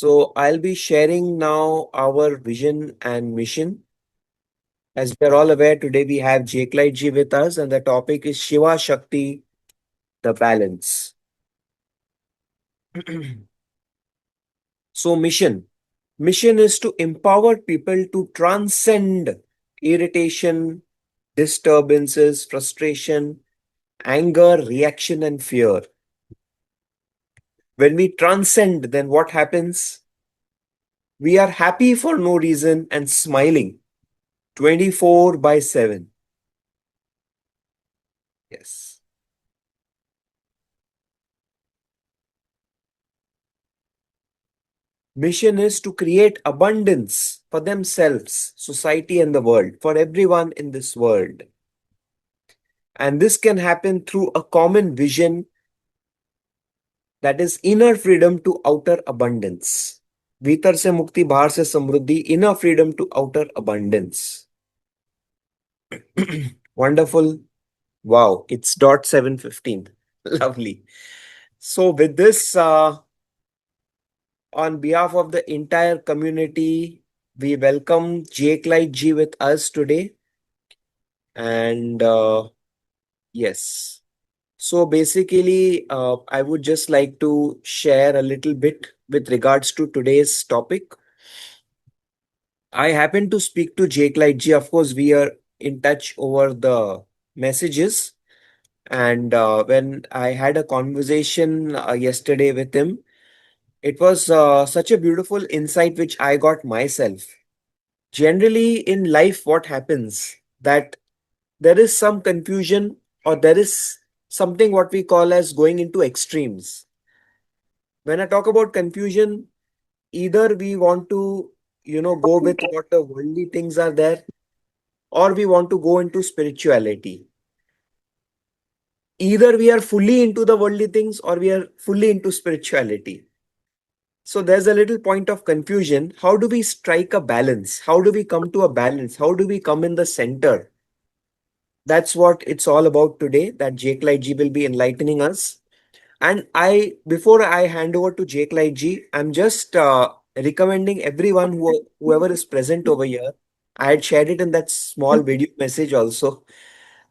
So I'll be sharing now our vision and mission. As we are all aware, today we have Jake Ji with us, and the topic is Shiva-Shakti, the balance. So mission. Mission is to empower people to transcend irritation, disturbances, frustration, anger, reaction, and fear. When we transcend, then what happens? We are happy for no reason and smiling 24 by 7. Yes. Mission is to create abundance for themselves, society, and the world, for everyone in this world. And this can happen through a common vision that is inner freedom to outer abundance. भीतर से मुक्ति बाहर से समृद्धि inner freedom to outer abundance. Wonderful. Wow, it's dot 7:15. Lovely. So with this, on behalf of the entire community, we welcome Jake Light G with us today. And yes, so basically, I would just like to share a little bit with regards to today's topic. I happen to speak to Jake Light G. Of course, we are in touch over the messages. And when I had a conversation yesterday with him, it was such a beautiful insight which I got myself. Generally, in life, what happens that there is some confusion or there is something what we call as going into extremes. When I talk about confusion, either we want to, go with what the worldly things are there, or we want to go into spirituality. Either we are fully into the worldly things or we are fully into spirituality. So there's a little point of confusion. How do we strike a balance? How do we come to a balance? How do we come in the center? That's what it's all about today, that Jake Light G will be enlightening us. And before I hand over to Jake Light G, I'm just recommending everyone whoever is present over here. I had shared it in that small video message also,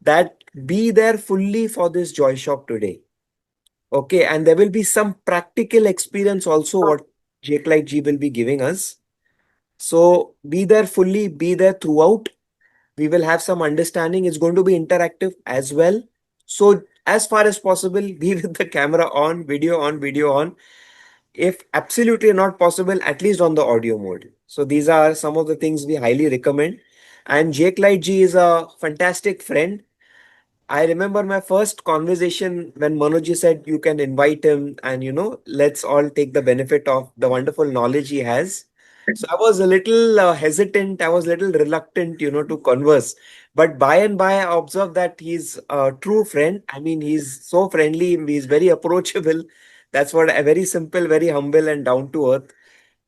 that be there fully for this Joy Shop today. Okay, and there will be some practical experience also what Jake Light G will be giving us. So be there fully, be there throughout. We will have some understanding. It's going to be interactive as well. So as far as possible, be with the camera on, video on. If absolutely not possible, at least on the audio mode. So these are some of the things we highly recommend. And Jake Light G is a fantastic friend. I remember my first conversation when Manoj said you can invite him and let's all take the benefit of the wonderful knowledge he has. So I was a little hesitant, I was a little reluctant, to converse. But by and by, I observed that he's a true friend. I mean, he's so friendly, he's very approachable. That's what a very simple, very humble, and down to earth.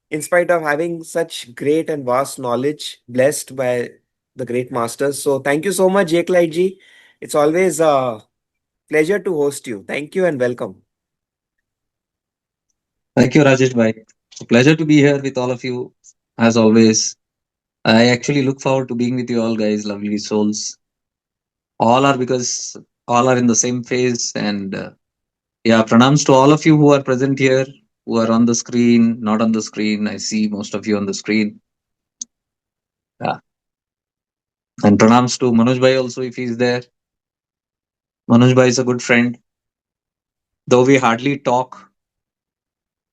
In spite of having such great and vast knowledge, blessed by the great masters. So thank you so much, Jake Light Ji. It's always a pleasure to host you. Thank you and welcome. Thank you, Rajesh bhai. It's a pleasure to be here with all of you, as always. I actually look forward to being with you all, guys, lovely souls. All are because all are in the same phase. And yeah, pranams to all of you who are present here, who are on the screen, not on the screen. I see most of you on the screen. Yeah. And pranams to Manoj bhai also, if he's there. Manoj bhai is a good friend, though we hardly talk,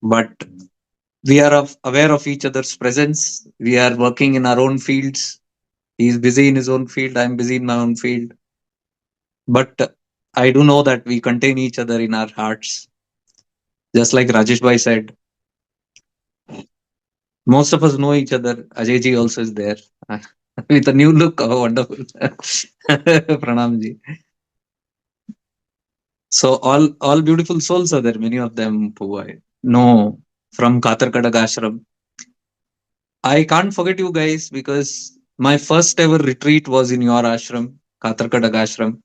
but we are aware of each other's presence. We are working in our own fields. He's busy in his own field. I'm busy in my own field. But I do know that we contain each other in our hearts. Just like Rajesh Bhai said, most of us know each other. Ajay ji also is there with a new look. Oh, wonderful. Pranam ji. So all beautiful souls are there. Many of them who I know from Katarkadag Ashram. I can't forget you guys because my first ever retreat was in your ashram, Katarkadag Ashram.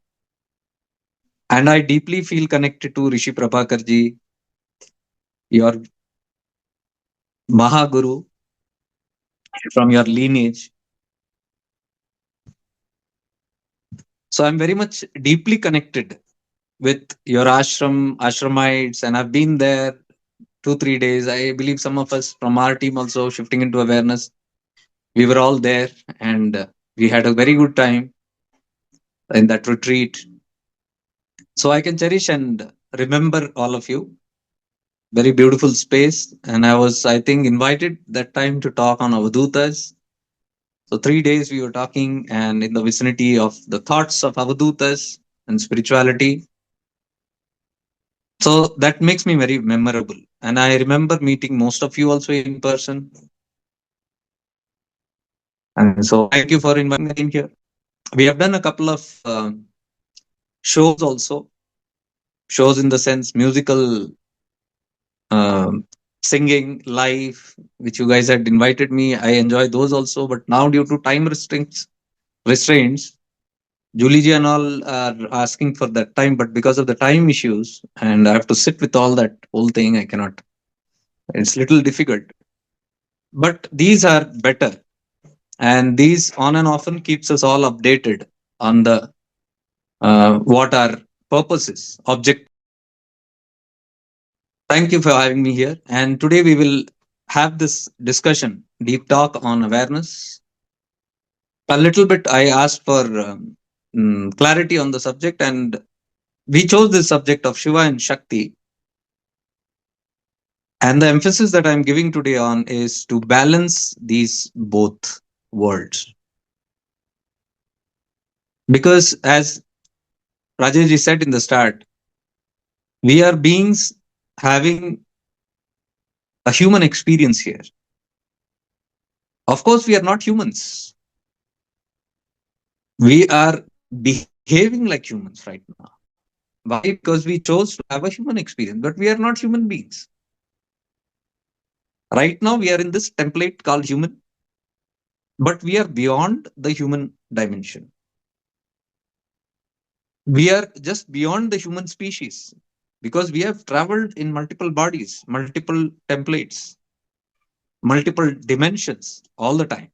And I deeply feel connected to Rishi Prabhakar ji, your Mahaguru from your lineage. So I'm very much deeply connected with your ashramites, and I've been there 2 3 days. I believe some of us from our team also shifting into awareness. We were all there, and we had a very good time in that retreat. So I can cherish and remember all of you. Very beautiful space, and I was, I think, invited that time to talk on Avadutas. So 3 days we were talking, and in the vicinity of the thoughts of Avadutas and spirituality. So that makes me very memorable. And I remember meeting most of you also in person. And so thank you for inviting me here. We have done a couple of shows also, shows in the sense musical, um, singing live, which you guys had invited me. I enjoy those also. But now, due to time restraints, Julie ji and all are asking for that time. But because of the time issues, and I have to sit with all that whole thing, I cannot. It's little difficult. But these are better, and these on and often keeps us all updated on the what our purpose is, object. Thank you for having me here. And today we will have this discussion, deep talk on awareness. A little bit, I asked for clarity on the subject, and we chose this subject of Shiva and Shakti. And the emphasis that I'm giving today on is to balance these both worlds. Because as Rajesh said in the start, we are beings having a human experience here. Of course, we are not humans. We are behaving like humans right now. Why? Because we chose to have a human experience, but we are not human beings. Right now, we are in this template called human, but we are beyond the human dimension. We are just beyond the human species because we have traveled in multiple bodies, multiple templates, multiple dimensions all the time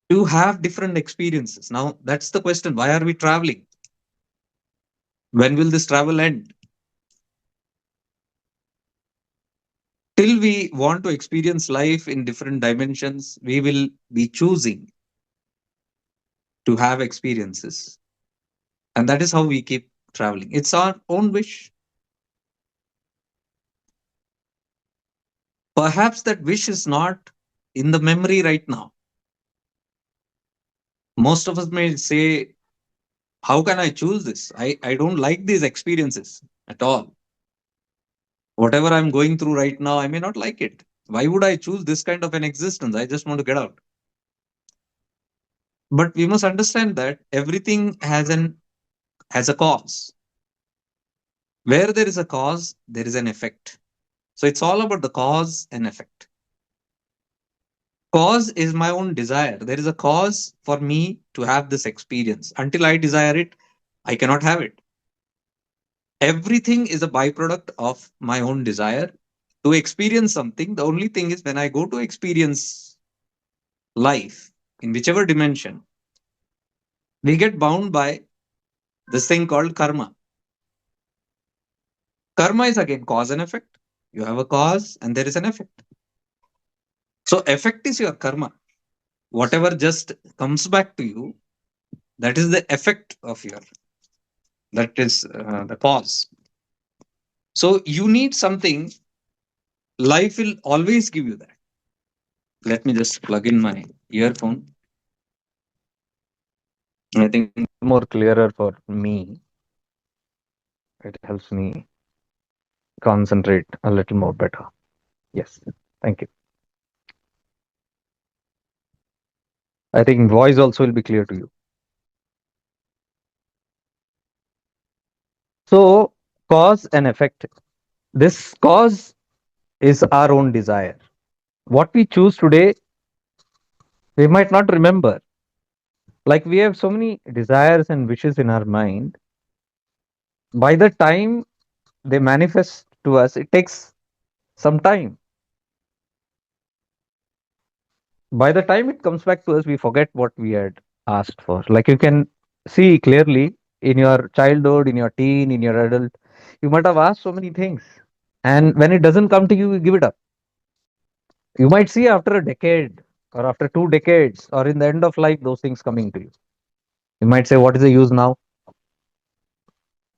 to have different experiences. Now, that's the question. Why are we traveling? When will this travel end? Till we want to experience life in different dimensions, we will be choosing to have experiences. And that is how we keep traveling. It's our own wish. Perhaps that wish is not in the memory right now. Most of us may say, how can I choose this? I don't like these experiences at all. Whatever I'm going through right now, I may not like it. Why would I choose this kind of an existence? I just want to get out. But we must understand that everything has a cause. Where there is a cause, there is an effect. So it's all about the cause and effect. Cause is my own desire. There is a cause for me to have this experience. Until I desire it, I cannot have it. Everything is a byproduct of my own desire to experience something. The only thing is when I go to experience life in whichever dimension, we get bound by this thing called karma. Karma is again cause and effect. You have a cause and there is an effect. So, effect is your karma. Whatever just comes back to you, that is the effect of your, that is the cause. So, you need something, life will always give you that. Let me just plug in my earphone. I think more clearer for me. It helps me concentrate a little more better. Yes. Thank you. I think voice also will be clear to you. So, cause and effect. This cause is our own desire. What we choose today, we might not remember. Like we have so many desires and wishes in our mind. By the time they manifest to us, it takes some time. By the time it comes back to us, we forget what we had asked for. Like you can see clearly in your childhood, in your teen, in your adult, you might have asked so many things. And when it doesn't come to you, you give it up. You might see after a decade or after 2 decades or in the end of life, those things coming to you. You might say, what is the use now?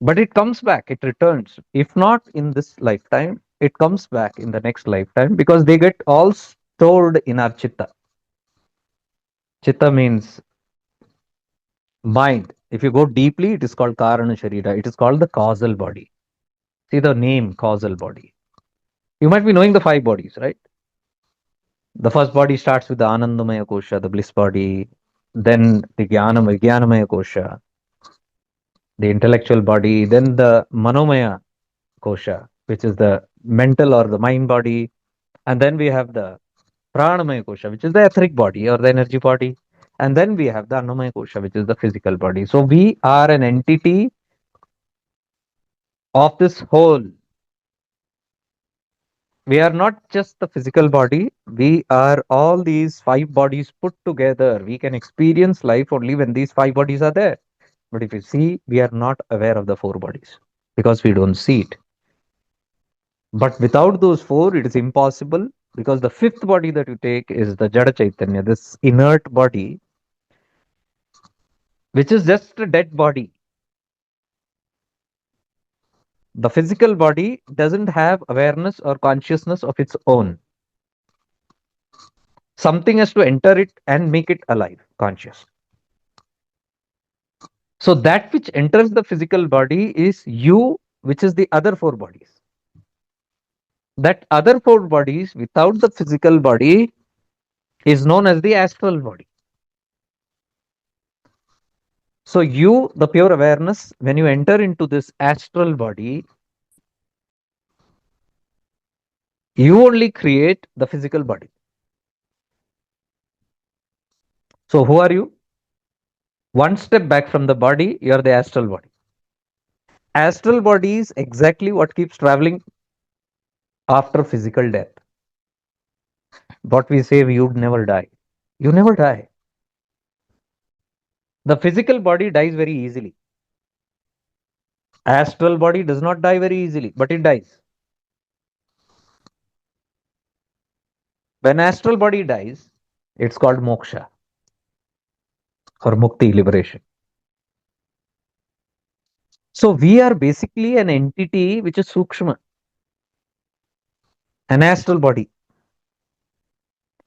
But it comes back, it returns. If not in this lifetime, it comes back in the next lifetime because they get all stored in our chitta. Chitta means mind. If you go deeply, it is called Karana Sharira. It is called the causal body. See the name causal body. You might be knowing the five bodies, right? The first body starts with the Anandamaya Kosha, the bliss body, then the Jnanamaya Kosha, the intellectual body, then the Manomaya Kosha, which is the mental or the mind body, and then we have the Pranamaya Kosha, which is the etheric body or the energy body, and then we have the Annamaya Kosha, which is the physical body. So we are an entity of this whole. We are not just the physical body, we are all these five bodies put together. We can experience life only when these five bodies are there. But if you see, we are not aware of the four bodies because we don't see it. But without those four, it is impossible because the fifth body that you take is the Jada Chaitanya, this inert body, which is just a dead body. The physical body doesn't have awareness or consciousness of its own. Something has to enter it and make it alive, conscious. So that which enters the physical body is you, which is the other four bodies. That other four bodies without the physical body is known as the astral body. So you, the pure awareness, when you enter into this astral body, you only create the physical body. So who are you? One step back from the body, you are the astral body. Astral body is exactly what keeps traveling after physical death. What we say, we would never die. You never die. The physical body dies very easily. Astral body does not die very easily, but it dies. When astral body dies, it's called moksha or mukti, liberation. So we are basically an entity which is sukshma, an astral body.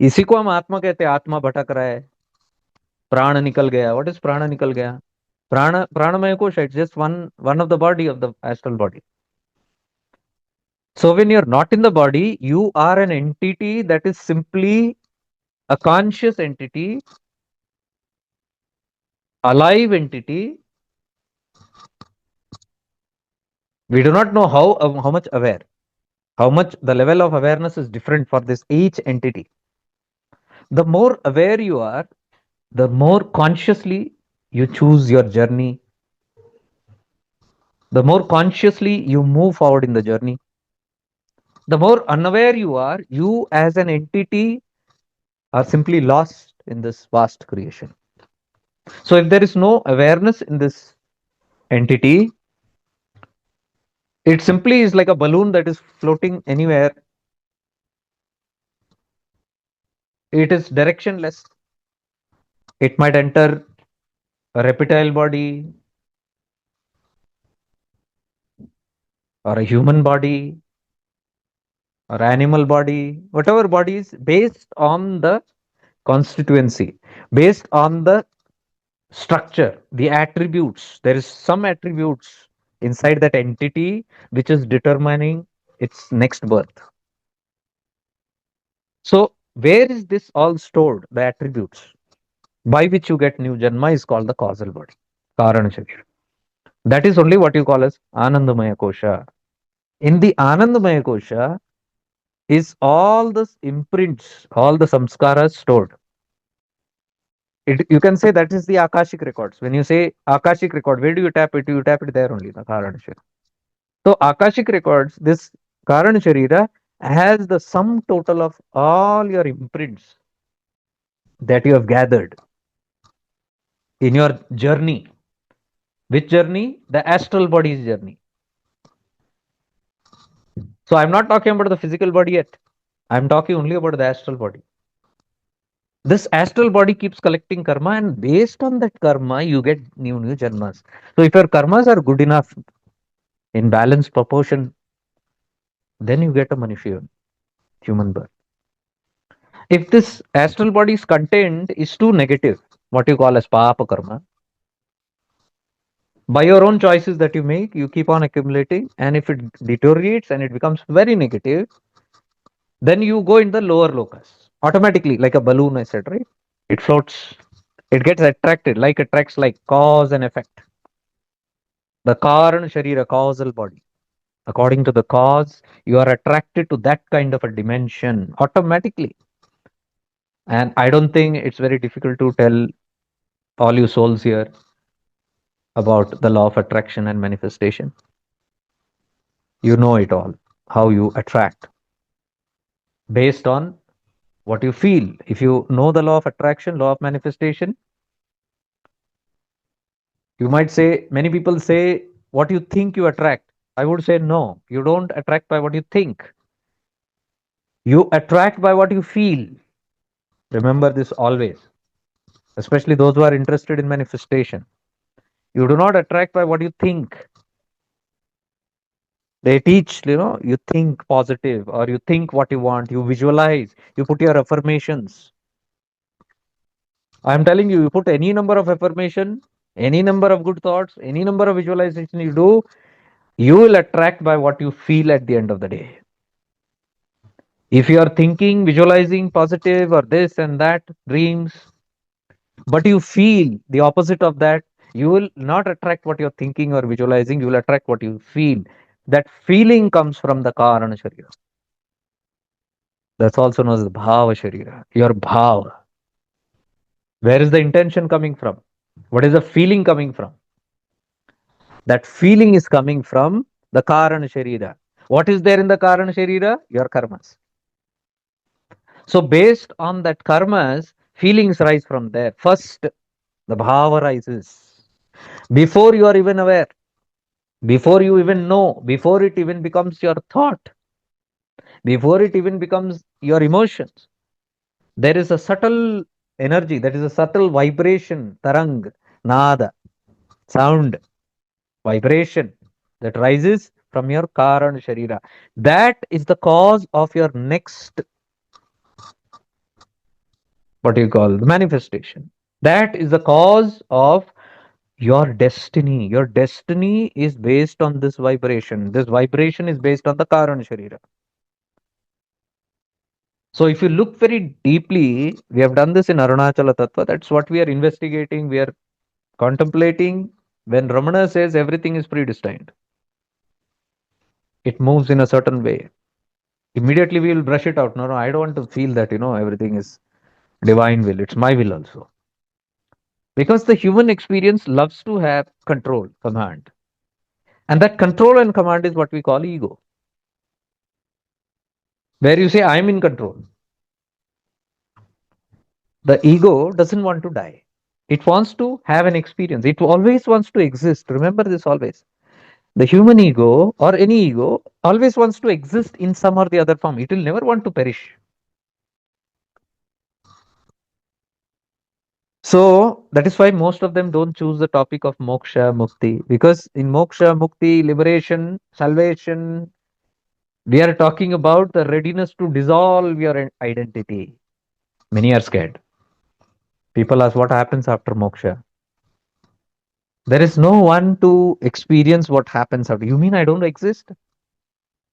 इसी को हम आत्मा कहते हैं. आत्मा भटक रहा है, प्राण निकल गया. What is प्राण निकल गया? Pranamaya kosha, it's just one of the body of the astral body. So when you're not in the body, you are an entity that is simply a conscious entity, alive entity. We do not know how much aware, how much the level of awareness is different for this each entity. The more aware you are, the more consciously you choose your journey, the more consciously you move forward in the journey. The more unaware you are, you as an entity are simply lost in this vast creation. So if there is no awareness in this entity, it simply is like a balloon that is floating anywhere. It is directionless. It might enter a reptile body or a human body or animal body, whatever bodies, based on the constituency, based on the structure, the attributes. There is some attributes inside that entity which is determining its next birth. So, where is this all stored? The attributes by which you get new janma is called the causal body, Karana Sharira. That is only what you call as Anandamaya Kosha. In the Anandamaya Kosha is all the imprints, all the samskaras stored. You can say that is the Akashic records. When you say Akashic record, where do you tap it? You tap it there only, the Karana Sharira. So Akashic records, this Karana Sharira as the sum total of all your imprints that you have gathered in your journey. Which journey? The astral body's journey. So I'm not talking about the physical body yet. I'm talking only about the astral body. This astral body keeps collecting karma, and based on that karma, you get new janmas. So if your karmas are good enough in balanced proportion, then you get a Manushya human birth. If this astral body's content is too negative, what you call as papa karma, by your own choices that you make, you keep on accumulating, and if it deteriorates and it becomes very negative, then you go in the lower locus automatically, like a balloon. I said, right? It floats. It gets attracted, like attracts like cause and effect. The Karana Sharira, causal body. According to the cause, you are attracted to that kind of a dimension automatically. And I don't think it's very difficult to tell all you souls here about the law of attraction and manifestation. You know it all, how you attract based on what you feel. If you know the law of attraction, law of manifestation, you might say, many people say, what you think you attract. I would say, no, you don't attract by what you think. You attract by what you feel. Remember this always, especially those who are interested in manifestation. You do not attract by what you think. They teach, you think positive or you think what you want, you visualize, you put your affirmations. I'm telling you, you put any number of affirmation, any number of good thoughts, any number of visualization you do, you will attract by what you feel at the end of the day. If you are thinking, visualizing positive or this and that, dreams, but you feel the opposite of that, you will not attract what you're thinking or visualizing, you will attract what you feel. That feeling comes from the Karana Sharira. That's also known as the Bhava Sharira, your Bhava. Where is the intention coming from? What is the feeling coming from? That feeling is coming from the Karana Sharira. What is there in the Karana Sharira? Your karmas. So, based on that karmas, feelings rise from there. First, the Bhava rises. Before you are even aware, before you even know, before it even becomes your thought, before it even becomes your emotions, there is a subtle energy, that is a subtle vibration, tarang, nada, sound, vibration that rises from your Karan Sharira. That is the cause of your next, what do you call, the manifestation. That is the cause of your destiny. Your destiny is based on this vibration. This vibration is based on the Karan Sharira. So if you look very deeply, we have done this in Arunachala Tattva. That's what we are investigating. We are contemplating. When Ramana says everything is predestined, it moves in a certain way. Immediately we will brush it out. No, no, I don't want to feel that, everything is divine will. It's my will also. Because the human experience loves to have control, command. And that control and command is what we call ego. Where you say, I'm in control. The ego doesn't want to die. It wants to have an experience. It always wants to exist. Remember this always. The human ego or any ego always wants to exist in some or the other form. It will never want to perish. So that is why most of them don't choose the topic of moksha, mukti. Because in moksha, mukti, liberation, salvation, we are talking about the readiness to dissolve your identity. Many are scared. People ask what happens after moksha. There is no one to experience what happens after. You mean I don't exist?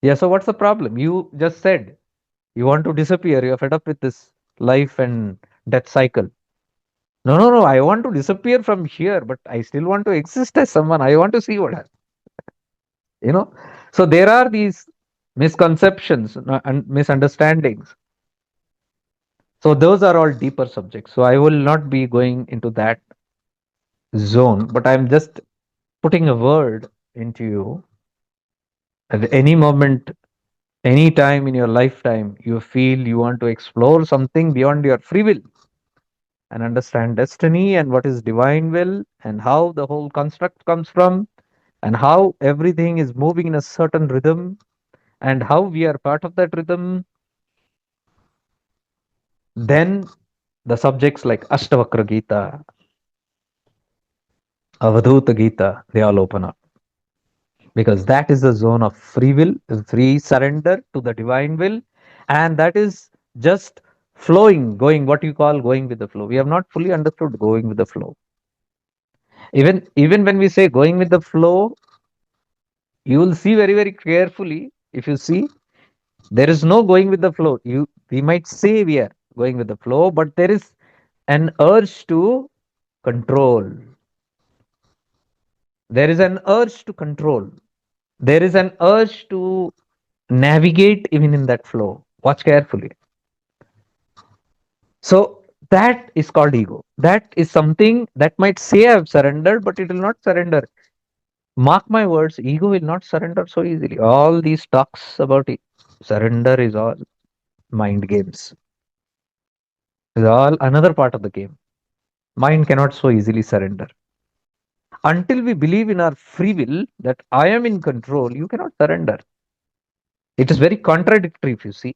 Yeah, so what's the problem? You just said you want to disappear. You're fed up with this life and death cycle. No, no, no. I want to disappear from here, but I still want to exist as someone. I want to see what happens. You know? So there are these misconceptions and misunderstandings. So those are all deeper subjects. So I will not be going into that zone, but I'm just putting a word into you at any moment Any time in your lifetime you feel you want to explore something beyond your free will and understand destiny and what is divine will and how the whole construct comes from and how everything is moving in a certain rhythm and how we are part of that rhythm, then the subjects like Ashtavakra Gita, Avadhuta Gita, they all open up because that is the zone of free will, free surrender to the divine will, and that is just flowing, going what you call going with the flow. We have not fully understood going with the flow. Even when we say going with the flow, you will see very very carefully. If you see, there is no going with the flow. You we might say we are going with the flow, but there is an urge to control. There is an urge to control. There is an urge to navigate even in that flow. Watch carefully. So that is called ego. That is something that might say I've surrendered, but it will not surrender. Mark my words, ego will not surrender so easily. All these talks about it, surrender is all mind games. Is all another part of the game. Mind cannot so easily surrender. Until we believe in our free will that I am in control, you cannot surrender. It is very contradictory if you see.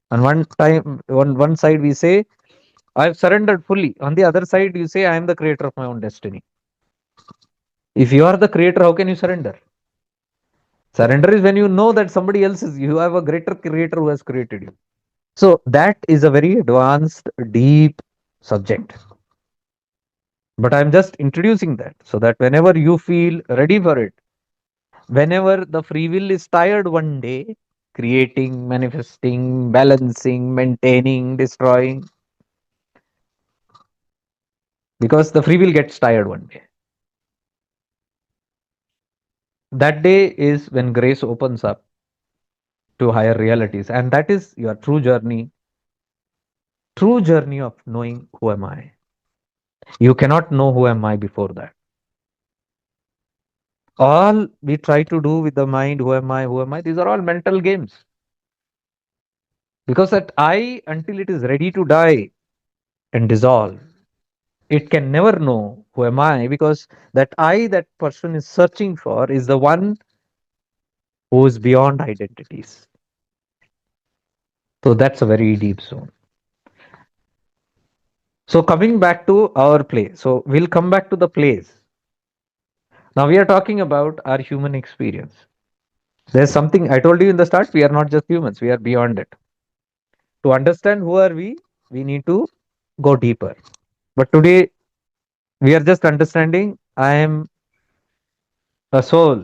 On one side we say I've surrendered fully. On the other side, you say I am the creator of my own destiny. If you are the creator, how can you surrender? Surrender is when you know that somebody else is, you have a greater creator who has created you. So that is a very advanced, deep subject. But I'm just introducing that so that whenever you feel ready for it, whenever the free will is tired one day, creating, manifesting, balancing, maintaining, destroying, because the free will gets tired one day. That day is when grace opens up to higher realities. And that is your true journey of knowing who am I. You cannot know who am I before that. All we try to do with the mind, who am I, these are all mental games. Because that I, until it is ready to die and dissolve, it can never know who am I because that I, that person is searching for, is the one who is beyond identities. So that's a very deep zone. So coming back to our play. So we'll come back to the plays. Now we are talking about our human experience. There's something I told you in the start, we are not just humans, we are beyond it. To understand who are we need to go deeper. But today we are just understanding I am a soul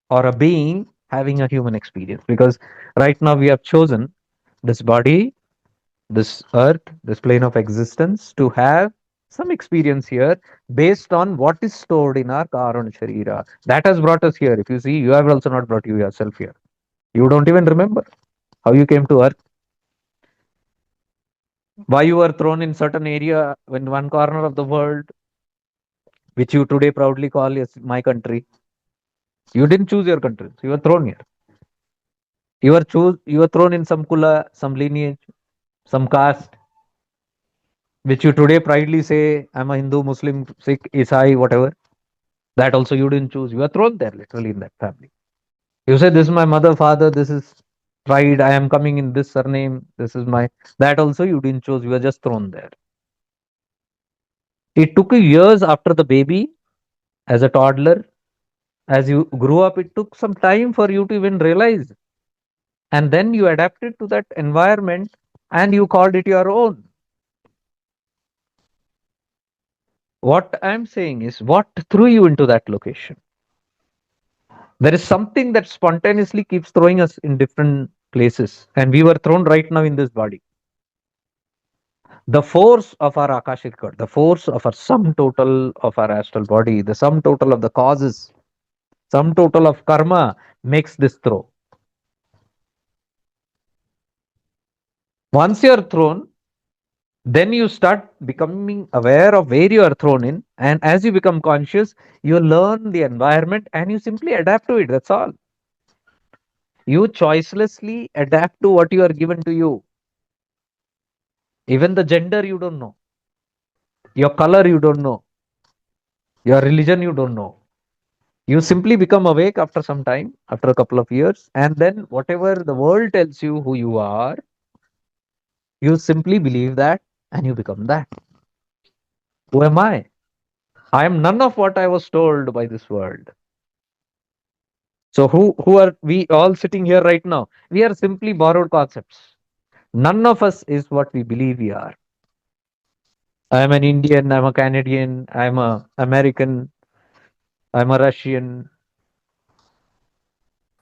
or a being having a human experience because right now we have chosen this body, this earth, this plane of existence to have some experience here based on what is stored in our Karana Sharira. That has brought us here. If you see, you have also not brought you yourself here. You don't even remember how you came to earth, why you were thrown in certain area in one corner of the world, which you today proudly call as my country. You didn't choose your country. So you were thrown here. You were thrown in some kula, some lineage, some caste, which you today proudly say, I'm a Hindu, Muslim, Sikh, Isai, whatever. That also you didn't choose. You are thrown there literally in that family. You say, this is my mother, father, this is pride, I am coming in this surname, this is my. That also you didn't choose. You were just thrown there. It took you years after the baby, as a toddler, as you grew up, it took some time for you to even realize. And then you adapted to that environment and you called it your own. What I'm saying is, what threw you into that location? There is something that spontaneously keeps throwing us in different places, and we were thrown right now in this body. The force of our Akashic God, the force of our sum total of our astral body, the sum total of the causes, sum total of karma makes this throw. Once you're thrown, then you start becoming aware of where you are thrown in. And as you become conscious, you learn the environment and you simply adapt to it. That's all. You choicelessly adapt to what you are given to you. Even the gender you don't know, your color you don't know, your religion you don't know. You simply become awake after some time, after a couple of years, and then whatever the world tells you who you are, you simply believe that and you become that. Who am I? I am none of what I was told by this world. So who are we all sitting here right now? We are simply borrowed concepts. None of us is what we believe we are. I am an Indian, I'm a Canadian, I'm a American, I'm a Russian.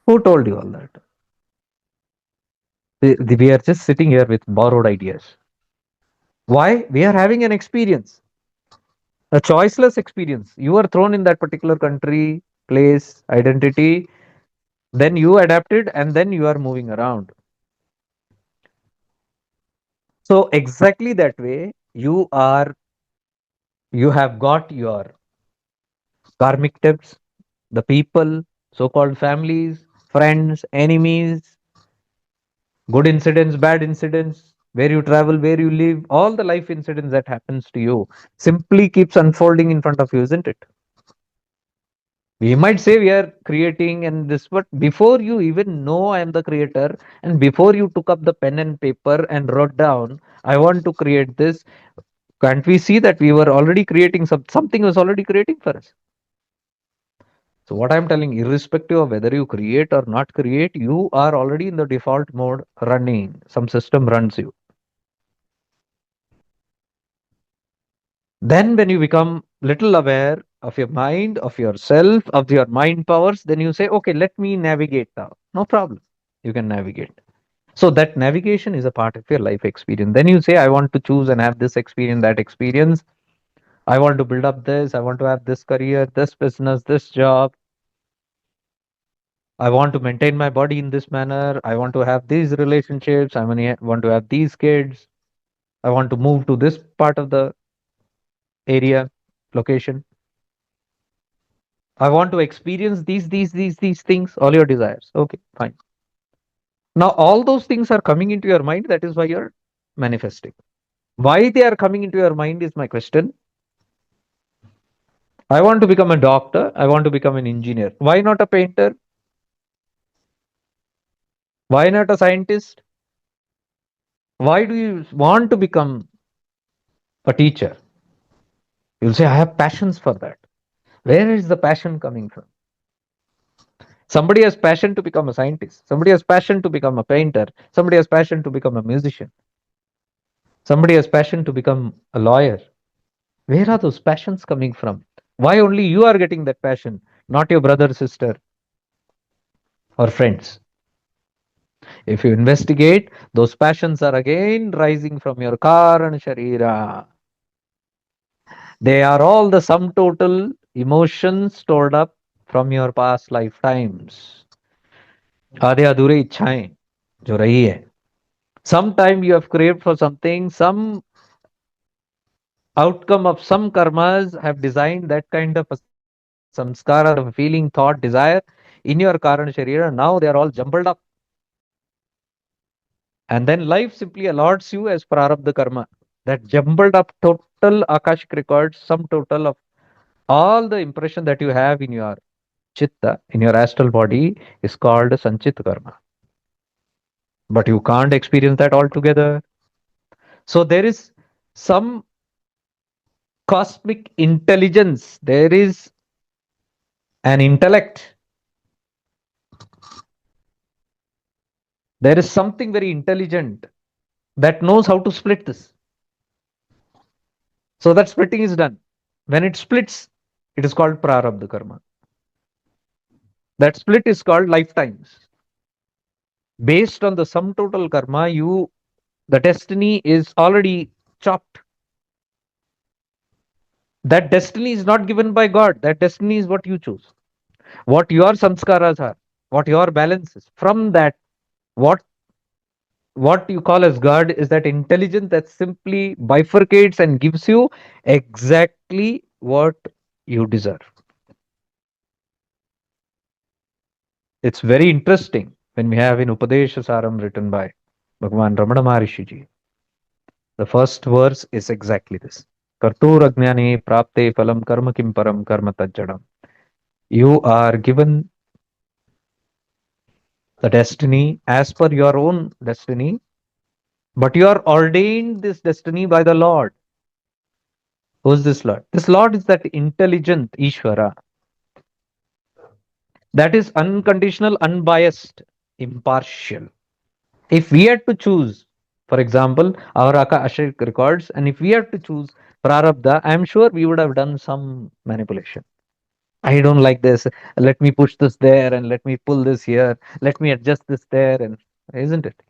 Who told you all that? We are just sitting here with borrowed ideas. Why? We are having an experience, a choiceless experience. You are thrown in that particular country, place, identity, then you adapted, and then you are moving around. So, exactly that way, you have got your karmic debts, the people, so called families, friends, enemies, good incidents, bad incidents, where you travel, where you live, all the life incidents that happens to you simply keeps unfolding in front of you, isn't it? We might say we are creating and this, but before you even know I am the creator, and before you took up the pen and paper and wrote down, I want to create this, can't we see that we were already creating something was already creating for us? So what I'm telling, irrespective of whether you create or not create, you are already in the default mode running. Some system runs you. Then when you become little aware of your mind, of yourself, of your mind powers, then you say, okay, let me navigate now. No problem. You can navigate. So that navigation is a part of your life experience. Then you say, I want to choose and have this experience, that experience. I want to build up this. I want to have this career, this business, this job. I want to maintain my body in this manner. I want to have these relationships. Want to have these kids. I want to move to this part of the area, location. I want to experience these things, all your desires. Okay, fine. Now, all those things are coming into your mind. That is why you're manifesting. Why they are coming into your mind is my question. I want to become a doctor. I want to become an engineer. Why not a painter? Why not a scientist? Why do you want to become a teacher? You'll say, I have passions for that. Where is the passion coming from? Somebody has passion to become a scientist. Somebody has passion to become a painter. Somebody has passion to become a musician. Somebody has passion to become a lawyer. Where are those passions coming from? Why only you are getting that passion, not your brother, sister, or friends? If you investigate, those passions are again rising from your Karana Sharira. They are all the sum total emotions stored up from your past lifetimes. आधे अधूरे इच्छाएं जो रही है. Sometime you have craved for something, some outcome of some karmas have designed that kind of a samskara, that kind of a feeling, thought, desire in your Karana Sharira. Now they are all jumbled up. And then life simply allots you as Prarabdha Karma. That jumbled up total Akashic records, sum total of all the impression that you have in your Chitta, in your astral body, is called Sanchit Karma. But you can't experience that altogether. So there is some cosmic intelligence, there is an intellect, there is something very intelligent that knows how to split this. So that splitting is done. When it splits, it is called Prarabdha Karma. That split is called lifetimes. Based on the sum total karma, the destiny is already chopped. That destiny is not given by God. That destiny is what you choose. What your samskaras are, what your balance is. From that, what what you call as God is that intelligence that simply bifurcates and gives you exactly what you deserve. It's very interesting. when we have in Upadesha Saram written by Bhagavan Ramana Maharishi ji, the first verse is exactly this. Kartur ajnane prapte phalam karma kim param karma tajjadam. You are given the destiny as per your own destiny, but you are ordained this destiny by the Lord. Who is this Lord? This Lord is that intelligent Ishvara that is unconditional, unbiased, impartial. If we had to choose, for example, our Akashic records, and if we had to choose Prarabdha, I'm sure we would have done some manipulation. I don't like this. Let me push this there and let me pull this here. Let me adjust this there, and isn't it?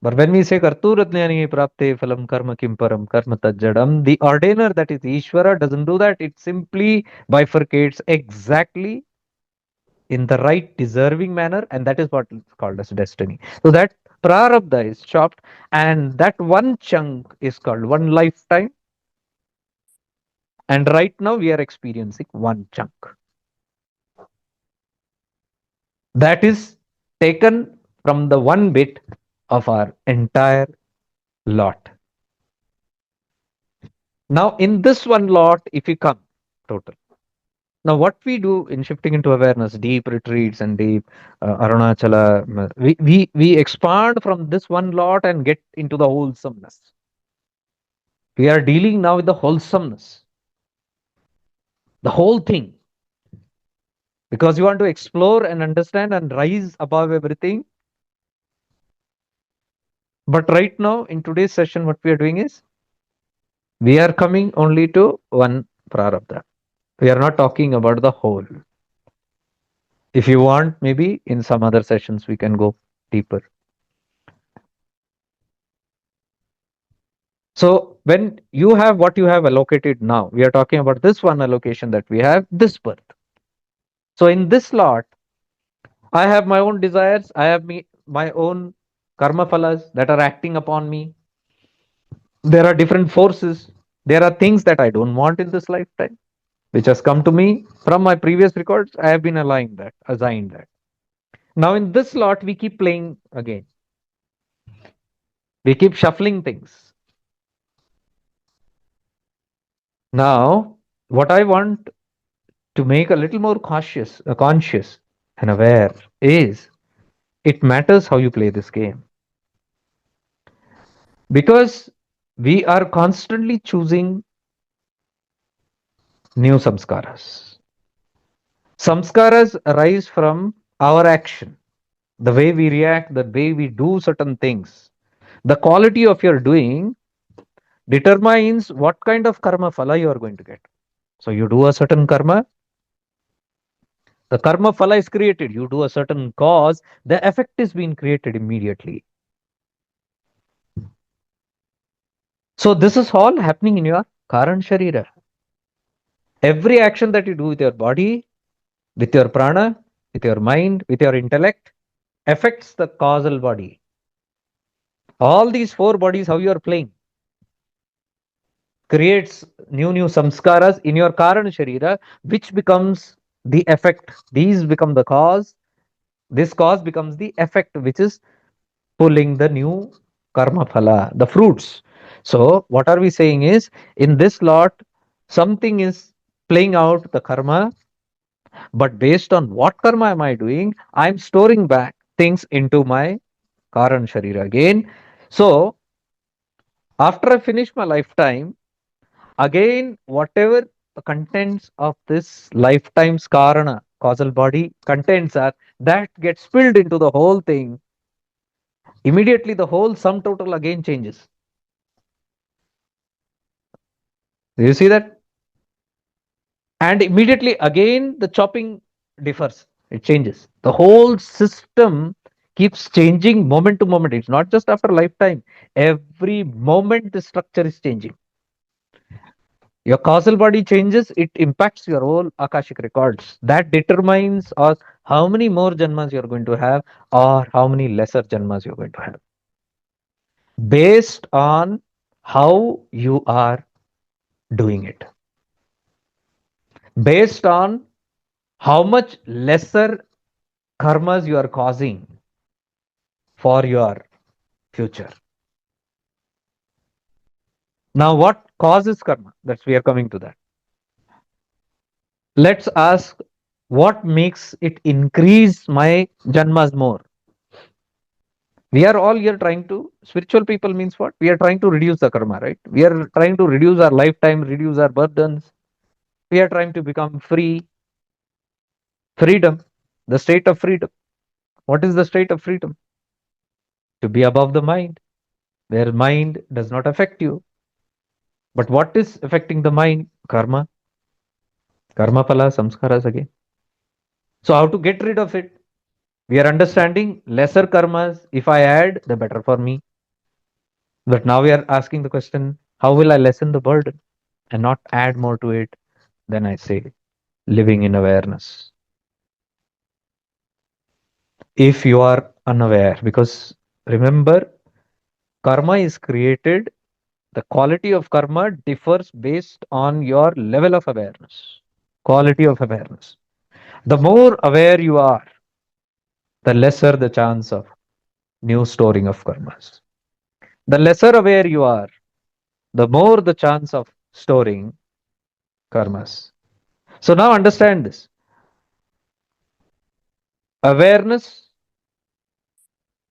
But when we say Karturatnyani Prapte Phalam Karma Kim Param Karma Tajjadam, the ordainer that is Ishvara doesn't do that. It simply bifurcates exactly in the right deserving manner, and that is what is called as destiny. So that prarabdha is chopped, and that one chunk is called one lifetime, and right now we are experiencing one chunk that is taken from the one bit of our entire lot. Now in this one lot, if we come total, now what we do in shifting into awareness, deep retreats and deep Arunachala, we expand from this one lot and get into the wholesomeness. We are dealing now with the wholesomeness, the whole thing, because you want to explore and understand and rise above everything. But right now, in today's session, what we are doing is we are coming only to one prarabdha. We are not talking about the whole. If you want, maybe in some other sessions, we can go deeper. So when you have what you have allocated now, we are talking about this one allocation that we have, this birth. So in this lot, I have my own desires, I have my own karma phalas that are acting upon me. There are different forces. There are things that I don't want in this lifetime, which has come to me from my previous records. I have been assigned that. Now in this lot, we keep playing again. We keep shuffling things. Now, what I want to make a little more conscious and aware is it matters how you play this game, because we are constantly choosing new samskaras. Samskaras arise from our action, the way we react, the way we do certain things. The quality of your doing determines what kind of karma phala you are going to get. So you do a certain karma, the karma phala is created. You do a certain cause, the effect is being created immediately. So this is all happening in your Karan Sharira. Every action that you do with your body, with your prana, with your mind, with your intellect, affects the causal body. All these four bodies, how you are playing, creates new samskaras in your Karan Sharira, which becomes the effect. These become the cause. This cause becomes the effect, which is pulling the new karma phala, the fruits. So, what are we saying is, in this lot, something is playing out the karma, but based on what karma am I doing, I'm storing back things into my Karan Sharira again. So, after I finish my lifetime, again, whatever the contents of this lifetime's Karana, causal body contents are, that gets spilled into the whole thing. Immediately, the whole sum total again changes. Do you see that? And immediately again the chopping differs, it changes. The whole system keeps changing moment to moment. It's not just after lifetime. Every moment the structure is changing. Your causal body changes, it impacts your whole akashic records. That determines us how many more janmas you're going to have or how many lesser janmas you're going to have, based on how you are doing it, based on how much lesser karmas you are causing for your future. Now, what causes karma? That's we are coming to that. Let's ask what makes it increase my janmas more. We are all here trying to, spiritual people means what? We are trying to reduce the karma, right? We are trying to reduce our lifetime, reduce our burdens. We are trying to become free, freedom, the state of freedom. What is the state of freedom? To be above the mind, where mind does not affect you. But what is affecting the mind? Karma, karma phala, samskaras again. So, how to get rid of it? We are understanding lesser karmas. If I add, the better for me. But now we are asking the question, how will I lessen the burden and not add more to it? Then I say, living in awareness. If you are unaware, because remember, karma is created, the quality of karma differs based on your level of awareness. Quality of awareness. The more aware you are, the lesser the chance of new storing of karmas. The lesser aware you are, the more the chance of storing karmas. So now understand this. Awareness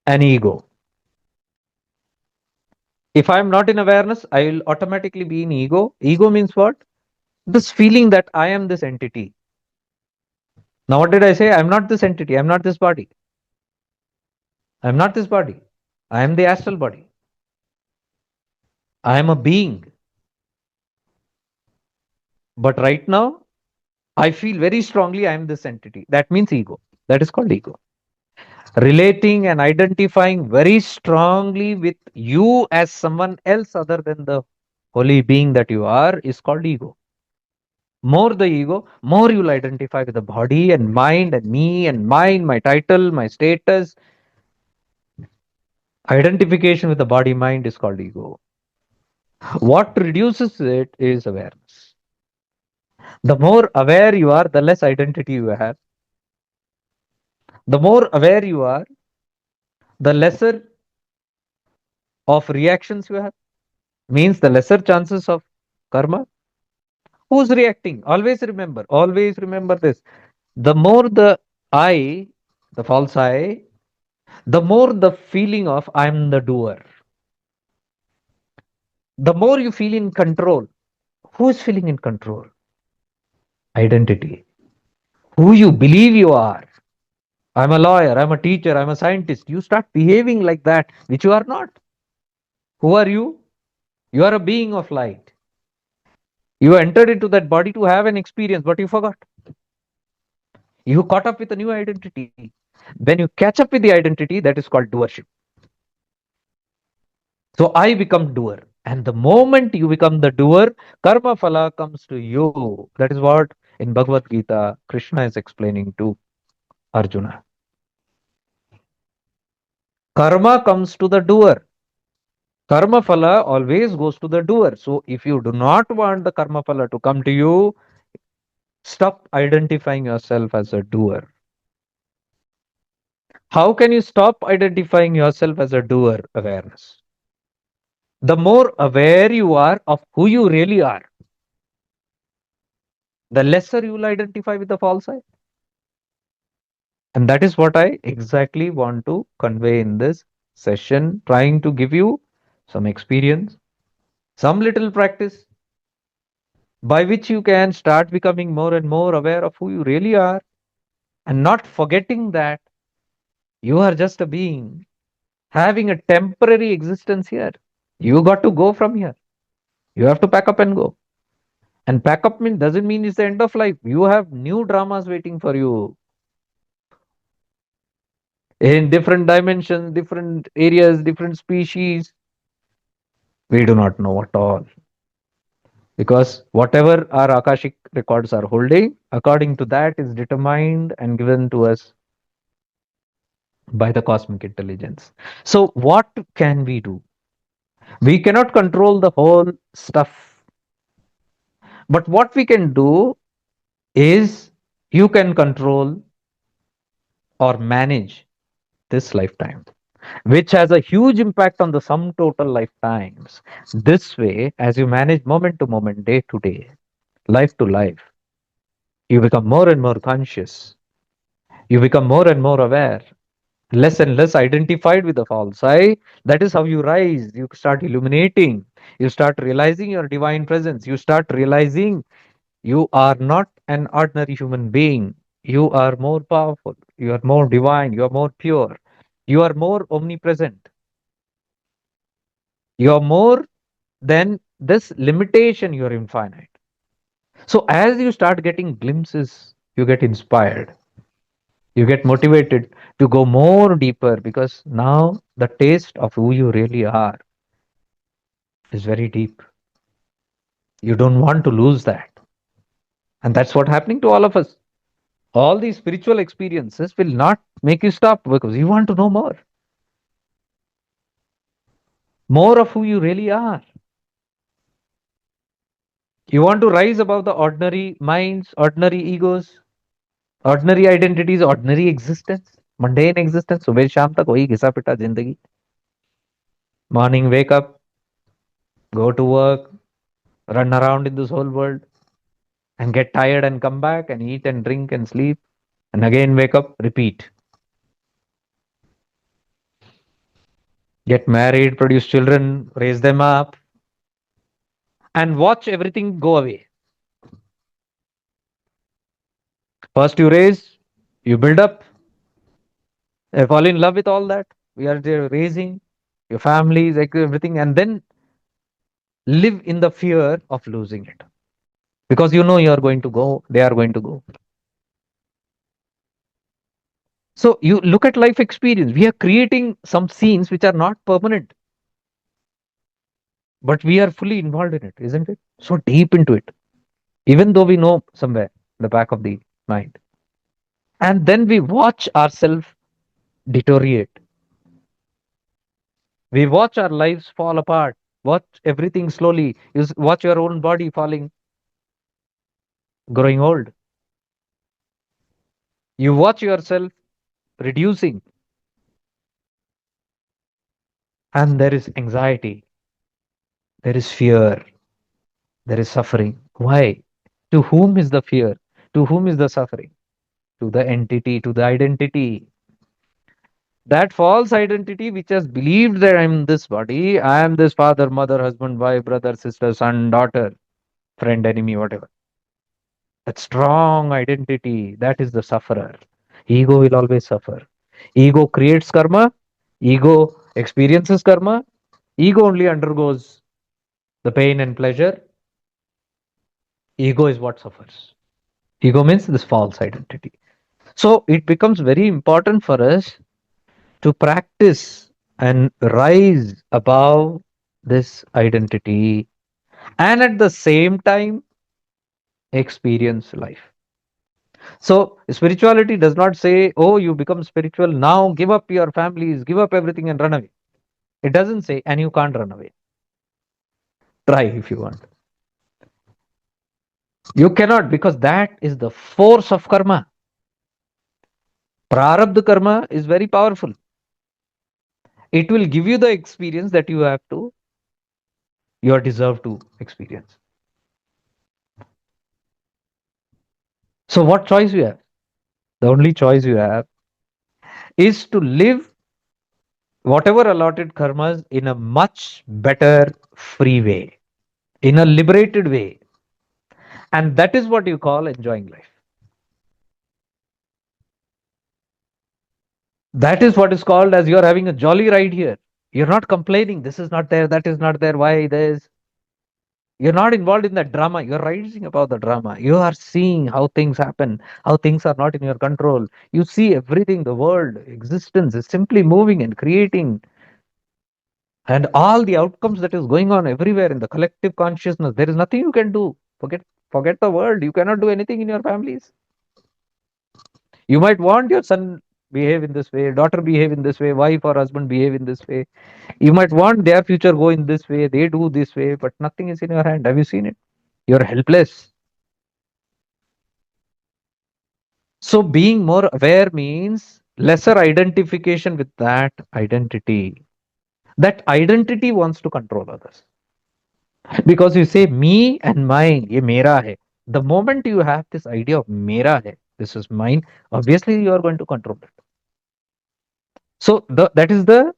and ego. If I'm not in awareness, I will automatically be in ego. Ego means what? This feeling that I am this entity. Now, what did I say? I'm not this entity. I'm not this body. I'm not this body. I am the astral body. I am a being. But right now, I feel very strongly I am this entity. That means ego. That is called ego. Relating and identifying very strongly with you as someone else other than the holy being that you are is called ego. More the ego, more you'll identify with the body and mind and me and mine, my title, my status. Identification with the body mind is called ego. What reduces it is awareness. The more aware you are, the less identity you have. The more aware you are, the lesser of reactions you have. Means the lesser chances of karma. Who's reacting? Always remember this. The more the I, the false I, the more the feeling of I'm the doer. The more you feel in control. Who is feeling in control? Identity. Who you believe you are. I'm a lawyer, I'm a teacher, I'm a scientist. You start behaving like that, which you are not. Who are you? You are a being of light. You entered into that body to have an experience, but you forgot. You caught up with a new identity. When you catch up with the identity, that is called doership. So I become doer. And the moment you become the doer, karma phala comes to you. That is what in Bhagavad Gita, Krishna is explaining to Arjuna. Karma comes to the doer. Karma phala always goes to the doer. So if you do not want the karma phala to come to you, stop identifying yourself as a doer. How can you stop identifying yourself as a doer? Awareness. The more aware you are of who you really are, the lesser you will identify with the false I. And that is what I exactly want to convey in this session, trying to give you some experience, some little practice by which you can start becoming more and more aware of who you really are and not forgetting that you are just a being having a temporary existence here. You got to go from here. You have to pack up and go. And pack up doesn't mean it's the end of life. You have new dramas waiting for you in different dimensions, different areas, different species. We do not know at all. Because whatever our Akashic records are holding, according to that, is determined and given to us by the cosmic intelligence. So, what can we do? We cannot control the whole stuff. But what we can do is you can control or manage this lifetime, which has a huge impact on the sum total lifetimes. This way, as you manage moment to moment, day to day, life to life, you become more and more conscious. You become more and more aware, less and less identified with the false I. That is how you rise. You start illuminating. You start realizing your divine presence. You start realizing you are not an ordinary human being. You are more powerful. You are more divine. You are more pure. You are more omnipresent. You are more than this limitation. You are infinite. So, as you start getting glimpses, you get inspired. You get motivated to go more deeper because now the taste of who you really are is very deep. You don't want to lose that. And that's what happening to all of us. All these spiritual experiences will not make you stop because you want to know more of who you really are. You want to rise above the ordinary minds, ordinary egos, ordinary identities, ordinary existence, mundane existence. सुबह शाम तक वही घिसा पिटा जिंदगी. Morning, wake up, go to work, run around in this whole world, and get tired and come back and eat and drink and sleep, and again wake up, repeat. Get married, produce children, raise them up, and watch everything go away. First, you raise, you build up, fall in love with all that. We are there raising your families, everything, and then live in the fear of losing it because you know you are going to go, they are going to go. So, you look at life experience. We are creating some scenes which are not permanent, but we are fully involved in it, isn't it? So deep into it, even though we know somewhere in the back of the mind. And then we watch ourselves deteriorate. We watch our lives fall apart. Watch everything slowly. Watch your own body falling, growing old. You watch yourself reducing, and there is anxiety, there is fear, there is suffering. Why? To whom is the fear? To whom is the suffering? To the entity, to the identity. That false identity which has believed that I'm this body, I am this father, mother, husband, wife, brother, sister, son, daughter, friend, enemy, whatever. That strong identity, that is the sufferer. Ego will always suffer. Ego creates karma, ego experiences karma, ego only undergoes the pain and pleasure. Ego is what suffers. Ego means this false identity. So it becomes very important for us to practice and rise above this identity and at the same time experience life. So spirituality does not say, oh, you become spiritual now, give up your families, give up everything and run away. It doesn't say, and you can't run away. Try if you want. You cannot, because that is the force of karma. Prarabdha karma is very powerful. It will give you the experience that you are deserved to experience. So what choice you have? The only choice you have is to live whatever allotted karmas in a much better free way, in a liberated way. And that is what you call enjoying life. That is what is called as you're having a jolly ride here. You're not complaining, this is not there, that is not there, why this. You're not involved in that drama. You're rising above the drama. You are seeing how things happen, how things are not in your control. You see everything, the world, existence is simply moving and creating. And all the outcomes that is going on everywhere in the collective consciousness, there is nothing you can do. Forget the world. You cannot do anything in your families. You might want your son behave in this way, daughter behave in this way, wife or husband behave in this way. You might want their future go in this way, they do this way, but nothing is in your hand. Have you seen it? You're helpless. So being more aware means lesser identification with that identity. That identity wants to control others. Because you say me and mine, ye mera hai. The moment you have this idea of mera hai, this is mine, obviously you are going to control it. So that is the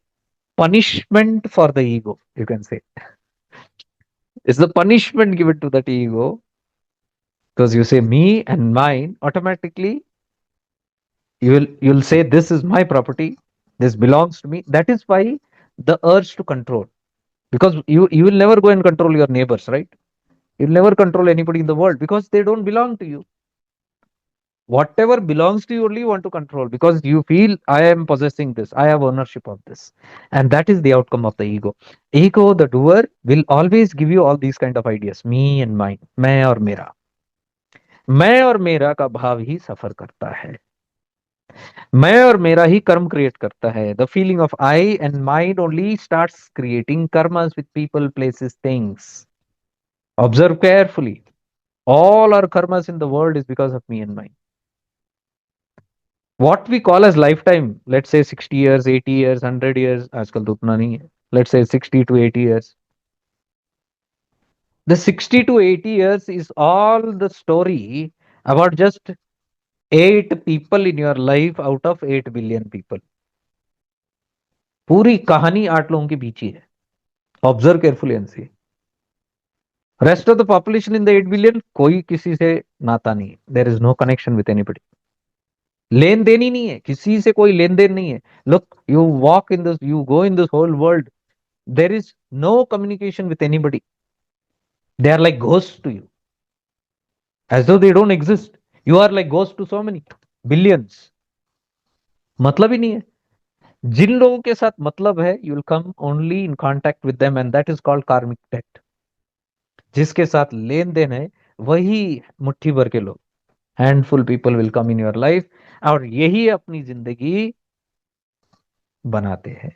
punishment for the ego, you can say. It's the punishment given to that ego because you say me and mine, automatically you'll say this is my property, this belongs to me. That is why the urge to control. Because you will never go and control your neighbors, right? You'll never control anybody in the world because they don't belong to you. Whatever belongs to you only you want to control because you feel I am possessing this, I have ownership of this. And that is the outcome of the ego. Ego, the doer, will always give you all these kind of ideas, me and mine, मैं और मेरा. मैं और मेरा का भाव ही सफर करता है. मैं और मेरा ही कर्म क्रिएट करता है. The feeling of I and mine only starts creating karmas with people, places, things. Observe carefully. All our karmas in the world is because of me and mine. What we call as lifetime, let's say 60 years, 80 years, 100 years, आजकल तो उतना नहीं है. Let's say 60 to 80 years. The 60 to 80 years is all the story about just 8 people in your life out of 8 billion people. पूरी कहानी 8 लोगों के बीच ही है. Observe carefully and see. Rest of the population in the 8 billion, कोई किसी से नाता नहीं है. There is no connection with anybody. लेन देन ही नहीं है, किसी से कोई लेन देन नहीं है. Look, you walk in this, you go in this whole world, there is no communication with anybody. They are like ghosts to you, as though they don't exist. You are like ghosts to so many billions. मतलब ही नहीं है. जिन लोगों के साथ मतलब है, you will come only in contact with them, and that is called karmic debt. जिसके साथ लेन देन है, वही मुट्ठी भर के लोग, handful people will come in your life, और यही अपनी जिंदगी बनाते हैं.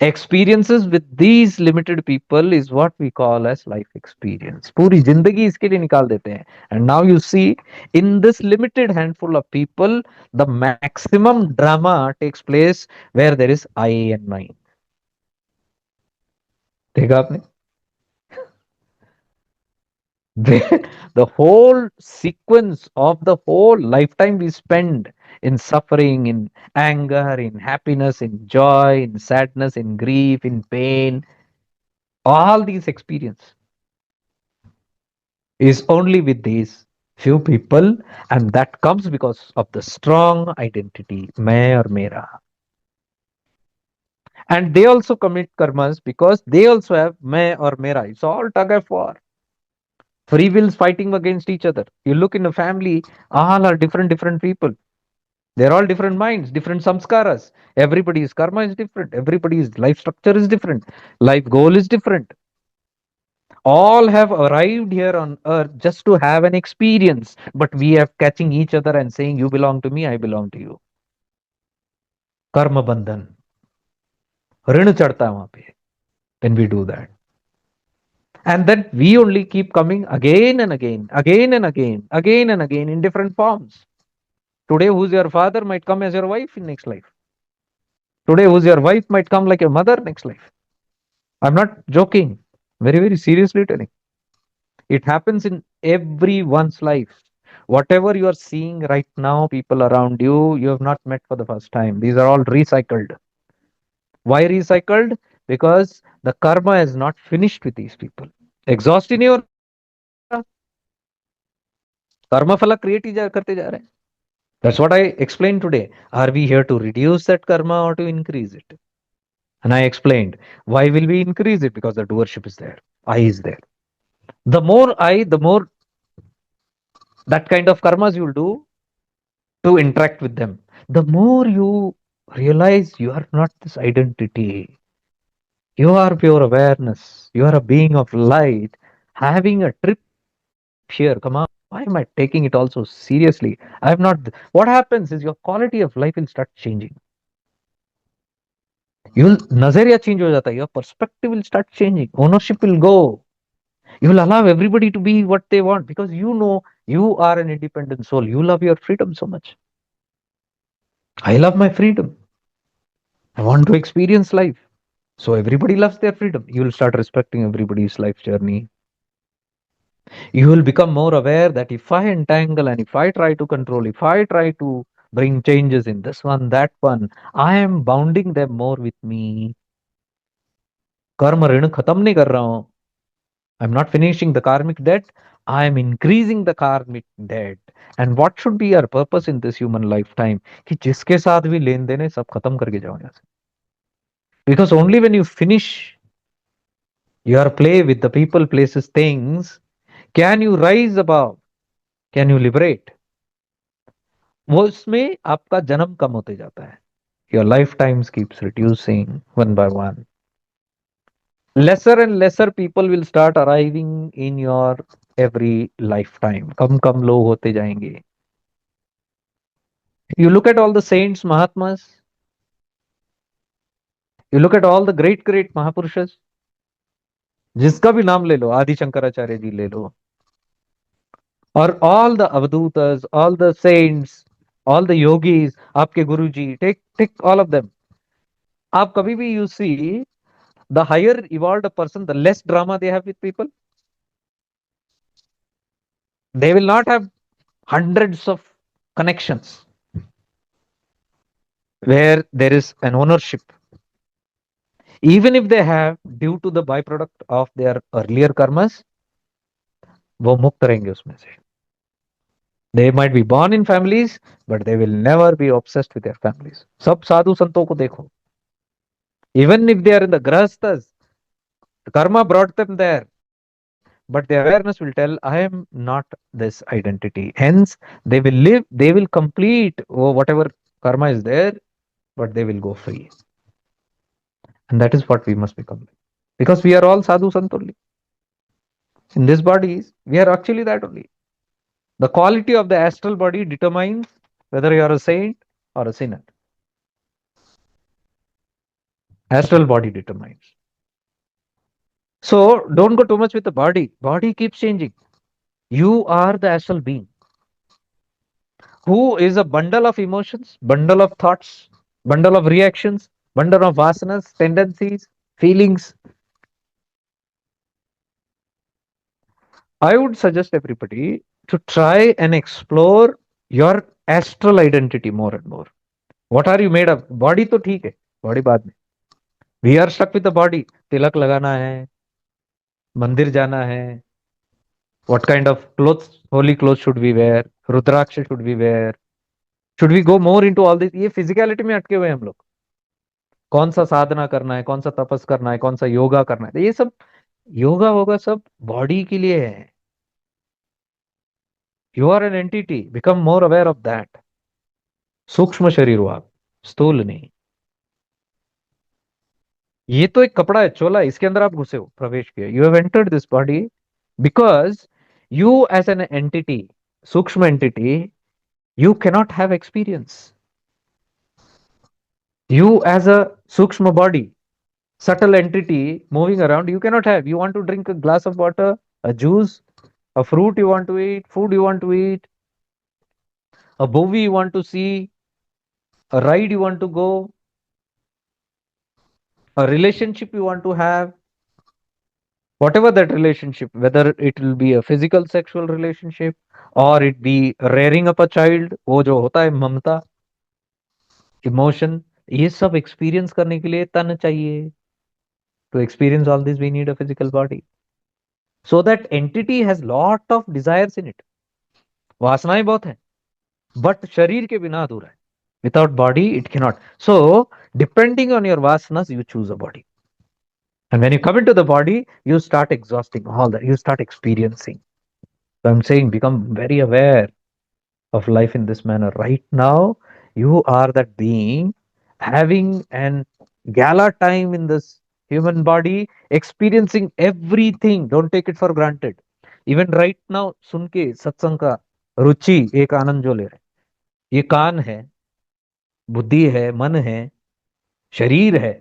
Experiences with these limited people is what we call as life experience. पूरी जिंदगी इसके लिए निकाल देते हैं. And now you see, in this limited handful of people, the maximum drama takes place where there is I and mine. देखा आपने? The whole sequence of the whole lifetime we spend in suffering, in anger, in happiness, in joy, in sadness, in grief, in pain, all these experience is only with these few people, and that comes because of the strong identity, मैं और मेरा. And they also commit karmas because they also have मैं और मेरा. It's all tug of war. Free wills fighting against each other. You look in a family, all are different people. They're all different minds, different samskaras. Everybody's karma is different. Everybody's life structure is different. Life goal is different. All have arrived here on earth just to have an experience, but we are catching each other and saying, you belong to me, I belong to you. Karma bandhan. ऋण चढ़ता है वहां पे when we do that. And then we only keep coming again and again, again and again, again and again in different forms. Today, who's your father might come as your wife in next life. Today, who's your wife might come like your mother next life. I'm not joking. Very, very seriously telling. It happens in everyone's life. Whatever you are seeing right now, people around you, you have not met for the first time. These are all recycled. Why recycled? Because the karma is not finished with these people. Exhaust ही नहीं हो रहा. कर्म फला create ही करते जा रहे हैं. That's what I explained today. Are we here to reduce that karma or to increase it? And I explained why will we increase it? Because the doership is there. I is there. The more I, the more that kind of karmas you'll do to interact with them. The more you realize you are not this identity. You are pure awareness. You are a being of light. Having a trip here, come on. Why am I taking it all so seriously? I have not. What happens is your quality of life will start changing. You'll nazariya change ho jata hai. Your perspective will start changing. Ownership will go. You will allow everybody to be what they want because you know you are an independent soul. You love your freedom so much. I love my freedom. I want to experience life. So everybody loves their freedom. You will start respecting everybody's life journey. You will become more aware that if I entangle and if I try to control, if I try to bring changes in this one, that one, I am bounding them more with me. कर्म ऋण खत्म नहीं कर रहा हूं. I'm not finishing the karmic debt. I am increasing the karmic debt. And what should be our purpose in this human lifetime? कि जिसके साथ भी लेन देन है सब खत्म करके जाओ यहाँ से. Because only when you finish your play with the people, places, things, can you rise above? Can you liberate? वो उसमें आपका जन्म कम होते जाता है. Your lifetimes keeps reducing one by one. Lesser and lesser people will start arriving in your every lifetime. कम कम लोग होते जाएंगे. You look at all the saints, Mahatmas. You look at all the great great Mahapurushas. जिसका भी नाम ले लो, आदि शंकराचार्य जी ले लो, और all the अवधूtas, all the saints, all the yogis, आपके गुरु जी, take all of them. आप कभी भी you see the higher evolved a person, the less drama they have with people. They will not have hundreds of connections where there is an ownership. Even if they have, due to the byproduct of their earlier karmas, वो मुक्त रहेंगे उसमें से. They might be born in families, but they will never be obsessed with their families. सब साधु संतों को देखो. Even if they are in the grahasthas, karma brought them there. But the awareness will tell, I am not this identity. Hence, they will live, they will complete whatever karma is there, but they will go free. And that is what we must become. Because we are all sadhu sant only. In this bodies, we are actually that only. The quality of the astral body determines whether you are a saint or a sinner. Astral body determines. So don't go too much with the body. Body keeps changing. You are the astral being who is a bundle of emotions, bundle of thoughts, bundle of reactions, bundle of vasanas, tendencies, feelings. I would suggest everybody to try and explore your astral identity more and more. What are you made of? Body तो ठीक है, body बाद में. We are stuck with the body. तिलक लगाना है, मंदिर जाना है. What kind of clothes, holy clothes should we wear? Rudraksha should we wear? Should we go more into all this? ये physicality में अटके हुए हैं हम लोग. कौन सा साधना करना है, कौन सा तपस करना है, कौन सा योगा करना है, ये सब योगा होगा सब बॉडी के लिए है. You are an entity, become more aware of that. सूक्ष्म शरीर हो आप, स्थूल नहीं. ये तो एक कपड़ा है, चोला, इसके अंदर आप घुसे हो, प्रवेश किया. You have entered this body because you as an entity, sukshma entity, you cannot have experience. You as a sukshma body, subtle entity moving around, you cannot have. You want to drink a glass of water, a juice, a fruit you want to eat, food you want to eat, a movie you want to see, a ride you want to go, a relationship you want to have, whatever that relationship, whether it will be a physical sexual relationship or it be rearing up a child, वो जो होता है ममता, emotion, ये सब experience करने के लिए तन चाहिए. To experience all this, we need a physical body. So that entity has lot of desires in it. वासनाएं बहुत है, but शरीर के बिना अधूरा है. Without body, it cannot. So, depending on your vasanas, you choose a body. And when you come into the body, you start exhausting all that. You start experiencing. So I'm saying, become very aware of life in this manner. Right now, you are that being having an gala time in this human body, experiencing everything. Don't take it for granted. Even right now, सुन के सत्संग का रुचि एक आनंद जो ले रहे हैं. ये कान है, बुद्धि है, मन है, शरीर है.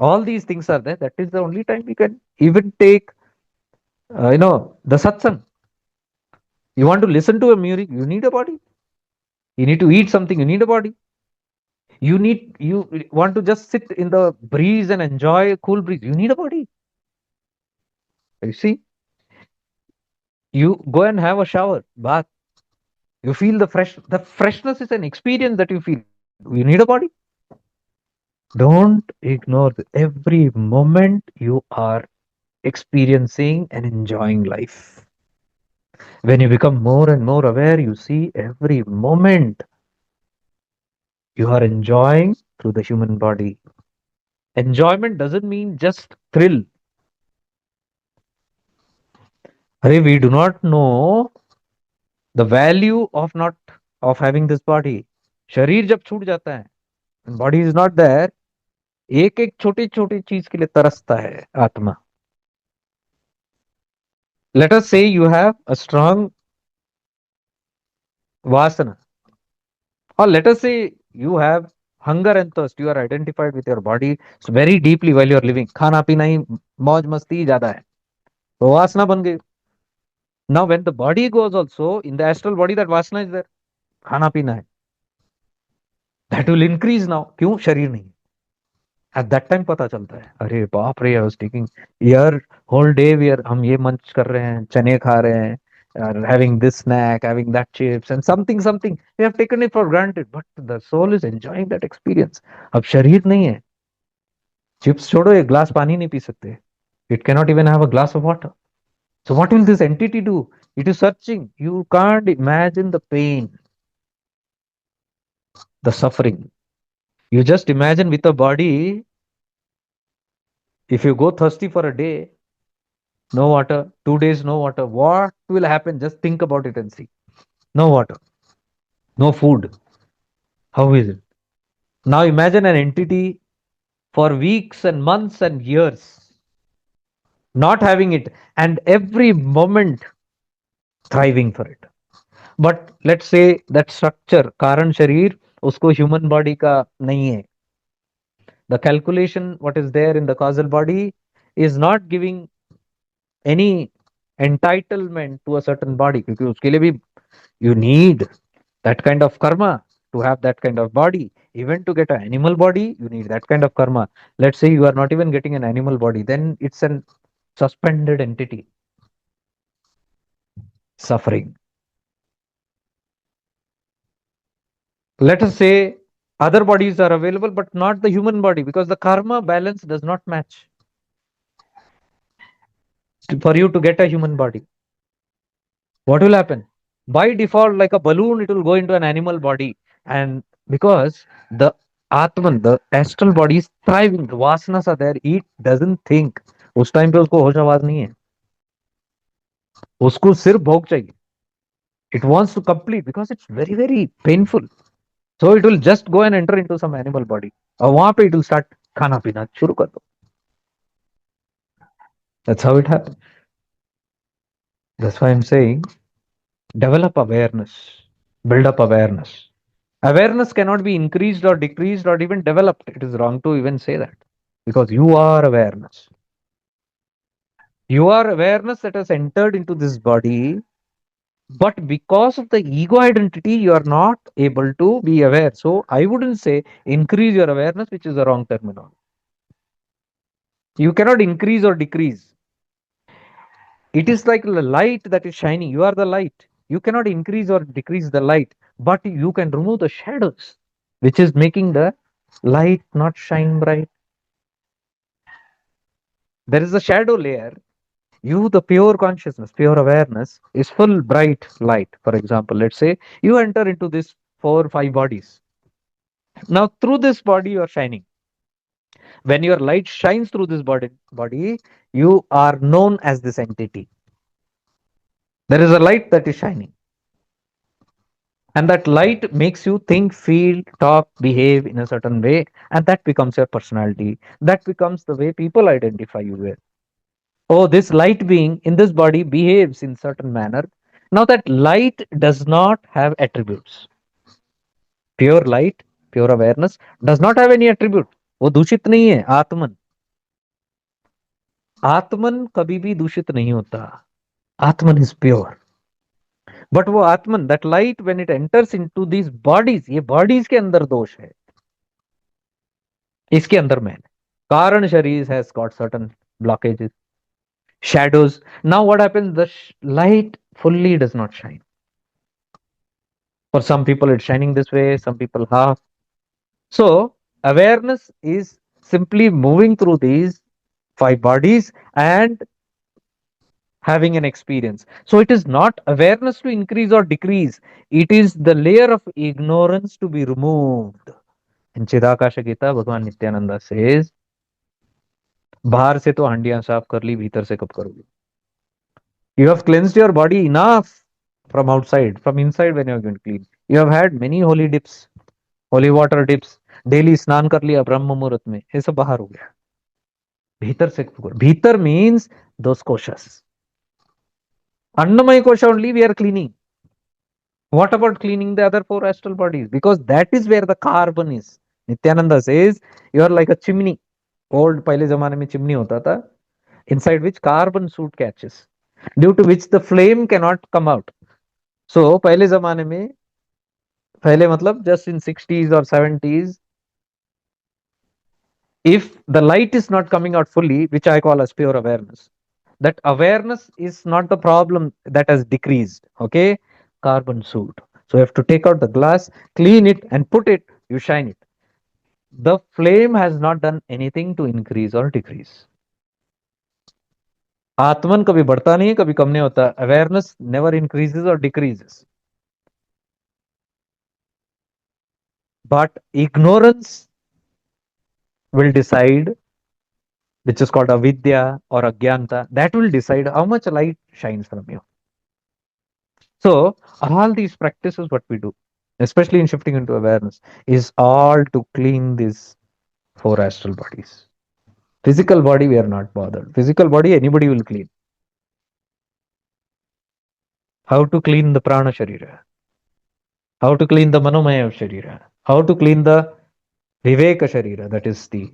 All these things are there. That is the only time we can even take, the satsang. You want to listen to a music, you need a body. You need to eat something, you need a body. You want to just sit in the breeze and enjoy a cool breeze. You need a body. You see, you go and have a shower, bath. You feel the freshness is an experience that you feel. You need a body. Don't ignore every moment you are experiencing and enjoying life. When you become more and more aware, you see every moment you are enjoying through the human body. Enjoyment doesn't mean just thrill. Arey, we do not know the value of not of having this body. शरीर जब छूट जाता है, when body is not there, एक एक छोटी छोटी चीज के लिए तरसता है आत्मा. Let us say you have a strong vasana, or let us say you have hunger and thirst. You are identified with your body so very deeply while you are living. खाना पीना ही मौज मस्ती ज्यादा है, तो वासना बन गई. Now when the body goes also in the astral body, that vasana is there. खाना पीना है, that will increase now. क्यों? शरीर नहीं. At that time पता चलता है, अरे बाप रे, I was taking यार whole day we are हम ये मंच कर रहे हैं, चने खा रहे हैं, having this snack, having that chips and something we have taken it for granted, but the soul is enjoying that experience. अब शरीर नहीं है. चिप्स छोड़ो, एक ग्लास पानी नहीं पी सकते. It cannot even have a glass of water. So what will this entity do? It is searching. You can't imagine the pain, the suffering. You just imagine with a body, if you go thirsty for a day, no water, 2 days, no water, what will happen? Just think about it and see. No water, no food. How is it? Now imagine an entity for weeks and months and years not having it and every moment thriving for it. But let's say that structure, Karan Sharir, usko human body ka nahi hai. The calculation, what is there in the causal body, is not giving any entitlement to a certain body. क्योंकि उसके लिए भी you need that kind of karma to have that kind of body. Even to get an animal body, you need that kind of karma. Let's say you are not even getting an animal body, then it's an suspended entity suffering. Let us say other bodies are available, but not the human body because the karma balance does not match for you to get a human body. What will happen? By default, like a balloon, it will go into an animal body. And because the Atman, the astral body is thriving, the vasanas are there, it doesn't think. उस time पे उसको होश आवाज नहीं है, उसको सिर्फ भोग चाहिए. It wants to complete because it's very very painful. So it will just go and enter into some animal body. और वहां पे it will start खाना पीना शुरू कर दो. That's how it happens. That's why I'm saying develop awareness, build up awareness. Awareness cannot be increased or decreased or even developed. It is wrong to even say that because you are awareness. You are awareness that has entered into this body, but because of the ego identity, you are not able to be aware. So I wouldn't say increase your awareness, which is the wrong terminology. You cannot increase or decrease. It is like the light that is shining. You are the light. You cannot increase or decrease the light, but you can remove the shadows, which is making the light not shine bright. There is a shadow layer. You, the pure consciousness, pure awareness, is full bright light. For example, let's say you enter into this 4 or 5 bodies. Now, through this body, you are shining. When your light shines through this body, you are known as this entity. There is a light that is shining. And that light makes you think, feel, talk, behave in a certain way. And that becomes your personality. That becomes the way people identify you with. Oh, this light being in this body behaves in certain manner. Now that light does not have attributes. Pure light, pure awareness does not have any attribute. वो दूषित नहीं है. आत्मन, आत्मन कभी भी दूषित नहीं होता. आत्मन is pure. But वो आत्मन, that light when it enters into these bodies, ये bodies के अंदर दोष है. इसके अंदर मैं कारण शरीर has got certain blockages, shadows. Now what happens? The light fully does not shine. For some people, it's shining this way, some people half. So, awareness is simply moving through these five bodies and having an experience. So, it is not awareness to increase or decrease, it is the layer of ignorance to be removed. In Chidakasha Gita, Bhagavan Nityananda says, बाहर से तो हंडियां साफ कर ली, भीतर से कब करोगे? You have cleansed your body enough from outside, from inside when you are going to clean. You have had many holy dips, holy water dips, daily स्नान कर लिया ब्रह्म मुहूर्त में, ये सब बाहर हो गया. भीतर से, भीतर मीन्स दोस कोशस, अन्नमय कोश only we are cleaning. What about cleaning the other four astral bodies? Because that is where the carbon is. Nityananda says you are like a chimney. Old पहले जमाने में चिमनी होता था, inside which carbon soot catches, due to which the flame cannot come out. So पहले जमाने में, पहले मतलब just in 60s or 70s, if the light is not coming out fully, which I call as pure awareness, that awareness is not the problem that has decreased. Okay, carbon soot. So you have to take out the glass, clean it, and put it, you shine it. The flame has not done anything to increase or decrease. आत्मन कभी बढ़ता नहीं है, कभी कम नहीं होता. Awareness never increases or decreases. But ignorance will decide, which is called avidya or agyanta, that will decide how much light shines from you. So, all these practices, what we do, especially in shifting into awareness, is all to clean these four astral bodies. Physical body, we are not bothered. Physical body, anybody will clean. How to clean the prana sharira? How to clean the manomaya sharira? How to clean the viveka sharira, that is the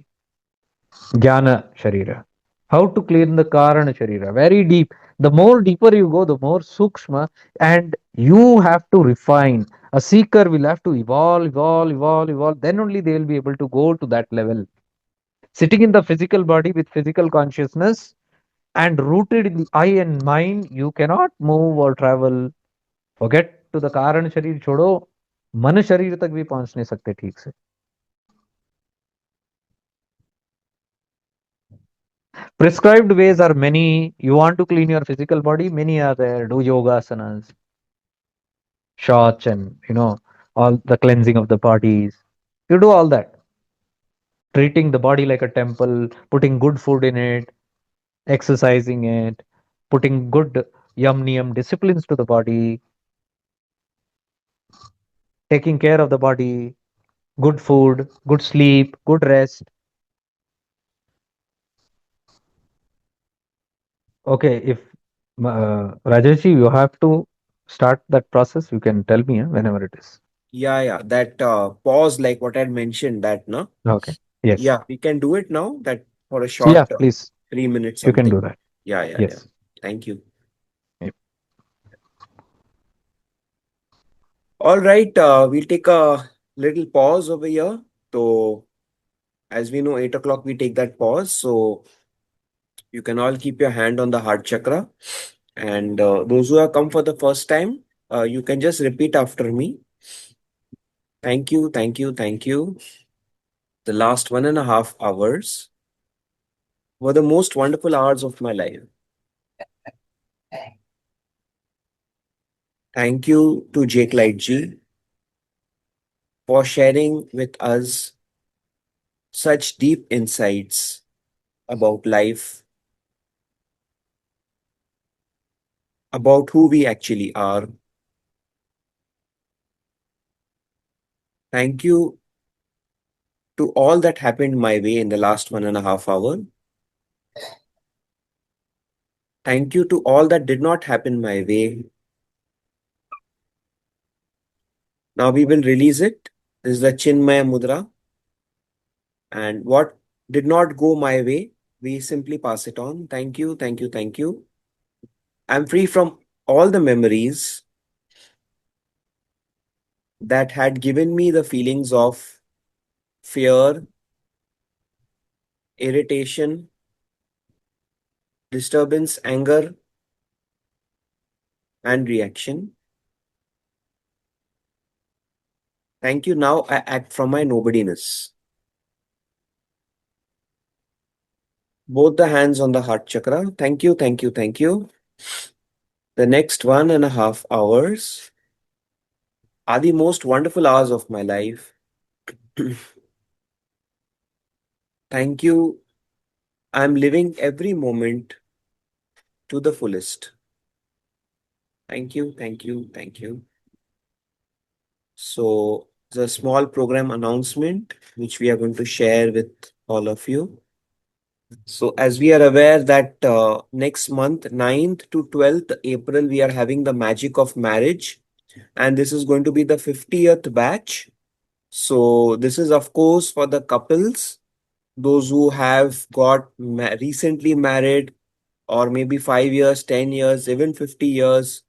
jnana sharira? How to clean the karana sharira? Very deep. The more deeper you go, the more sukshma, and you have to refine. A seeker will have to evolve, evolve, evolve, evolve. Then only they will be able to go to that level. Sitting in the physical body with physical consciousness and rooted in the I and mind, you cannot move or travel. Forget to the कारण शरीर छोड़ो, मन शरीर तक भी पहुंच नहीं सकते ठीक से. Prescribed ways are many. You want to clean your physical body, many are there. Do yoga asanas, shots, and all the cleansing of the bodies. You do all that. Treating the body like a temple, putting good food in it, exercising it, putting good yam niyam disciplines to the body, taking care of the body, good food, good sleep, good rest. Okay, if Rajesh, you have to start that process, you can tell me whenever it is. Yeah. That pause, like what I mentioned, that no. Okay. Yes. Yeah, we can do it now. That for a So yeah, short please, 3 minutes you can something. do that. Yeah. Yes. Thank you. Yep. All right, we'll take a little pause over here. So, as we know, 8 o'clock we take that pause. So you can all keep your hand on the heart chakra. And those who have come for the first time, you can just repeat after me. Thank you, thank you, thank you. The last 1.5 hours were the most wonderful hours of my life. Thank you to Jake Lightji for sharing with us such deep insights about life, about who we actually are. Thank you to all that happened my way in the last 1.5 hour. Thank you to all that did not happen my way. Now we will release it. This is the Chinmaya Mudra. And what did not go my way, we simply pass it on. Thank you, thank you, thank you. I'm free from all the memories that had given me the feelings of fear, irritation, disturbance, anger, and reaction. Thank you. Now I act from my nobodiness. Both the hands on the heart chakra. Thank you, thank you, thank you. The next 1.5 hours are the most wonderful hours of my life. Thank you. I'm living every moment to the fullest. Thank you, thank you, thank you. So, the small program announcement which we are going to share with all of you. So, as we are aware that next month, 9th to 12th April, we are having the magic of marriage, and this is going to be the 50th batch. So, this is, of course, for the couples, those who have got recently married, or maybe 5 years, 10 years, even 50 years.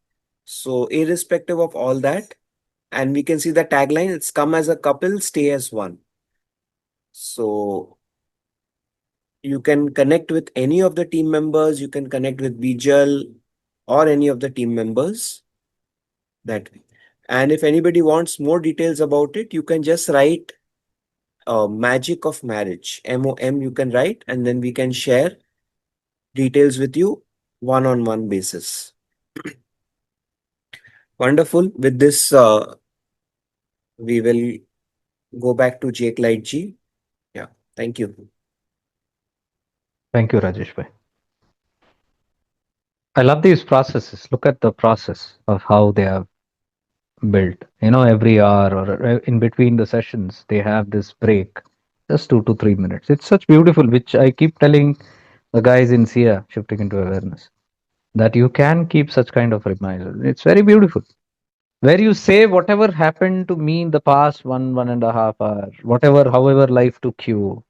So, irrespective of all that, and we can see the tagline, it's come as a couple, stay as one. So, you can connect with any of the team members, you can connect with Bijal or any of the team members that way. And if anybody wants more details about it, you can just write Magic of Marriage, MOM, you can write, and then we can share details with you one-on-one basis. Wonderful. With this, we will go back to Jake Lightji. Yeah, thank you. Thank you, Rajesh bhai. I love these processes. Look at the process of how they have built. Every hour or in between the sessions, they have this break, just 2 to 3 minutes. It's such beautiful, which I keep telling the guys in SIA, shifting into awareness, that you can keep such kind of reminders. It's very beautiful. Where you say whatever happened to me in the past 1.5 hour, whatever, however life took you,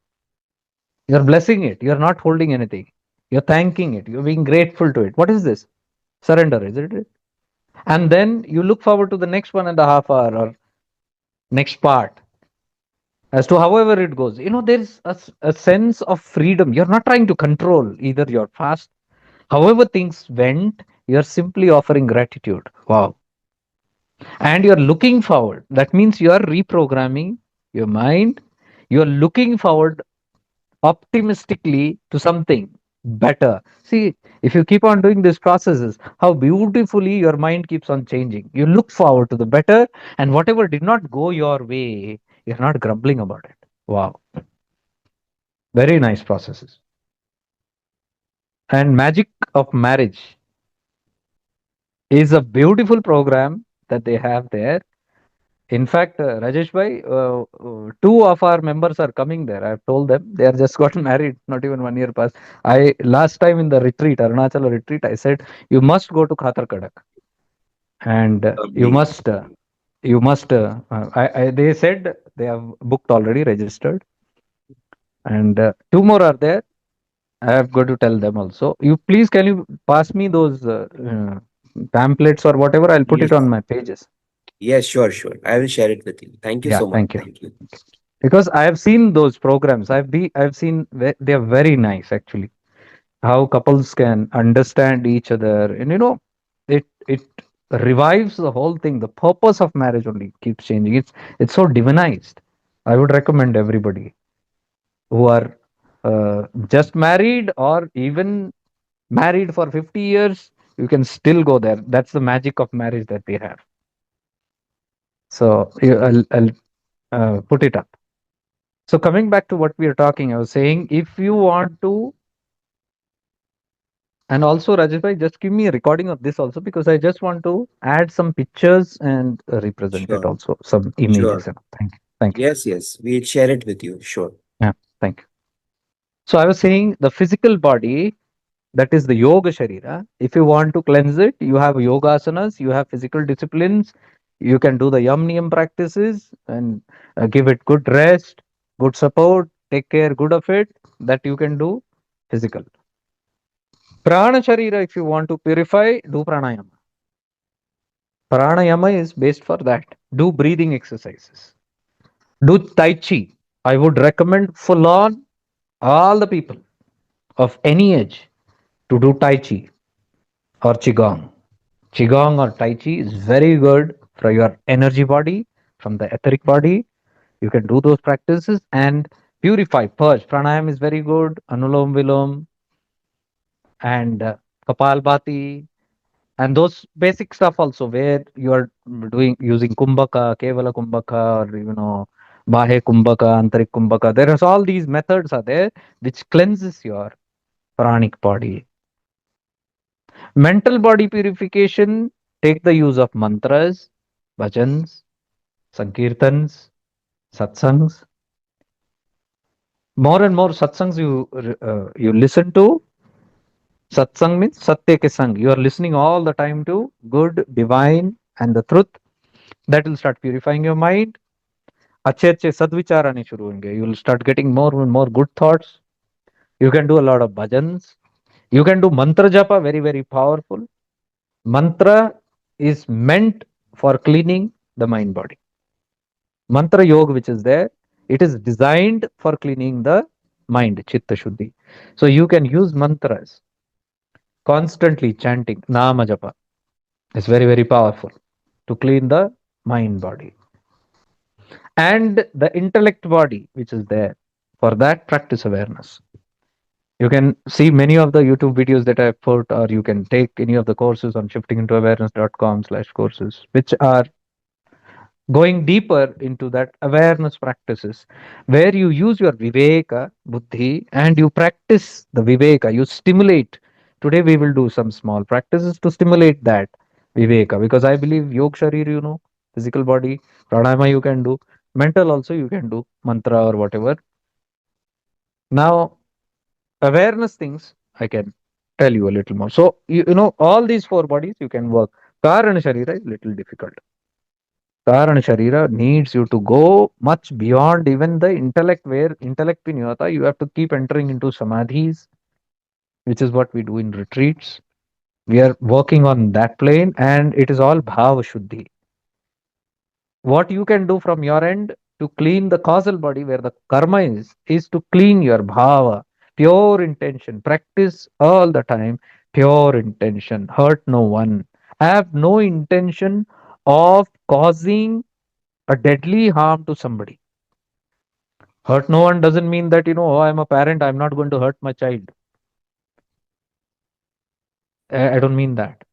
you're blessing it. You're not holding anything. You're thanking it. You're being grateful to it. What is this? Surrender, isn't it? And then you look forward to the next 1.5 hour or next part as to however it goes. There's a sense of freedom. You're not trying to control either your past. However things went, you're simply offering gratitude. Wow. And you're looking forward. That means you are reprogramming your mind. You're looking forward optimistically to something better. See, if you keep on doing these processes, how beautifully your mind keeps on changing. You look forward to the better, and whatever did not go your way, you're not grumbling about it. Wow. Very nice processes. And Magic of Marriage is a beautiful program that they have there. In fact, Rajesh bhai, two of our members are coming there. I've told them they are just got married, not even 1 year passed. I last time in the retreat, Arunachal retreat, I said you must go to Khatar Kadak, and Lovely. you must. They said they have booked already, registered, and two more are there. I have got to tell them also. You please can you pass me those pamphlets or whatever? I'll put it Yes. on my pages. Yes, sure, sure. I will share it with you. Thank you Yeah, so much. thank you. Thank you. Because I have seen those programs. I've seen they are very nice actually. How couples can understand each other, and it revives the whole thing. The purpose of marriage only keeps changing. It's so divinized. I would recommend everybody who are just married or even married for 50 years, you can still go there. That's the magic of marriage that they have. So I'll put it up. So coming back to what we are talking, I was saying if you want to, and also Rajesh bhai, just give me a recording of this also because I just want to add some pictures and represent it Sure, also, some sure. images. And thank you, thank you. Yes, yes. We'll share it with you. Sure. Yeah, thank you. So I was saying the physical body, that is the yoga sharira. If you want to cleanse it, you have yoga asanas, you have physical disciplines, you can do the yam niyam practices and give it good rest, good support, take care good of it. That you can do physical. Prana Sharira, if you want to purify, do pranayama. Pranayama is based for that. Do breathing exercises. Do Tai Chi. I would recommend full on all the people of any age to do Tai Chi or Qigong. Qigong or Tai Chi is very good for your energy body, from the etheric body. You can do those practices and purify, purge. Pranayam is very good, Anulom Vilom and Kapalbhati, and those basic stuff also, where you are doing using Kumbhaka, Kevala Kumbhaka, or Bahe Kumbhaka, Antarik Kumbhaka. There is all these methods are there which cleanses your pranic body. Mental body purification, take the use of mantras, bhajans, sankirtans, satsangs. More and more satsangs you listen to. Satsang means satya ke sang. You are listening all the time to good, divine, and the truth. That will start purifying your mind. अच्छे अच्छे सद्विचार आने शुरू होंगे. You will start getting more and more good thoughts. You can do a lot of bhajans. You can do mantra japa, very, very powerful. Mantra is meant for cleaning the mind body. Mantra yoga, which is there, it is designed for cleaning the mind, chitta shuddhi. So you can use mantras constantly chanting nama japa. It's very, very powerful to clean the mind body. And the intellect body, which is there, for that practice awareness. You can see many of the YouTube videos that I've put, or you can take any of the courses on shiftingintoawareness.com/courses, which are going deeper into that awareness practices, where you use your viveka buddhi and you practice the viveka, you stimulate. Today we will do some small practices to stimulate that viveka, because I believe yog sharir, physical body, pranayama you can do, mental also you can do, mantra or whatever. Now awareness things I can tell you a little more. So you know all these four bodies you can work. Karana sharira is little difficult. Karana Sharira needs you to go much beyond even the intellect, where intellect Pinyata, you have to keep entering into samadhis, which is what we do in retreats. We are working on that plane, and it is all Bhava Shuddhi. What you can do from your end to clean the causal body, where the karma is to clean your Bhava, pure intention. Practice all the time, pure intention, hurt no one. Have no intention of causing a deadly harm to somebody. Hurt no one doesn't mean that, oh, I'm a parent, I'm not going to hurt my child. I don't mean that.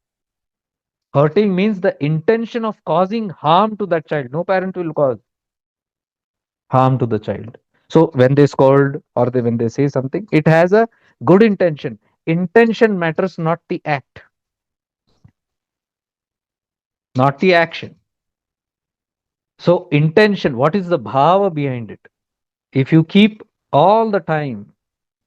Hurting means the intention of causing harm to that child. No parent will cause harm to the child. So when they scold, or when they say something, it has a good intention. Intention matters, not the act, not the action. So intention, what is the bhava behind it? If you keep all the time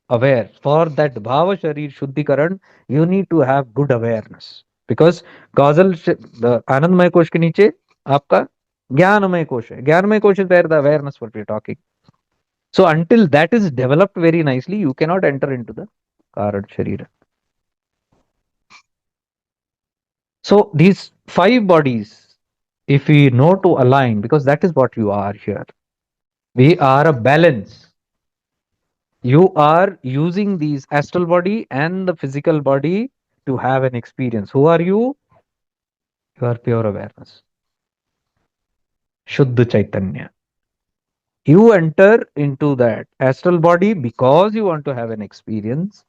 aware, for that bhava sharir shuddhikaran, you need to have good awareness, because the anandmay kosh ke niche aapka jnanamay kosh hai. Jnanamay kosh is where the awareness what we are talking. So until that is developed very nicely, you cannot enter into the karan sharira. So these five bodies, if we know to align, because that is what you are here, we are a balance. You are using these astral body and the physical body to have an experience. Who are you? You are pure awareness, Shuddha Chaitanya. You enter into that astral body because you want to have an experience.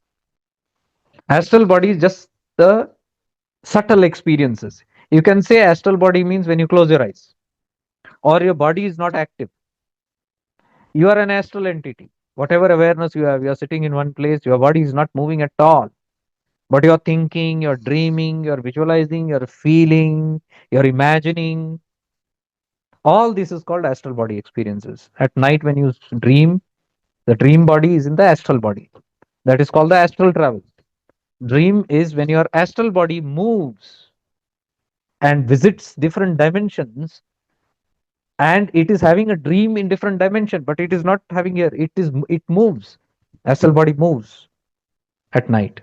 Astral body is just the subtle experiences. You can say astral body means when you close your eyes or your body is not active. You are an astral entity. Whatever awareness you have, you are sitting in one place, your body is not moving at all. But you're thinking, you're dreaming, you're visualizing, you're feeling, you're imagining. All this is called astral body experiences. At night, when you dream, the dream body is in the astral body. That is called the astral travel. Dream is when your astral body moves and visits different dimensions, and it is having a dream in different dimension, but it is not having here. It moves. Astral body moves at night.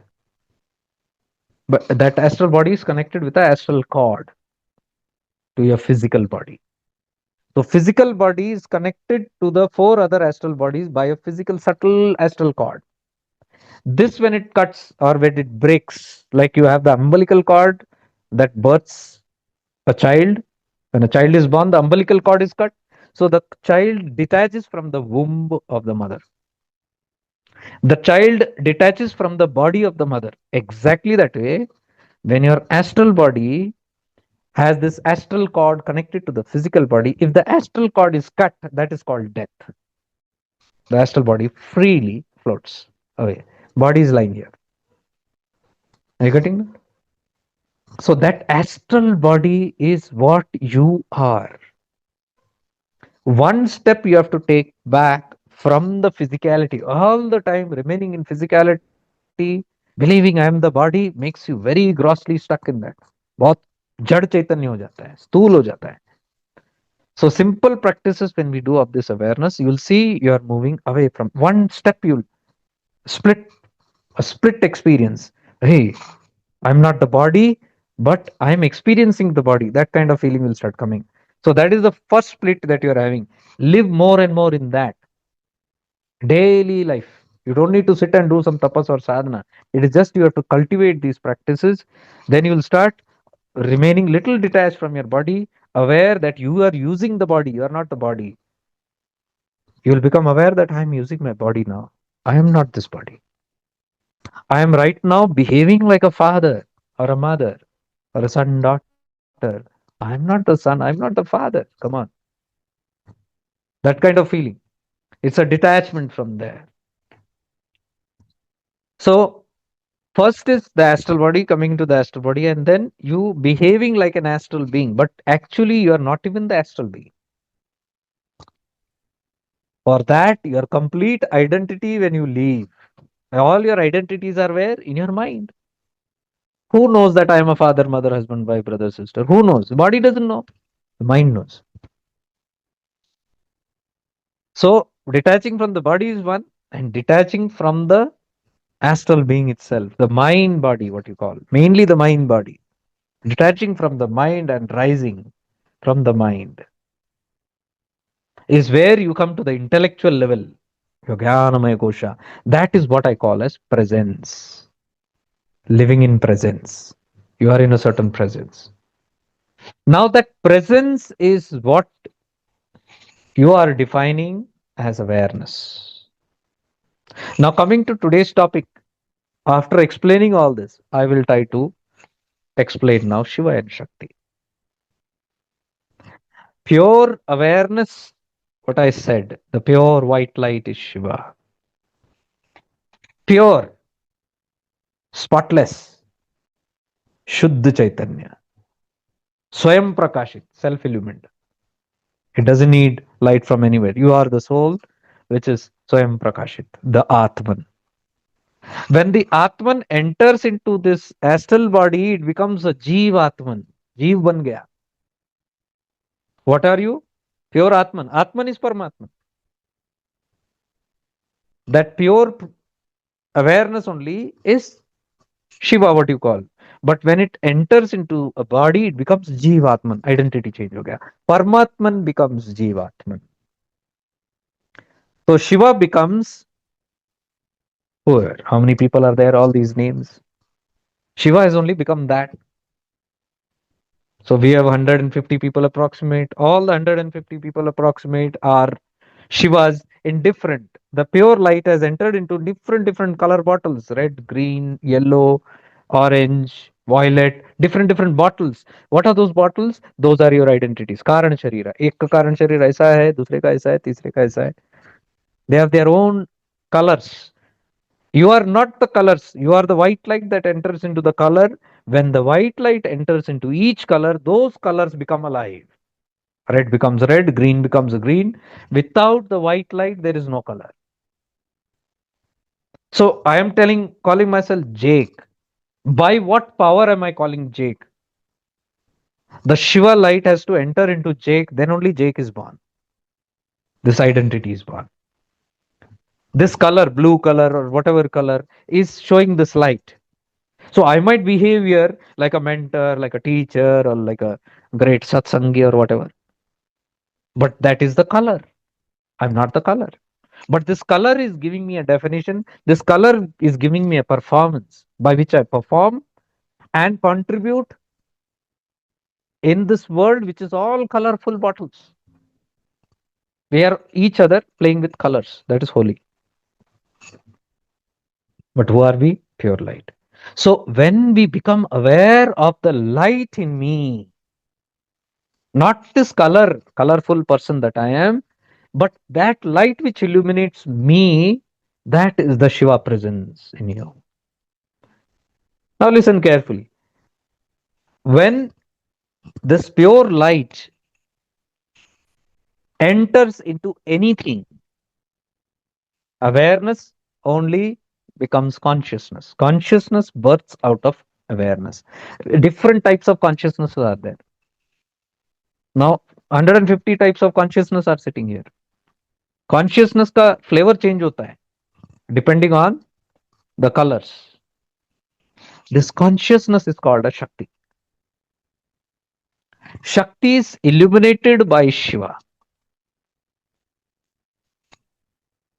But that astral body is connected with the astral cord to your physical body. So physical body is connected to the four other astral bodies by a physical subtle astral cord. This when it cuts or when it breaks, like you have the umbilical cord that births a child. When a child is born, the umbilical cord is cut. So the child detaches from the womb of the mother. The child detaches from the body of the mother. Exactly that way, when your astral body has this astral cord connected to the physical body, if the astral cord is cut, that is called death. The astral body freely floats away. Body is lying here. Are you getting that? So that astral body is what you are. One step you have to take back from the physicality. All the time remaining in physicality, believing I am the body, makes you very grossly stuck in that. बहुत जड़ चैतन्य हो जाता है, स्थूल हो जाता है. So simple practices when we do of this awareness, you will see you are moving away from one step. You'll split a split experience. Hey, I'm not the body, but I'm experiencing the body. That kind of feeling will start coming. So that is the first split that you're having. Live more and more in that daily life. You don't need to sit and do some tapas or sadhana. It is just you have to cultivate these practices. Then you will start remaining little detached from your body, aware that you are using the body. You are not the body. You will become aware that I am using my body now. I am not this body. I am right now behaving like a father or a mother or a son, daughter. I'm not the son. I'm not the father. Come on. That kind of feeling. It's a detachment from there. So, first is the astral body coming to the astral body, and then you behaving like an astral being, but actually, you are not even the astral being. For that, your complete identity when you leave. All your identities are where? In your mind. Who knows that I am a father, mother, husband, wife, brother, sister? Who knows? The body doesn't know. The mind knows. So, detaching from the body is one, and detaching from the astral being itself, the mind body, what you call, mainly the mind body. Detaching from the mind and rising from the mind is where you come to the intellectual level. Your Jnanamaya Kosha. That is what I call as presence. Living in presence. You are in a certain presence. Now, that presence is what you are defining as awareness. Now, coming to today's topic, after explaining all this, I will try to explain now Shiva and Shakti. Pure awareness, what I said, the pure white light is Shiva. Pure, spotless, Shuddha Chaitanya. Swayam Prakashit, self illumined. It doesn't need light from anywhere. You are the soul, which is Swayam Prakashit, the Atman. When the Atman enters into this astral body, it becomes a Jeev Atman. Jeev ban gaya. What are you? Pure Atman. Atman is Paramatman. That pure awareness only is Shiva, what you call. But when it enters into a body, it becomes Jivatman. Identity change ho gaya. Paramatman becomes Jivatman. So Shiva becomes who? How many people are there? All these names. Shiva has only become that. So we have 150 people approximate. All the 150 people approximate are Shivas in different. The pure light has entered into different color bottles: red, green, yellow, orange, violet, different bottles. What are those bottles? Those are your identities. Karan Sharira. एक का कारण शरीर ऐसा है, दूसरे का ऐसा है, तीसरे का ऐसा है. They have their own colors. You are not the colors. You are the white light that enters into the color. When the white light enters into each color, those colors become alive. Red becomes red, green becomes green. Without the white light, there is no color. So I am calling myself Jake. By what power am I calling Jake? The Shiva light has to enter into Jake, then only Jake is born. This identity is born. This color, blue color or whatever color, is showing this light. So I might behave here like a mentor, like a teacher, or like a great satsangi or whatever. But that is the color. I'm not the color. But this color is giving me a definition. This color is giving me a performance by which I perform and contribute in this world, which is all colorful bottles. We are each other playing with colors. That is holy. But who are we? Pure light. So when we become aware of the light in me, not this colorful person that I am, but that light which illuminates me, that is the Shiva presence in you. Now listen carefully. When this pure light enters into anything, awareness only becomes consciousness. Consciousness births out of awareness. Different types of consciousness are there. Now, 150 types of consciousness are sitting here. Consciousness का flavor change होता है depending on the colors. This consciousness is called as Shakti. Shakti is illuminated by Shiva.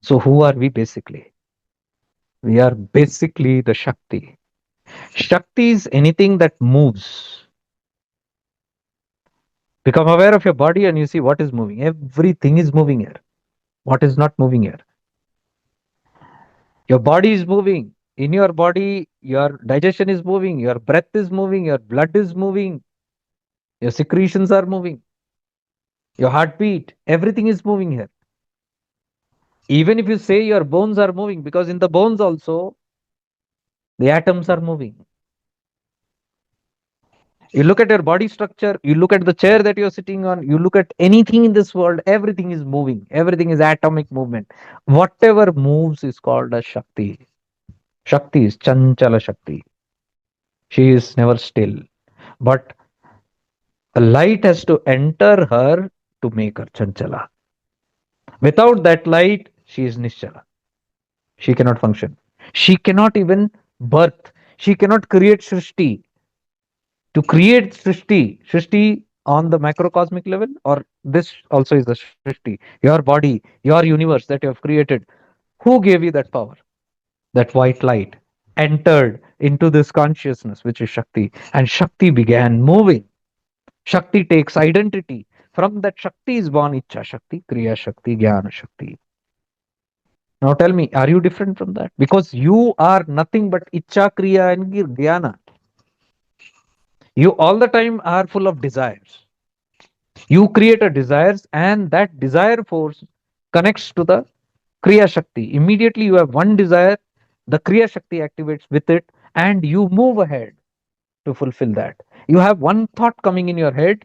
So who are we basically? We are basically the Shakti. Shakti is anything that moves. Become aware of your body and you see what is moving. Everything is moving here. What is not moving here? Your body is moving. In your body, your digestion is moving, your breath is moving, your blood is moving, your secretions are moving, your heartbeat, everything is moving here. Even if you say your bones are moving, because in the bones also, the atoms are moving. You look at your body structure, you look at the chair that you're sitting on, you look at anything in this world, everything is moving. Everything is atomic movement. Whatever moves is called as Shakti. Shakti is Chanchala Shakti. She is never still. But the light has to enter her to make her Chanchala. Without that light, she is Nischala. She cannot function. She cannot even birth. She cannot create Srishti. To create Srishti on the macrocosmic level, or this also is the Srishti, your body, your universe that you have created. Who gave you that power? That white light entered into this consciousness, which is Shakti, and Shakti began moving. Shakti takes identity. From that Shakti is born Ichha Shakti, Kriya Shakti, Jnana Shakti. Now tell me, are you different from that? Because you are nothing but Ichha, Kriya, and Jnana. You all the time are full of desires. You create a desires, and that desire force connects to the Kriya Shakti. Immediately you have one desire, the Kriya Shakti activates with it, and you move ahead to fulfill that. You have one thought coming in your head,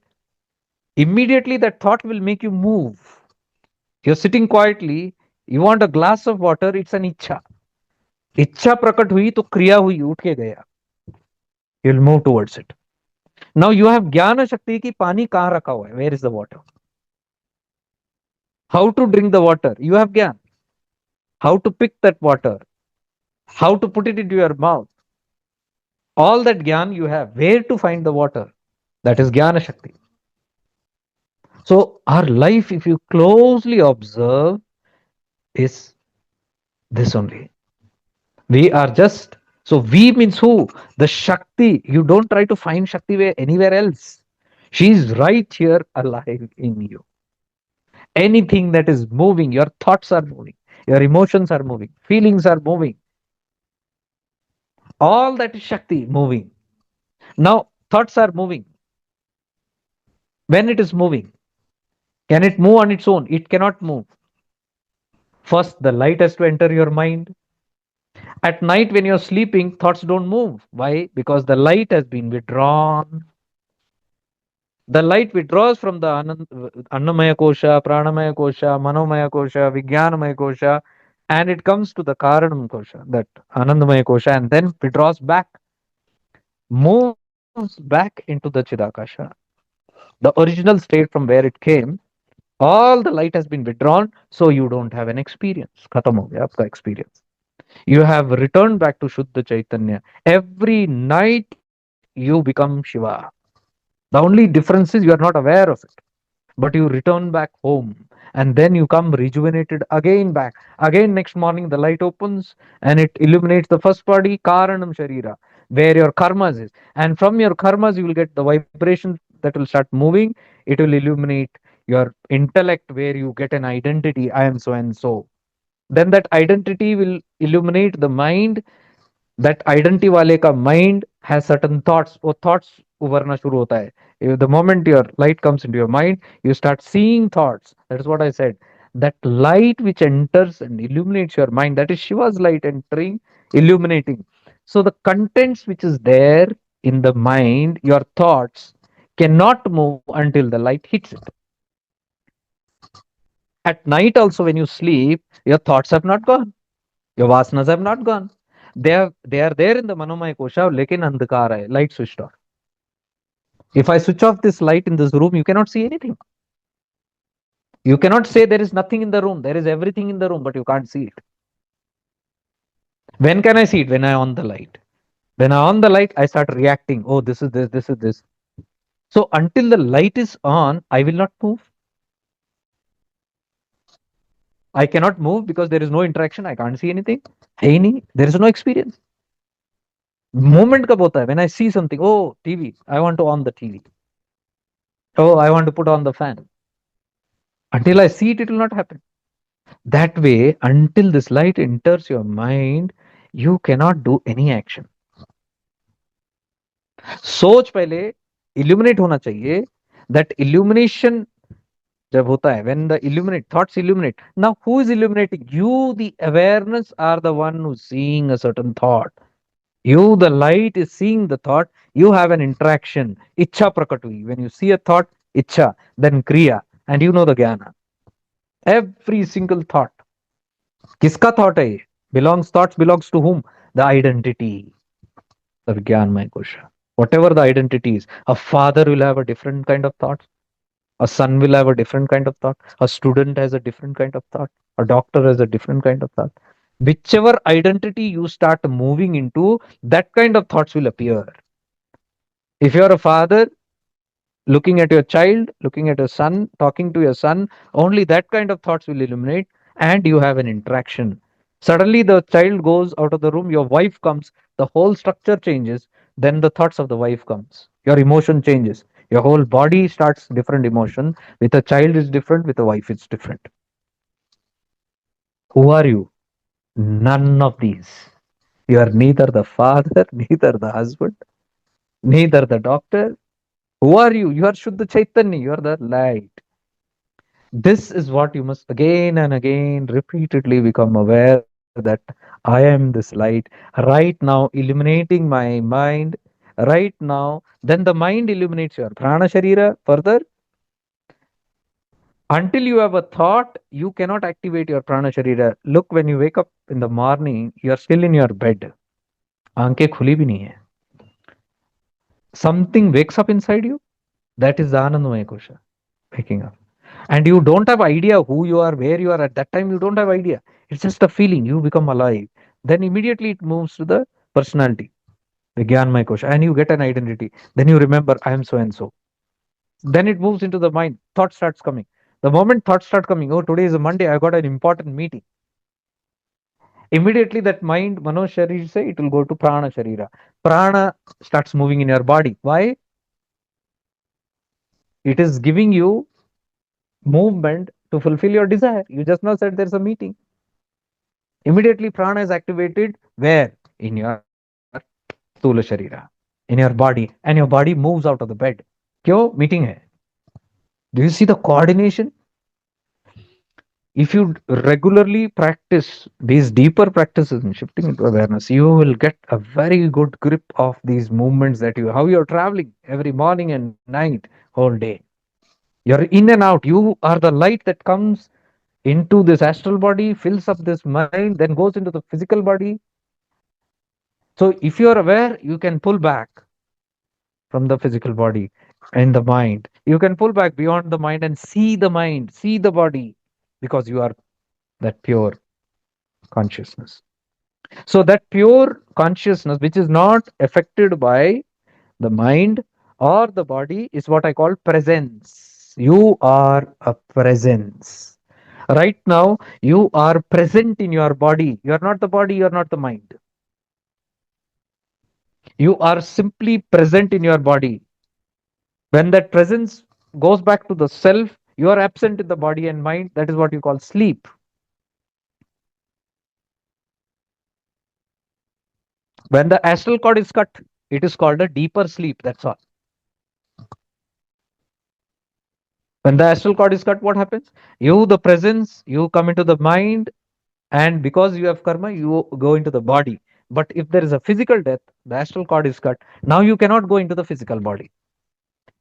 immediately that thought will make you move. You're sitting quietly, you want a glass of water, it's an इच्छा. इच्छा प्रकट हुई तो क्रिया हुई, उठ के गया. You'll move towards it. Now you have ज्ञान शक्ति कि पानी कहाँ रखा हुआ है, where is the water? How to drink the water? You have ज्ञान. How to pick that water? How to put it into your mouth? All that ज्ञान you have. Where to find the water? That is ज्ञान शक्ति. So our life, if you closely observe, is this only. We are just, so we means who? The Shakti. You don't try to find Shakti anywhere else. She is right here alive in you. Anything that is moving, your thoughts are moving, your emotions are moving, feelings are moving. All that is Shakti moving. Now, thoughts are moving. When it is moving, can it move on its own? It cannot move. First, the light has to enter your mind. At night, when you're sleeping, thoughts don't move. Why? Because the light has been withdrawn. The light withdraws from the Annamaya Kosha, Pranamaya Kosha, Manomaya Kosha, Vijnanamaya Kosha, and it comes to the Karanam Kosha, that Anandamaya Kosha, and then withdraws back, moves back into the Chidakasha, the original state from where it came. All the light has been withdrawn, so you don't have an experience. Khatam ho gaya aapka experience. You have returned back to Shuddha Chaitanya. Every night you become Shiva. The only difference is you are not aware of it. but you return back home, and then you come rejuvenated again back. Again, next morning, the light opens and it illuminates the first body, Karanam Sharira, where your karmas is. And from your karmas, you will get the vibration that will start moving. It will illuminate your intellect, where you get an identity. I am so and so. Then that identity will illuminate the mind. That identity वाले का mind has certain thoughts. वो thoughts उभरना शुरू होता है. The moment your light comes into your mind, you start seeing thoughts. That is what I said. That light which enters and illuminates your mind, that is Shiva's light entering, illuminating. So the contents which is there in the mind, your thoughts, cannot move until the light hits it. At night also, when you sleep, your thoughts have not gone. Your vasanas have not gone. They are there in the Manomaya Kosha, lekin andhakar hai, light switched off. If I switch off this light in this room, you cannot see anything. You cannot say there is nothing in the room. There is everything in the room, but you can't see it. When can I see it? When I on the light. When I on the light, I start reacting. Oh, this is this, this is this. So until the light is on, I will not move. I cannot move because there is no interaction. I can't see anything. है ही नहीं. There is no experience. Moment कब होता है? When I see something. Oh, TV. I want to on the TV. Oh, I want to put on the fan. Until I see it, it will not happen. That way, until this light enters your mind, you cannot do any action. सोच पहले illuminate होना चाहिए. That illumination जब होता है, when the illuminate thoughts illuminate. Now, who is illuminating? You, the awareness, are the one who's seeing a certain thought. You, the light, is seeing the thought. You have an interaction. Ichha prakat hui. When you see a thought, ichha, then kriya, and you know the jnana. Every single thought. किसका thought है ये? Belongs, thoughts belongs to whom? The identity. The Vijnanmaya Kosha. Whatever the identity is. A father will have a different kind of thoughts. A son will have a different kind of thought. A student has a different kind of thought. A doctor has a different kind of thought. Whichever identity you start moving into, that kind of thoughts will appear. If you're a father, looking at your child, looking at your son, talking to your son, only that kind of thoughts will illuminate, and you have an interaction. Suddenly, the child goes out of the room, your wife comes, the whole structure changes, then the thoughts of the wife comes. Your emotion changes. Your whole body starts different emotion. With a child is different, with a wife it's different. Who are you? None of these. You are neither the father, neither the husband, neither the doctor. Who are you? You are Shuddha Chaitanya. You are the light. This is what you must again and again repeatedly become aware that I am this light right now, illuminating my mind right now. Then the mind illuminates your prana sharira further. Until you have a thought, you cannot activate your prana sharira. Look, when you wake up in the morning, you are still in your bed. आंखें खुली भी नहीं है. Something wakes up inside you. That is the Anandamaya Kosha, waking up. And you don't have idea who you are, where you are at that time. You don't have idea. It's just a feeling. You become alive. Then immediately it moves to the personality, the Gyanmaya Kosha, and you get an identity. Then you remember, I am so and so. Then it moves into the mind. Thought starts coming. The moment thoughts start coming, oh, today is a Monday. I got an important meeting. Immediately that mind, Mano Sharira, say it will go to Prana Sharira. Prana starts moving in your body. Why? It is giving you movement to fulfill your desire. You just now said there's a meeting. Immediately prana is activated where? In your Stula Sharira, in your body, and your body moves out of the bed. क्यों? Meeting hai. Do you see the coordination? If you regularly practice these deeper practices in shifting into awareness, you will get a very good grip of these movements that you, how you're traveling every morning and night, whole day. You're in and out. You are the light that comes into this astral body, fills up this mind, then goes into the physical body. So if you are aware, you can pull back from the physical body and the mind. You can pull back beyond the mind and see the mind, see the body, because you are that pure consciousness. So that pure consciousness, which is not affected by the mind or the body, is what I call presence. You are a presence. Right now, you are present in your body. You are not the body, you are not the mind. You are simply present in your body. When that presence goes back to the self, you are absent in the body and mind. That is what you call sleep. When the astral cord is cut, it is called a deeper sleep. That's all. When the astral cord is cut, what happens? You, the presence, you come into the mind, and because you have karma, you go into the body. But if there is a physical death, the astral cord is cut. Now you cannot go into the physical body.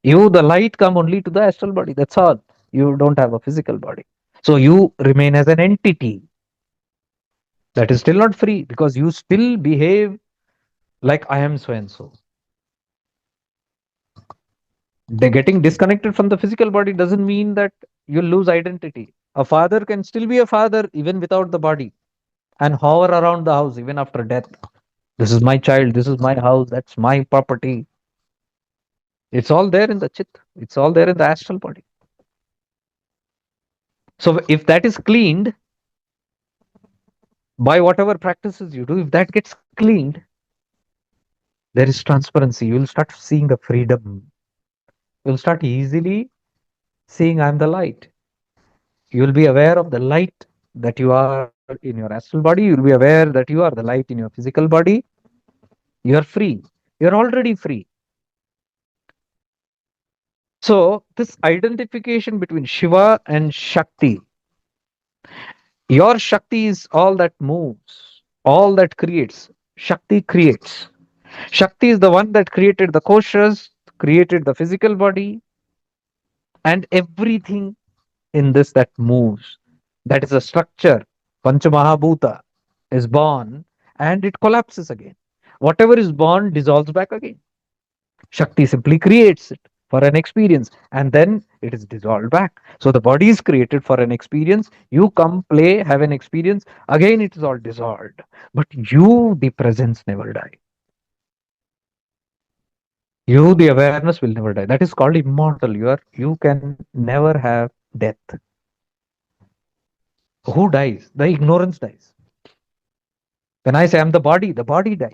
You, the light, come only to the astral body. That's all. You don't have a physical body. So you remain as an entity. That is still not free because you still behave like I am so and so. The getting disconnected from the physical body doesn't mean that you lose identity. A father can still be a father even without the body and hover around the house even after death. This is my child, this is my house, that's my property. It's all there in the chit, it's all there in the astral body. So if that is cleaned by whatever practices you do, if that gets cleaned, there is transparency. You will start seeing the freedom. You'll start easily seeing I'm the light. You will be aware of the light that you are in your astral body. You'll be aware that you are the light in your physical body. You are free. You're already free. So, this identification between Shiva and Shakti, your Shakti is all that moves, all that creates. Shakti creates. Shakti is the one that created the koshas, created the physical body, and everything in this that moves. That is a structure. Panchamahabhuta is born and it collapses again. Whatever is born dissolves back again. Shakti simply creates it for an experience and then it is dissolved back. So the body is created for an experience. You come, play, have an experience. Again, it is all dissolved. But you, the presence, never die. You, the awareness, will never die. That is called immortal. You can never have death. Who dies? The ignorance dies. When I say I'm the body dies.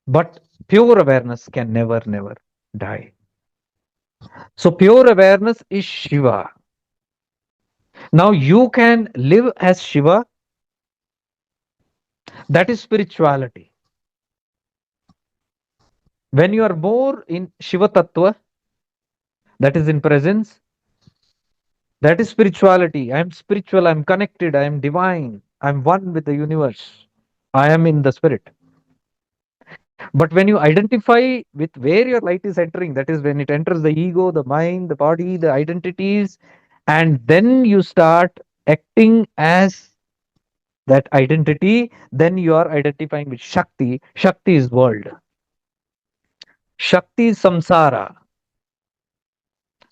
But pure awareness can never, never die. So pure awareness is Shiva. Now you can live as Shiva. That is spirituality. When you are more in Shiva Tattva, that is in presence, that is spirituality. I am spiritual, I am connected, I am divine, I am one with the universe. I am in the spirit. But when you identify with where your light is entering, that is when it enters the ego, the mind, the body, the identities, and then you start acting as that identity, then you are identifying with Shakti. Shakti is world. Shakti is samsara.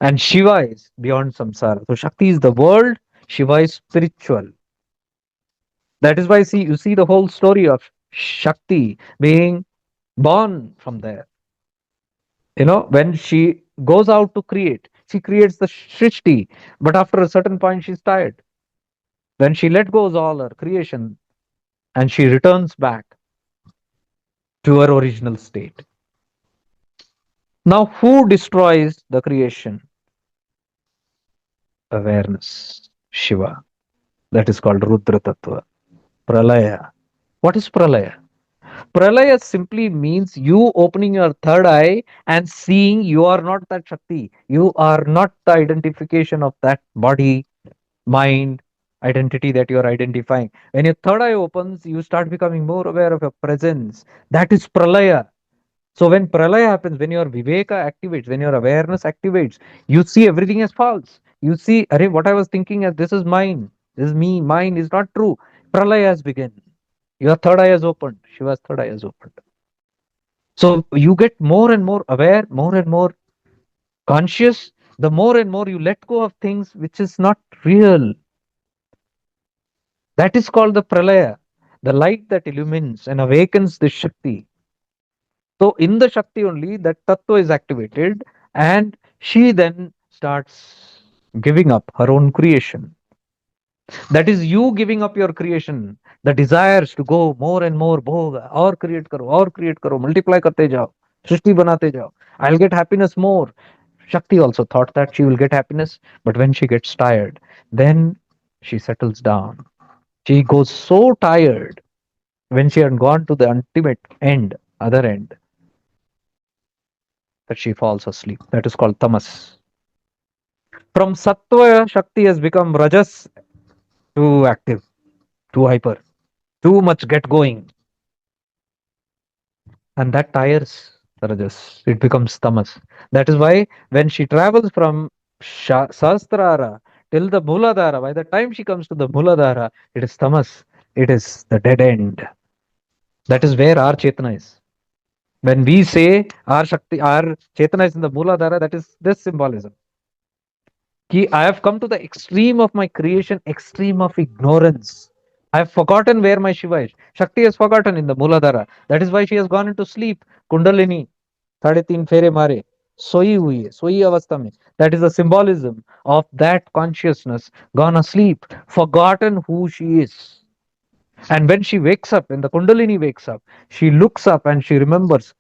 And Shiva is beyond samsara. So Shakti is the world, Shiva is spiritual. That is why see you see the whole story of Shakti being born from there. You know, when she goes out to create, she creates the Shrishti, but after a certain point she's tired. Then she let go of all her creation and she returns back to her original state. Now, who destroys the creation? Awareness, Shiva. That is called Rudra Tattva. Pralaya. What is Pralaya? Pralaya simply means you opening your third eye and seeing you are not that Shakti. You are not the identification of that body, mind, identity that you are identifying. When your third eye opens, you start becoming more aware of your presence. That is Pralaya. So when pralaya happens, when your viveka activates, when your awareness activates, you see everything as false. You see, Array, what I was thinking as this is mine, this is me, mine is not true. Pralaya has begun. Your third eye has opened. Shiva's third eye has opened. So you get more and more aware, more and more conscious, the more and more you let go of things which is not real. That is called the pralaya, the light that illumines and awakens the Shakti. So in the Shakti only, that tattva is activated And she then starts giving up her own creation. That is you giving up your creation, the desires to go more and more, भोग और create करो, multiply करते जाओ, सृष्टि बनाते जाओ. I'll get happiness more. Shakti also thought that she will get happiness, but when she gets tired, then she settles down. She goes so tired when she had gone to the ultimate end, other end, that she falls asleep. That is called tamas. From sattva, Shakti has become rajas, too active, too hyper, too much get going, and that tires the rajas. It becomes tamas. That is why when she travels from Sahasrara till the Muladhara, by the time she comes to the Muladhara, it is tamas. It is the dead end. That is where our Chetana is. When we say our Shakti, our Chetana is in the Muladhara, that is this symbolism. Ki I have come to the extreme of my creation, extreme of ignorance. I have forgotten where my Shiva is. Shakti has forgotten in the Muladhara. That is why she has gone into sleep. Kundalini, साढ़े तीन फेरे मारे, सोई हुई है, सोई अवस्था में. That is the symbolism of that consciousness gone asleep, forgotten who she is. And when she wakes up, when the Kundalini wakes up, she looks up and she remembers,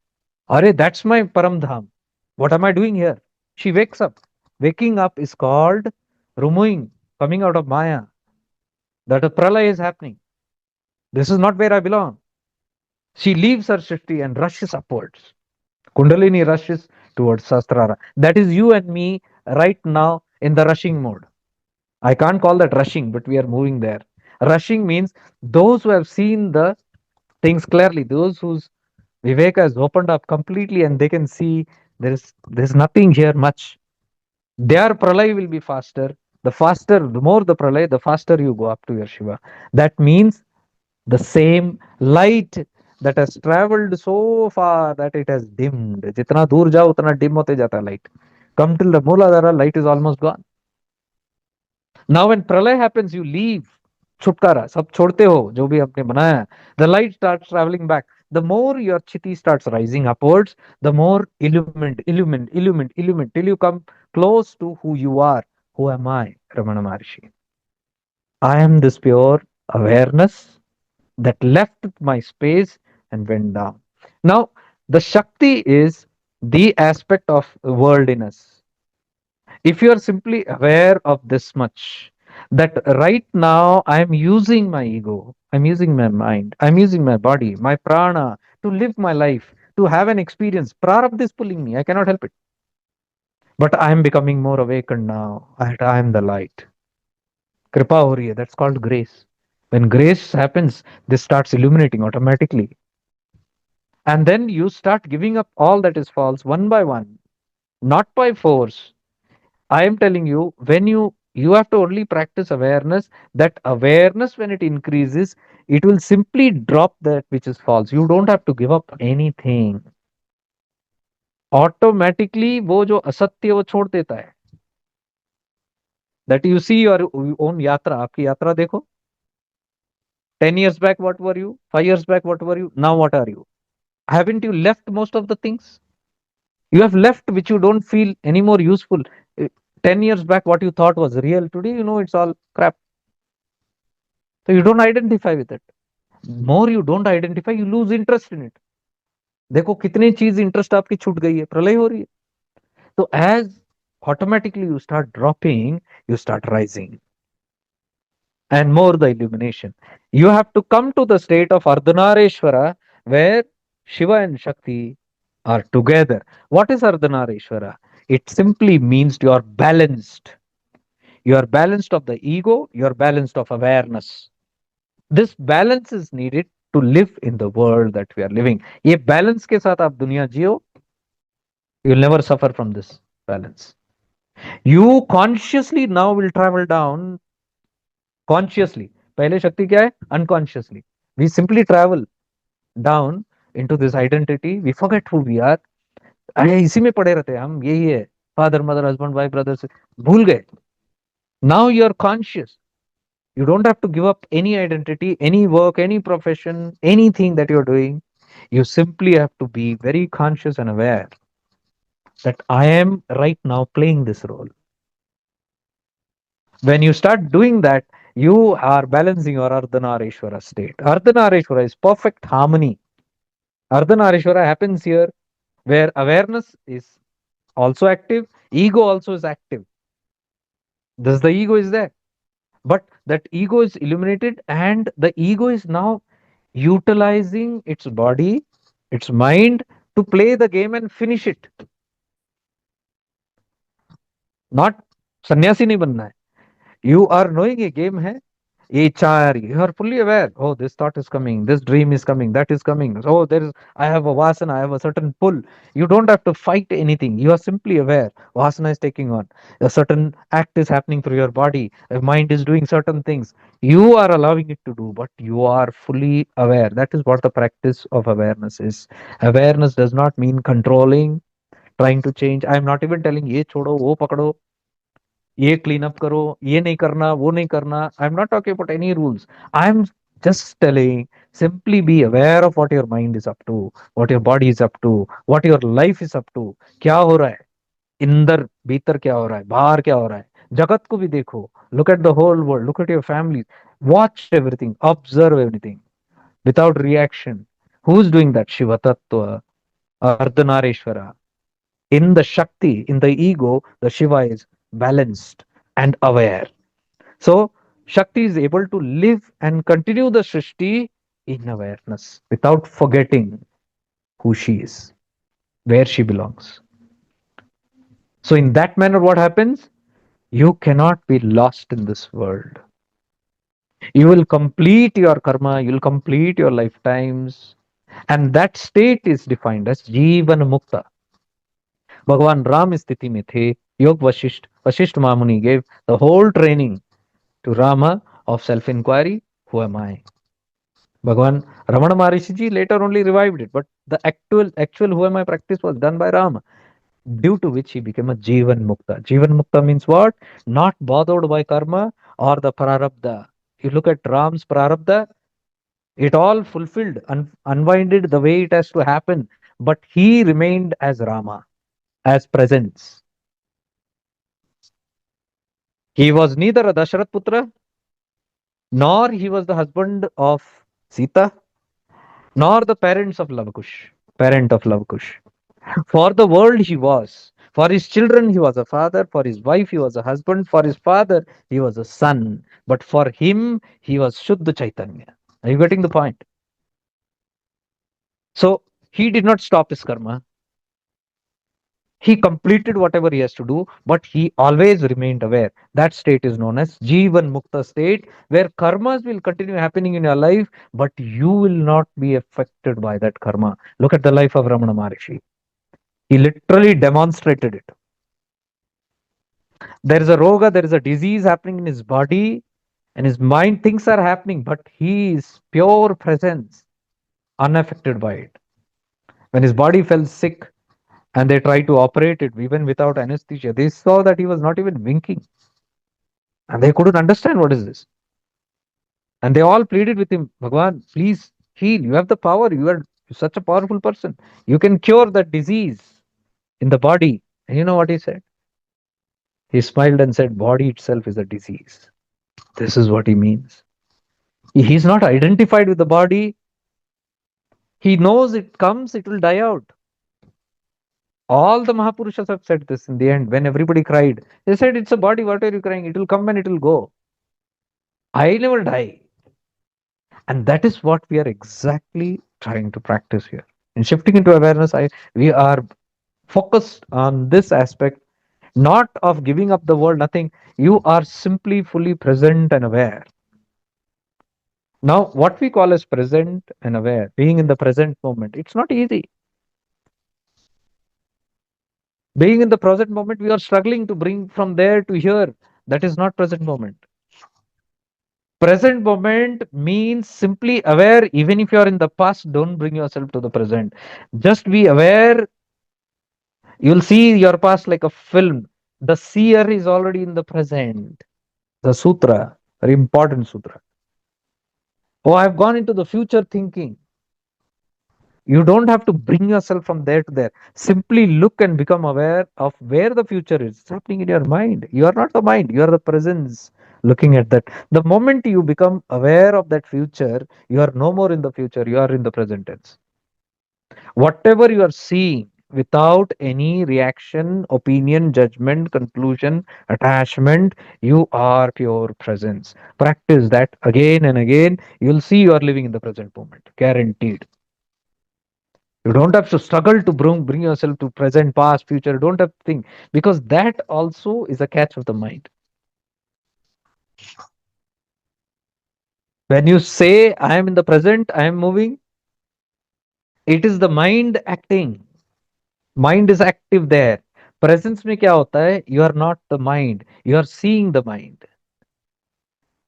Are, that's my Paramdham. What am I doing here? She wakes up. Waking up is called removing, coming out of Maya. That a pralaya is happening. This is not where I belong. She leaves her Srishti and rushes upwards. Kundalini rushes towards Sastrara. That is you and me right now in the rushing mode. I can't call that rushing, but we are moving there. Rushing means those who have seen the things clearly, those whose Viveka has opened up completely and they can see there's nothing here much. Their pralay will be faster. The more the pralay, the faster you go up to your Shiva. That means the same light that has traveled so far that it has dimmed. जितना दूर जाओ उतना dim होते जाता है light. Come till the Mooladhara, light is almost gone. Now when pralay happens, you leave. छुटकारा सब छोड़ते हो जो भी आपने बनाया है. The light starts traveling back. The more your chiti starts rising upwards, the more illumined till you come close to who you are. Who am I, Ramana Maharshi? I am this pure awareness that left my space and went down. Now, the Shakti is the aspect of worldliness. If you are simply aware of this much, that right now I am using my ego, I'm using my mind, I'm using my body, my prana to live my life, to have an experience. Prarabdha is pulling me, I cannot help it. But I am becoming more awakened now. I am the light. Kripa ho rahi hai, that's called grace. When grace happens, this starts illuminating automatically. And then you start giving up all that is false one by one, not by force. I am telling you, when you have to only practice awareness. That awareness, when it increases, it will simply drop that which is false. You don't have to give up anything. Automatically, वो जो असत्य वो छोड़ देता है. That you see your own yatra. आपकी यात्रा देखो. 10 years back, what were you? 5 years back, what were you? Now, what are you? Haven't you left most of the things? You have left which you don't feel any more useful. 10 years back, what you thought was real, today you know it's all crap. So you don't identify with it. More you don't identify, you lose interest in it. देखो कितनी चीज interest आपकी छूट गई है, प्रलय हो रही है. तो as automatically you start dropping, you start rising. And more the illumination. You have to come to the state of Ardhanareshwara where Shiva and Shakti are together. What is Ardhanareshwara? It simply means you are balanced. You are balanced of the ego, you are balanced of awareness. This balance is needed to live in the world that we are living. ये balance के साथ आप दुनिया जियो, you will never suffer from this balance. You consciously now will travel down consciously. पहले शक्ति क्या है? Unconsciously. We simply travel down into this identity. We forget who we are. अरे इसी में पड़े रहते हैं हम, यही है. Father, mother, husband, wife, brothers. भूल गए. Now you are conscious. You don't have to give up any identity, any work, any profession, anything that you're doing. You simply have to be very conscious and aware. that I am right now playing this role. When you start doing that, you are balancing your Ardhanareshwara state. Ardhanareshwara is perfect harmony. Ardhanareshwara happens here where awareness is also active, ego also is active. Thus, the ego is there. But that ego is illuminated, and the ego is now utilizing its body, its mind to play the game and finish it. Not sannyasi नहीं बनना है. You are knowing a game hai. ये इच्छा आ रही है. You are fully aware. Oh, this thought is coming. This dream is coming. That is coming. Oh, there is. I have a vasana. I have a certain pull. You don't have to fight anything. You are simply aware. Vasana is taking on. A certain act is happening through your body. A mind is doing certain things. You are allowing it to do, but you are fully aware. That is what the practice of awareness is. Awareness does not mean controlling, trying to change. I am not even telling ये छोड़ो वो पकड़ो ये clean up करो ये नहीं करना वो नहीं करना I am not talking about any rules I am just telling simply be aware of what your mind is up to, what your body is up to, what your life is up to. क्या हो रहा है अंदर भीतर, क्या हो रहा है बाहर, क्या हो रहा है जगत को भी देखो. Look at the whole world, look at your family, watch everything, observe everything without reaction. Who's doing that? Shiva Tattva, Ardhanareshwara. In the Shakti, in the ego, the Shiva is balanced and aware. So, Shakti is able to live and continue the Srishti in awareness without forgetting who she is, where she belongs. So, in that manner, what happens? You cannot be lost in this world. You will complete your karma, you will complete your lifetimes, and that state is defined as Jivan Mukta. भगवान राम इस स्थिति में थे. योग वशिष्ठ वशिष्ठ महामुनि gave the whole training to Rama of self inquiry. Who am I? Bhagavan Ramana Maharishi ji later only revived it, but the actual who am I practice was done by Rama, due to which he became a Jivan Mukta. Jivan Mukta means what? Not bothered by karma or the prarabdha. You look at Ram's prarabdha, it all fulfilled, unwinded the way it has to happen, but he remained as Rama, as presence. He was neither a Dasharath Putra, nor he was the husband of Sita, nor the parents of Lavakush, parent of Lavakush. For the world he was. For his children he was a father. For his wife he was a husband. For his father he was a son. But for him he was Shuddha Chaitanya. Are you getting the point? So he did not stop his karma. He completed whatever he has to do, but he always remained aware. That state is known as Jivan Mukta state, where karmas will continue happening in your life, but you will not be affected by that karma. Look at the life of Ramana Maharishi. He literally demonstrated it. There is a roga, there is a disease happening in his body, and his mind, things are happening, but he is pure presence, unaffected by it. When his body fell sick and they tried to operate it even without anesthesia, they saw that he was not even winking. And they couldn't understand what is this. And they all pleaded with him, Bhagwan, please heal. You have the power. You are such a powerful person. You can cure that disease in the body. And you know what he said? He smiled and said, body itself is a disease. This is what he means. He's not identified with the body. He knows it comes, it will die out. All the Mahapurushas have said this in the end. When everybody cried, they said, it's a body, what are you crying? It will come and it will go. I never die. And that is what we are exactly trying to practice here. In shifting into awareness, we are focused on this aspect, not of giving up the world, nothing. You are simply fully present and aware. Now, what we call as present and aware, being in the present moment, it's not easy. Being in the present moment, we are struggling to bring from there to here. That is not present moment. Present moment means simply aware. Even if you are in the past, don't bring yourself to the present. Just be aware. You'll see your past like a film. The seer is already in the present. The sutra, very important sutra. Oh, I've gone into the future thinking. You don't have to bring yourself from there to there. Simply look and become aware of where the future is. It's happening in your mind. You are not the mind, you are the presence looking at that. The moment you become aware of that future, you are no more in the future, you are in the present tense. Whatever you are seeing without any reaction, opinion, judgment, conclusion, attachment, you are pure presence. Practice that again and again. You'll see you are living in the present moment. Guaranteed. You don't have to struggle to bring yourself to present, past, future. Don't have to think, because that also is a catch of the mind. When you say, I am in the present, I am moving, it is the mind acting. Mind is active there. Presence में क्या होता है? You are not the mind. You are seeing the mind.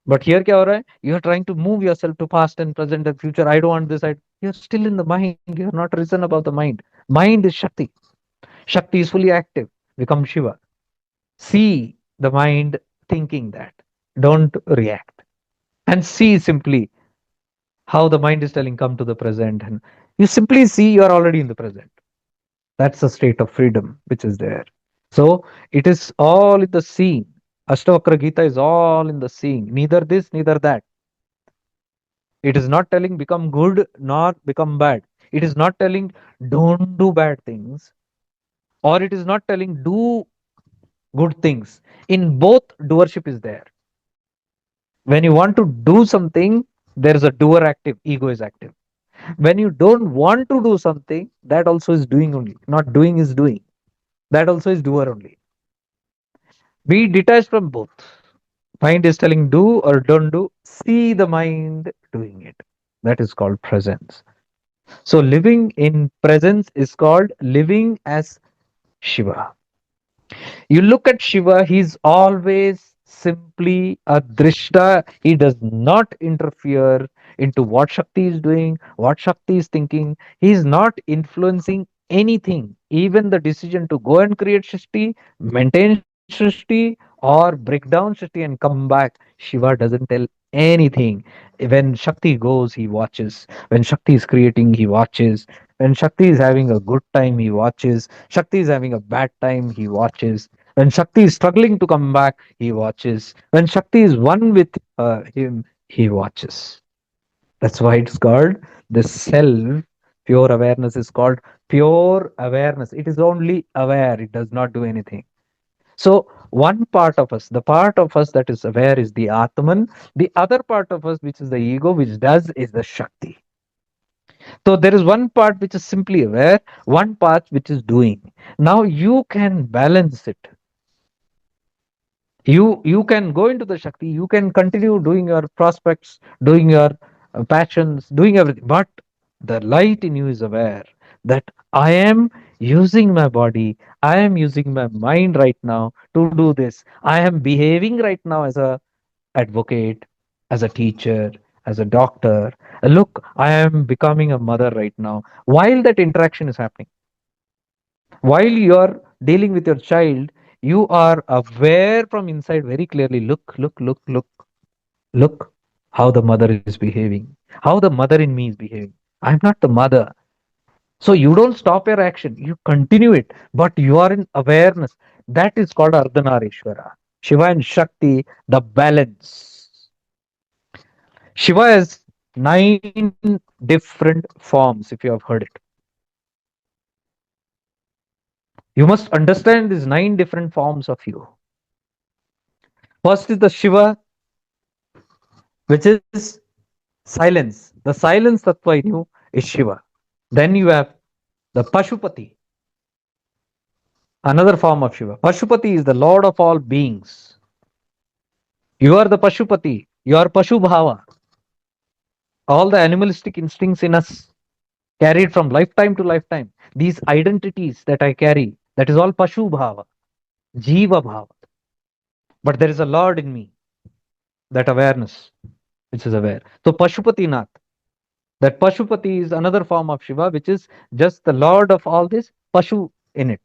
But here क्या हो रहा है? You are trying to move yourself to past and present and future. I don't want this. You're still in the mind. You're not risen above the mind. Mind is Shakti. Shakti is fully active. Become Shiva. See the mind thinking that. Don't react. And see simply how the mind is telling, come to the present. And you simply see you are already in the present. That's the state of freedom which is there. So it is all in the seeing. Ashtavakra Gita is all in the seeing. Neither this, neither that. It is not telling become good nor become bad. It is not telling don't do bad things. Or it is not telling do good things. In both, doership is there. When you want to do something, there is a doer active, ego is active. When you don't want to do something, that also is doing only. Not doing is doing. That also is doer only. Be detached from both. Mind is telling do or don't do. See the mind doing it. That is called presence. So living in presence is called living as Shiva. You look at Shiva, he's always simply a drishta. He does not interfere into what Shakti is doing, what Shakti is thinking. He is not influencing anything, even the decision to go and create Shakti, maintain Shakti, or break down Shakti and come back. Shiva doesn't tell anything. When Shakti goes, he watches. When Shakti is creating, he watches. When Shakti is having a good time, he watches. Shakti is having a bad time, he watches. When Shakti is struggling to come back, he watches. When Shakti is one with him, he watches. That's why it's called the self. Pure awareness is called pure awareness. It is only aware, it does not do anything. So, one part of us, the part of us that is aware is the Atman. The other part of us, which is the ego, which does, is the Shakti. So, there is one part which is simply aware, one part which is doing. Now, you can balance it. You can go into the Shakti, you can continue doing your prospects, doing your passions, doing everything, but the light in you is aware that I am using my body, I am using my mind right now to do this. I am behaving right now as a advocate, as a teacher, as a doctor. Look, I am becoming a mother right now while that interaction is happening. While you are dealing with your child, you are aware from inside very clearly. Look how the mother is behaving, how the mother in me is behaving. I'm not the mother. So you don't stop your action, you continue it, but you are in awareness. That is called Ardhanarishwara. Shiva and Shakti, the balance. Shiva has 9 different forms, if you have heard it. You must understand these 9 different forms of you. First is the Shiva, which is silence. The silence tattva in you is Shiva. Then you have the Pashupati, another form of Shiva. Pashupati is the Lord of all beings. You are the Pashupati. You are Pashu Bhava. All the animalistic instincts in us carried from lifetime to lifetime. These identities that I carry, that is all Pashu Bhava, Jiva Bhava. But there is a Lord in me, that awareness, which is aware. So Pashupati Nath. That Pashupati is another form of Shiva, which is just the Lord of all this Pashu in it.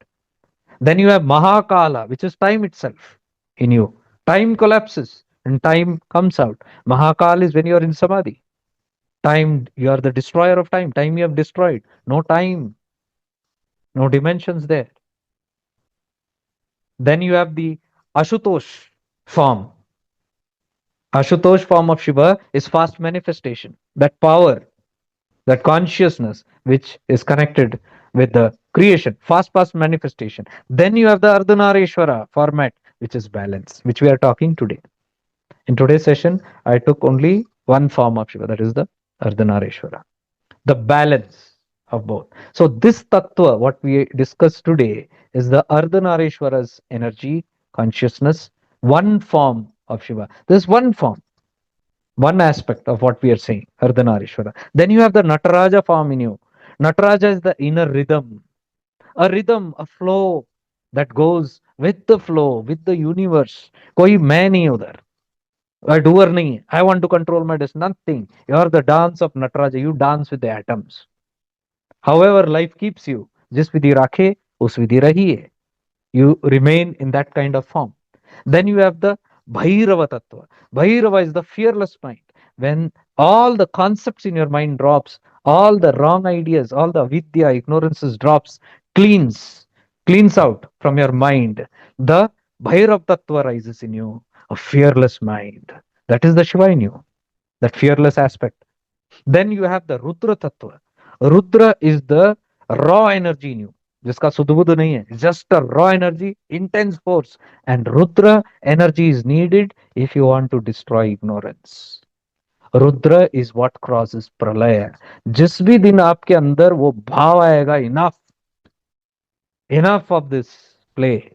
Then you have Mahakala, which is time itself in you. Time collapses and time comes out. Mahakal is when you are in Samadhi. Time, you are the destroyer of time. Time you have destroyed. No time, no dimensions there. Then you have the Ashutosh form. Ashutosh form of Shiva is fast manifestation. That power, that consciousness, which is connected with the creation, fast manifestation. Then you have the Ardhanareshwara format, which is balance, which we are talking today. In today's session, I took only one form of Shiva, that is the Ardhanareshwara, the balance of both. So this tattva, what we discussed today, is the Ardhanareshwara's energy, consciousness, one form of Shiva. This one form, one aspect of what we are saying, Ardhanareshwara. Then you have the Nataraja form in you. Nataraja is the inner rhythm, a flow that goes with the flow, with the universe. कोई मैं नहीं उधर, doer नहीं है. I want to control my destiny. Nothing. You are the dance of Nataraja. You dance with the atoms. However life keeps you, जिस विधि राखे उस विधि रहिए. You remain in that kind of form. Then you have the Bhairava Tattva. Bhairava is the fearless mind. When all the concepts in your mind drops, all the wrong ideas, all the vidya, ignorances drops, cleans out from your mind. The Bhairava Tattva rises in you, a fearless mind. That is the Shiva in you, that fearless aspect. Then you have the Rudra Tattva. Rudra is the raw energy in you, जिसका सुध बुध नहीं है, just a raw energy, intense force. And Rudra energy is needed if you want to destroy ignorance. Rudra is what crosses pralaya. जिस भी दिन आपके अंदर वो भाव आएगा, enough, enough of this play,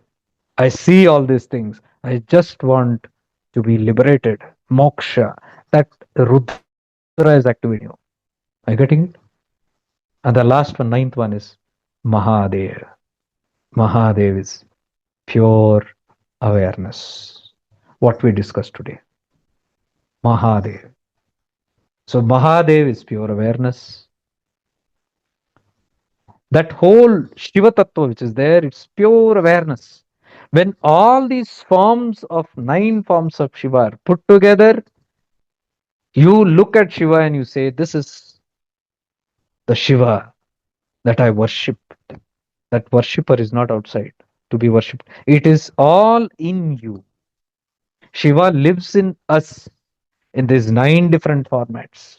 I see all this things, I just want to be liberated, moksha, that Rudra is active in you. Are you getting it? And the last one, ninth one, is Mahadev. Mahadev is pure awareness. What we discussed today. Mahadev. So Mahadev is pure awareness. That whole Shiva Tattva which is there, it's pure awareness. When all these forms of 9 forms of Shiva are put together, you look at Shiva and you say, this is the Shiva that I worship. That worshipper is not outside to be worshipped. It is all in you. Shiva lives in us in these 9 different formats.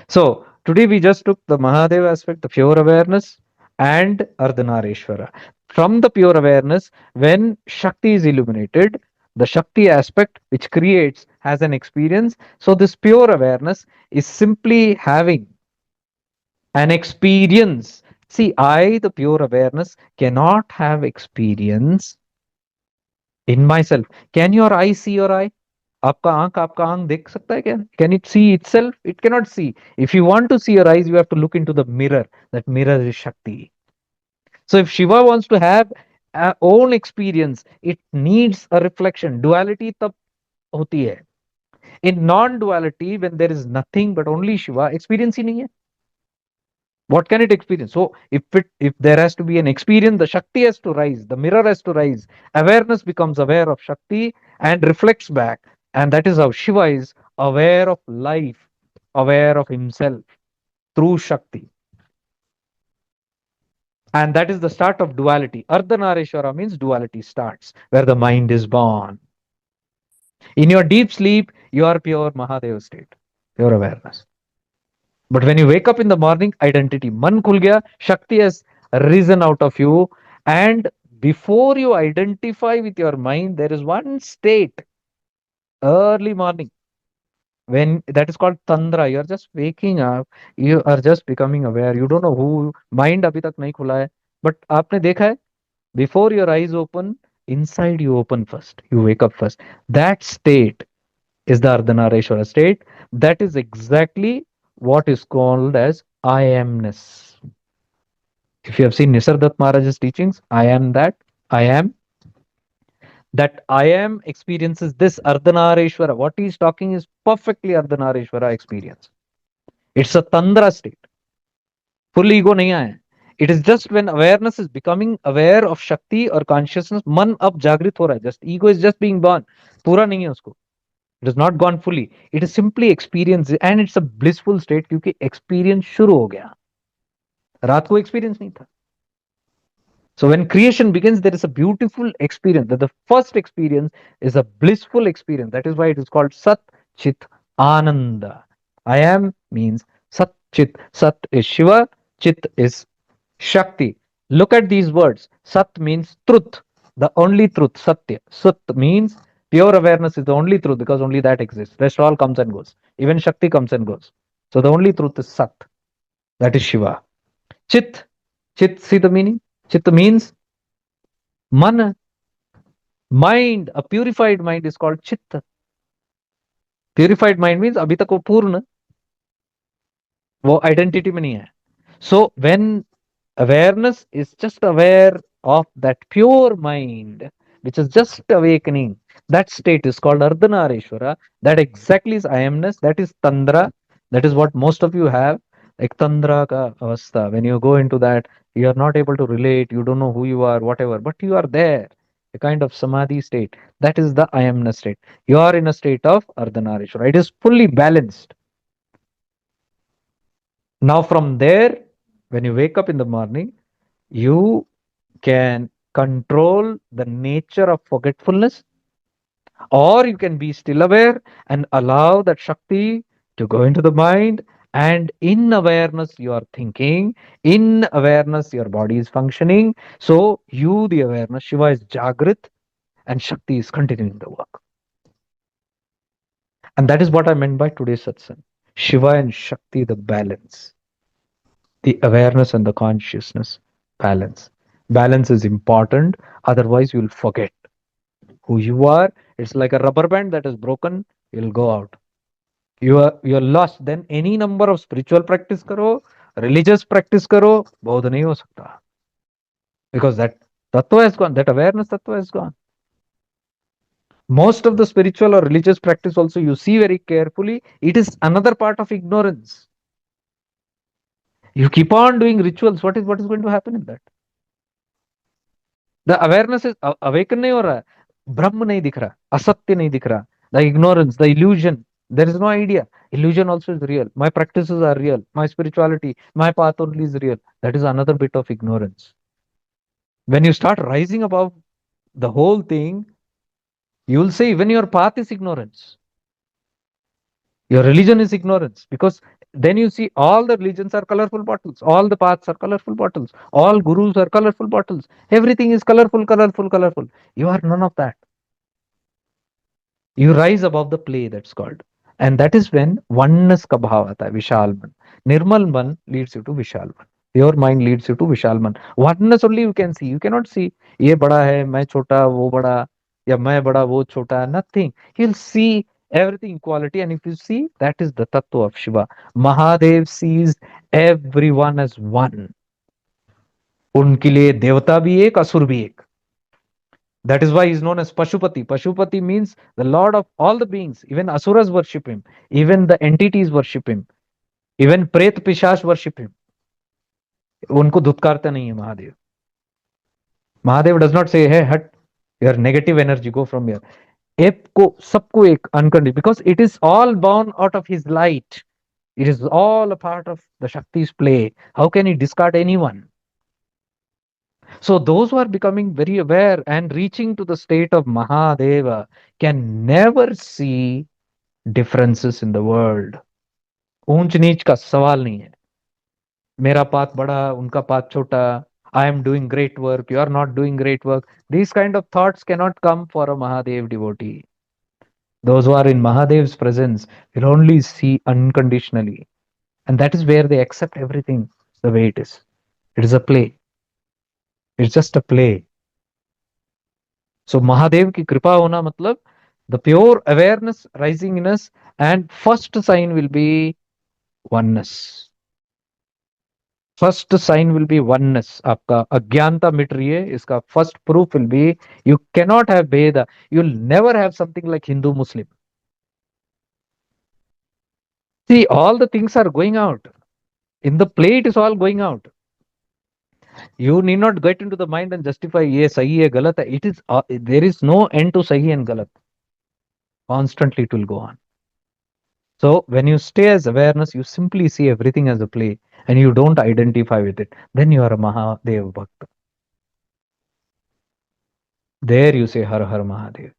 So today we just took the Mahadev aspect, the pure awareness, and Ardhanareshwara. From the pure awareness, when Shakti is illuminated, the Shakti aspect which creates has an experience. So this pure awareness is simply having an experience. See, I, the pure awareness, cannot have experience in myself. Can your eye see your eye? आपका आंख देख सकता है क्या? Can it see itself? It cannot see. If you want to see your eyes, you have to look into the mirror. That mirror is Shakti. So if Shiva wants to have a own experience, it needs a reflection. Duality तब होती है. In non-duality, when there is nothing but only Shiva, experience ही नहीं है. What can it experience? So if there has to be an experience, the Shakti has to rise, the mirror has to rise. Awareness becomes aware of Shakti and reflects back. And that is how Shiva is aware of life, aware of himself through Shakti. And that is the start of duality. Ardhanareshwara means duality starts, where the mind is born. In your deep sleep, you are pure Mahadeva state, pure awareness. But when you wake up in the morning, identity, man khul gaya, Shakti has risen out of you. And before you identify with your mind, there is one state, early morning, when that is called Tandra. You are just waking up, you are just becoming aware. You don't know who, mind abhi tak nahi khula hai. But aapne dekha hai, before your eyes open, inside you open first. You wake up first. That state is the Ardhanareshwara state. That is exactly what is called as I amness. If you have seen Nisargadatta Maharaj's teachings, I am that, I am. That I am experiences this Ardhanareshwara. What he is talking is perfectly Ardhanareshwara experience. It's a Tandra state. Full ego nahi aaya. It is just when awareness is becoming aware of Shakti or consciousness, man ab jagrit ho raha hai. Just ego is just being born. Pura nahi hai usko. It has not gone fully. It is simply experience, and it's a blissful state क्योंकि experience शुरू हो गया. रात को experience नहीं था. So when creation begins, there is a beautiful experience. That the first experience is a blissful experience. That is why it is called Sat Chit Ananda. I am means Sat Chit. Sat is Shiva, Chit is Shakti. Look at these words. Sat means truth, the only truth. Satya. Sat means pure awareness is the only truth because only that exists. Rest all comes and goes. Even Shakti comes and goes. So the only truth is Sat. That is Shiva. Chit. Chit, see the meaning? Chit means man, mind. A purified mind is called chitta. Purified mind means अभी तक वो पूर्ण, वो identity में नहीं है. So when awareness is just aware of that pure mind, which is just awakening, that state is called Ardhanareshwara. That exactly is I amness. That is Tandra. That is what most of you have. Like Tandra ka avastha. When you go into that, you are not able to relate. You don't know who you are, whatever. But you are there. A kind of samadhi state. That is the I amness state. You are in a state of Ardhanareshwara. It is fully balanced. Now, from there, when you wake up in the morning, you can control the nature of forgetfulness, or you can be still aware and allow that Shakti to go into the mind. And in awareness, you are thinking, in awareness, your body is functioning. So, you, the awareness, Shiva is Jagrit, and Shakti is continuing the work. And that is what I meant by today's satsang. Shiva and Shakti, the balance. The awareness and the consciousness balance. Balance is important, otherwise, you'll forget who you are. It's like a rubber band that is broken, you'll go out. You're lost. Then any number of spiritual practice karo, religious practice karo, बहुत नहीं हो सकता. Because that tattva has gone, that awareness tattva has gone. Most of the spiritual or religious practice also, you see very carefully, it is another part of ignorance. You keep on doing rituals, what is going to happen in that? The awareness is awaken नहीं हो रहा है, ब्रह्म नहीं दिख रहा, असत्य नहीं दिख रहा, the ignorance, the illusion, there is no idea. Illusion also is real. My practices are real. My spirituality, my path only is real. That is another bit of ignorance. When you start rising above the whole thing, you will say even your path is ignorance. Your religion is ignorance, because then you see all the religions are colorful bottles, all the paths are colorful bottles, all gurus are colorful bottles, everything is colorful, colorful, colorful. You are none of that. You rise above the play, that's called. And that is when oneness ka bhav aata hai, Vishal Man. Nirmal Man leads you to Vishal Man. Your mind leads you to Vishal Man. Oneness only you can see. You cannot see, ye bada hai, main chota, wo bada, ya main bada, wo chota, nothing. You'll see everything equality. And if you see, that is the tattva of Shiva. Mahadev sees everyone as one. उनके लिए देवता भी एक, असुर भी एक. That is why he is known as Pashupati. Pashupati means the lord of all the beings. Even asuras worship him. Even the entities worship him. Even Pret Pishash worship him. उनको धुतकारता नहीं है Mahadev. Mahadev does not say, hey, hut, your negative energy, go from here. सबको एक unconditional, because it is all born out of his light. It is all a part of the Shakti's play. How can he discard anyone? So those who are becoming very aware and reaching to the state of Mahadeva can never see differences in the world. ऊंच नीच का सवाल नहीं है. मेरा path बड़ा, उनका path छोटा. I am doing great work, you are not doing great work. These kind of thoughts cannot come for a Mahadev devotee. Those who are in Mahadev's presence will only see unconditionally. And that is where they accept everything the way it is. It is a play. It's just a play. So Mahadev ki kripa hona matlab the pure awareness rising in us, and first sign will be oneness. First sign will be oneness. आपका अज्ञानता मिट रही है, इसका first proof will be you cannot have Veda. You'll never have something like Hindu Muslim. See, all the things are going out. In the play, it is all going out. You need not get into the mind and justify ये सही है गलत है. It is there is no end to सही and गलत. Constantly it will go on. So when you stay as awareness, you simply see everything as a play and you don't identify with it. Then you are a Mahadev Bhakta. There you say Har Har Mahadev.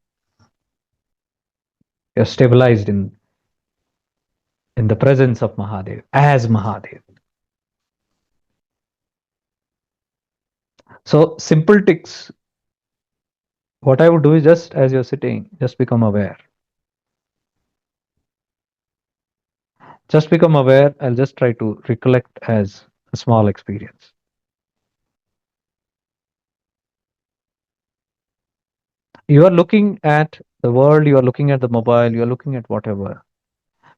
You're stabilized in the presence of Mahadev as Mahadev. So simple ticks. What I would do is just as you're sitting, just become aware. Just become aware. I'll just try to recollect as a small experience. You are looking at the world, you are looking at the mobile, you are looking at whatever.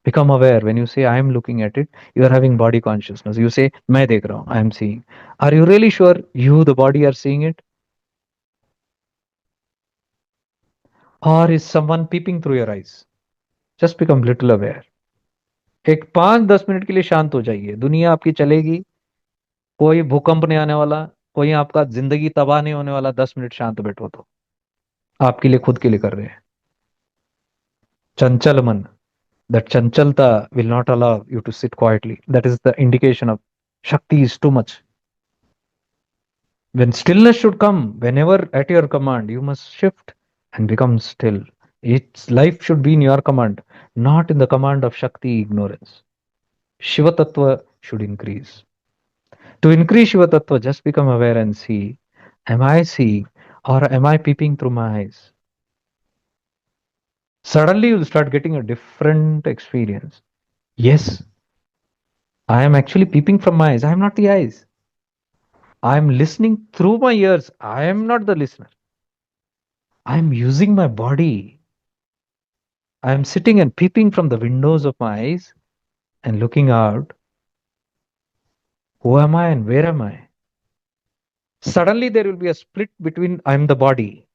Become aware. When you say I am looking at it, you are having body consciousness. You say मैं देख रहा हूँ, I am seeing. Are you really sure you, the body, are seeing it? Or is someone peeping through your eyes? Just become little aware. एक 5-10 minute के लिए शांत हो जाइए. दुनिया आपकी चलेगी, कोई भूकंप नहीं आने वाला, कोई आपका जिंदगी तबाह नहीं होने वाला. 10 मिनट शांत बैठो तो आपके लिए, खुद के लिए कर रहे हैं. चंचल मन, that chanchalta will not allow you to sit quietly. That is the indication of Shakti is too much. When stillness should come, whenever at your command, you must shift and become still. Its life should be in your command, not in the command of Shakti ignorance. Shiva Tattva should increase. To increase Shiva Tattva, just become aware and see, am I seeing or am I peeping through my eyes? Suddenly you'll start getting a different experience. Yes, I am actually peeping from my eyes. I am not the eyes. I am listening through my ears. I am not the listener. I am using my body. I am sitting and peeping from the windows of my eyes and looking out. Who am I and where am I? Suddenly there will be a split between I am the body.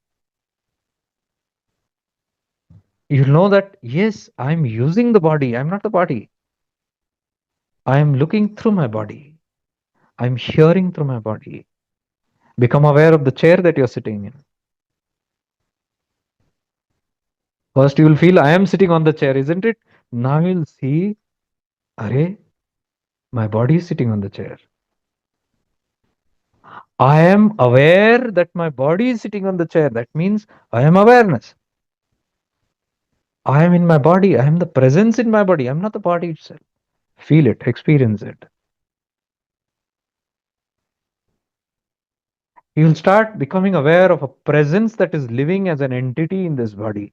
You know that, yes, I am using the body. I am not the body. I am looking through my body. I am hearing through my body. Become aware of the chair that you're sitting in. First, you will feel I am sitting on the chair, isn't it? Now you'll see, Are, my body is sitting on the chair. I am aware that my body is sitting on the chair. That means I am awareness. I am in my body. I am the presence in my body. I'm not the body itself. Feel it, experience it. You'll start becoming aware of a presence that is living as an entity in this body.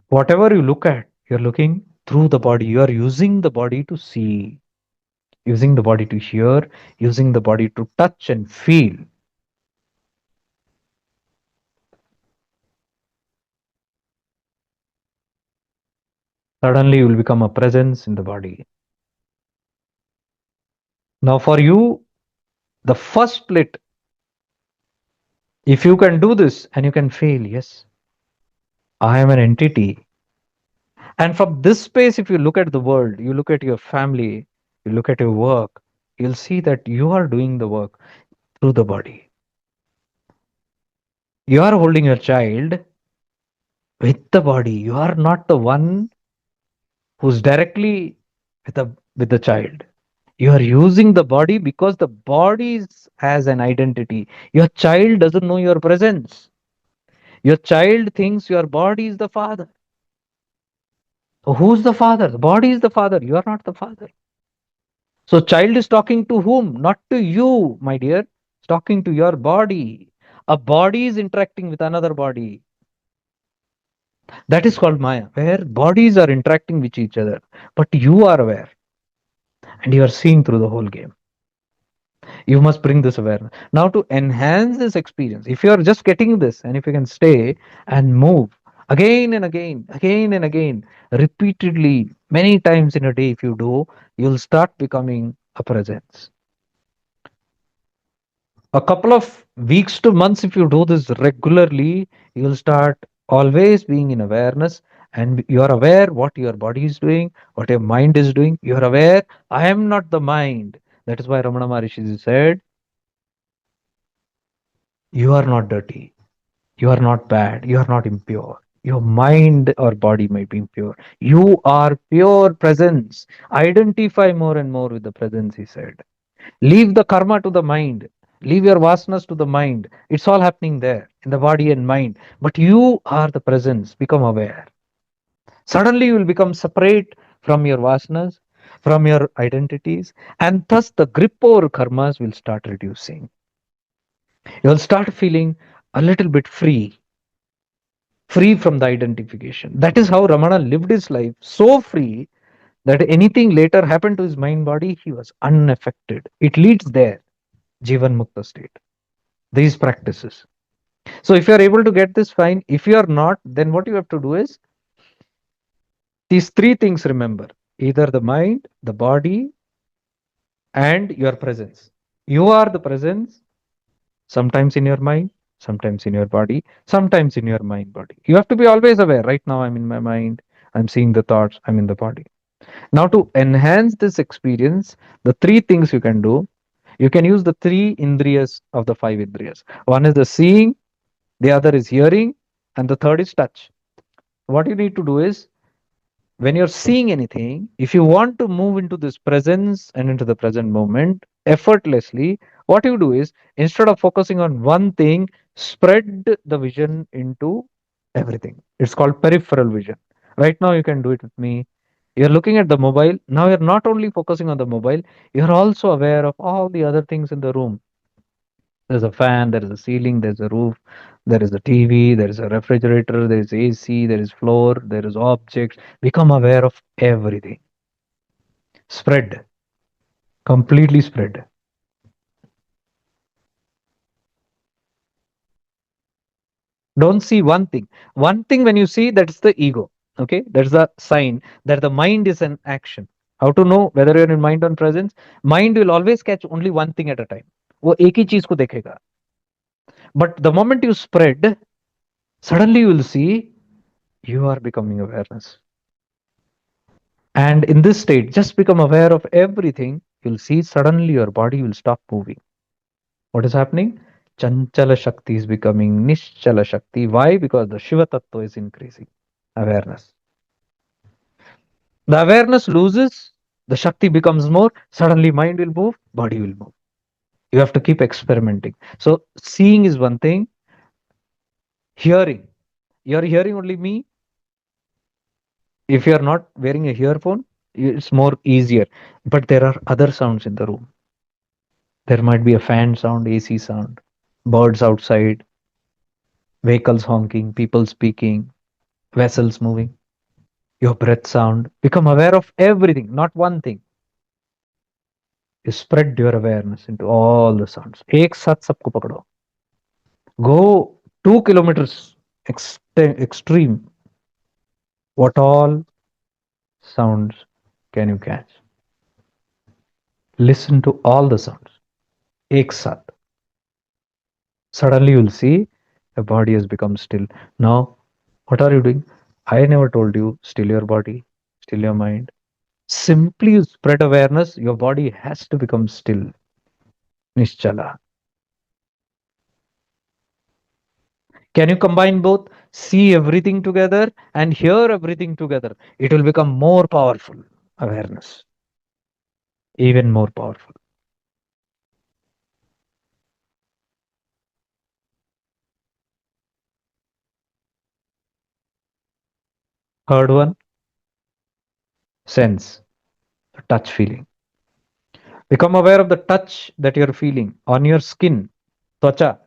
Whatever you look at, you're looking through the body. You are using the body to see, using the body to hear, using the body to touch and feel. Suddenly, you will become a presence in the body. Now, for you, the first split, if you can do this and you can feel, yes, I am an entity. And from this space, if you look at the world, you look at your family, you look at your work, you'll see that you are doing the work through the body. You are holding your child with the body. You are not the one who's directly with the child. You are using the body because the body has an identity. Your child doesn't know your presence. Your child thinks your body is the father. So who's the father? The body is the father. You are not the father. So child is talking to whom? Not to you, my dear. It's talking to your body. A body is interacting with another body. That is called Maya, where bodies are interacting with each other. But you are aware and you are seeing through the whole game. You must bring this awareness. Now, to enhance this experience, if you are just getting this and if you can stay and move again and again, again and again, repeatedly, many times in a day, if you do, you'll start becoming a presence. A couple of weeks to months, if you do this regularly, you'll start always being in awareness and you're aware what your body is doing, what your mind is doing. You're aware, I am not the mind. That is why Ramana Maharishi said, you are not dirty. You are not bad. You are not impure. Your mind or body might be impure. You are pure presence. Identify more and more with the presence, he said. Leave the karma to the mind. Leave your vasanas to the mind. It's all happening there in the body and mind. But you are the presence. Become aware. Suddenly you will become separate from your vasanas, from your identities, and thus the grip over karmas will start reducing. You'll start feeling a little bit free, free from the identification. That is how Ramana lived his life, so free that anything later happened to his mind body, he was unaffected. It leads there, Jivan Mukta state. These practices. So if you are able to get this, fine. If you are not, then what you have to do is these three things, remember: either the mind, the body, and your presence. You are the presence, sometimes in your mind, sometimes in your body, sometimes in your mind body. You have to be always aware. Right now, I'm in my mind, I'm seeing the thoughts, I'm in the body. Now, to enhance this experience, the three things you can do, you can use the three indriyas of the five indriyas. One is the seeing, the other is hearing, and the third is touch. What you need to do is when you're seeing anything, if you want to move into this presence and into the present moment effortlessly, what you do is instead of focusing on one thing, spread the vision into everything. It's called peripheral vision. Right now, you can do it with me. You're looking at the mobile. Now, you're not only focusing on the mobile, you're also aware of all the other things in the room. There's a fan, there is a ceiling, there's a roof, there is a TV, there is a refrigerator, there is AC, there is floor, there is objects. Become aware of everything. Spread, completely spread. Don't see one thing. One thing when you see, that's the ego. Okay, that's the sign that the mind is an action. How to know whether you're in mind or presence? Mind will always catch only one thing at a time. वो एक ही चीज को देखेगा. But the moment you spread, suddenly you will see you are becoming awareness. And in this state, just become aware of everything. You'll see suddenly your body will stop moving. What is happening? Chanchala Shakti is becoming Nishchala Shakti. Why? Because the Shiva Tattva is increasing. Awareness. The awareness loses, the Shakti becomes more. Suddenly, mind will move, body will move. You have to keep experimenting. So, seeing is one thing, hearing. You're hearing only me. If you're not wearing a earphone, it's more easier. But there are other sounds in the room. There might be a fan sound, AC sound, birds outside, vehicles honking, people speaking, vessels moving, your breath sound. Become aware of everything, not one thing. You spread your awareness into all the sounds. एक साथ सबको पकड़ो. Go 2 kilometers extreme. What all sounds can you catch? Listen to all the sounds. एक साथ. Suddenly you'll see your body has become still. Now, what are you doing? I never told you still your body, still your mind. Simply you spread awareness, your body has to become still. Nischala. Can you combine both? See everything together and hear everything together. It will become more powerful. Awareness. Even more powerful. Third one, sense, the touch feeling. Become aware of the touch that you're feeling on your skin. Twacha.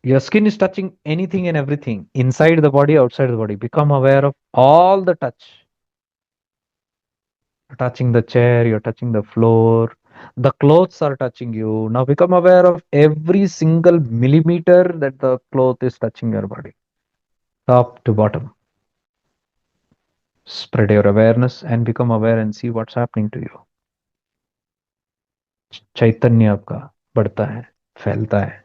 Your skin is touching anything and everything inside the body, outside the body. Become aware of all the touch. You're touching the chair, you're touching the floor, the clothes are touching you. Now become aware of every single millimeter that the cloth is touching your body, top to bottom. Spread your awareness and become aware and see what's happening to you. चैतन्य आपका बढ़ता है, फैलता है.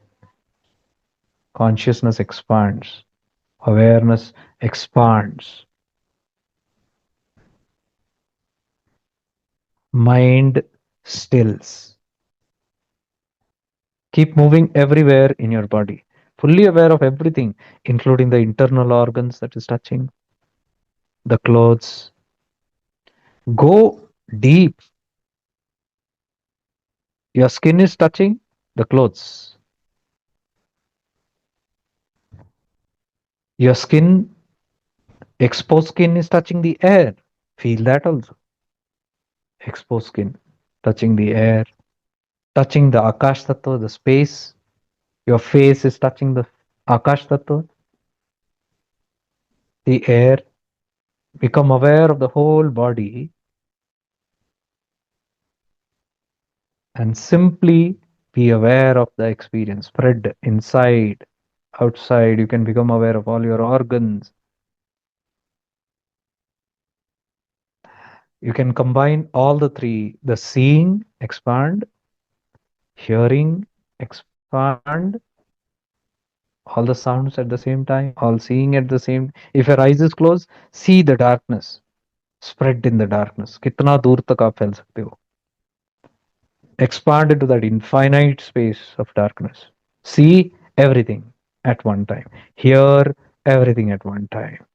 Consciousness expands. Awareness expands. Mind stills. Keep moving everywhere in your body. fully aware of everything, including the internal organs that is touching, the clothes. Go deep. Your skin is touching the clothes. Your skin, exposed skin is touching the air. Feel that also. Exposed skin touching the air, touching the Akash Tattva, the space. Your face is touching the Akash Tattva, the air. Become aware of the whole body and simply be aware of the experience. Spread inside, outside. You can become aware of all your organs. You can combine all the three, the seeing, expand, hearing, expand, all the sounds at the same time, all seeing at the same. If your eyes is closed, see the darkness. Spread in the darkness. कितना दूर तक आप फैल सकते हो? Expand into that infinite space of darkness. See everything at one time. Hear everything at one time.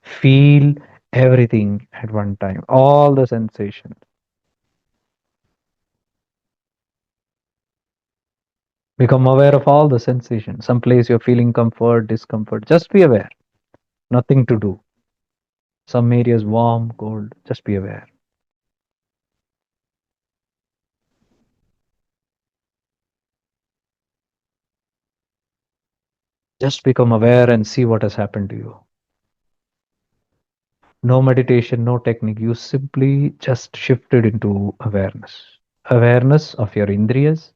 Feel everything at one time. All the sensations. Become aware of all the sensations. Some place you're feeling comfort, discomfort. Just be aware. Nothing to do. Some areas warm, cold. Just be aware. Just become aware and see what has happened to you. No meditation, no technique. You simply just shifted into awareness. Awareness of your indriyas.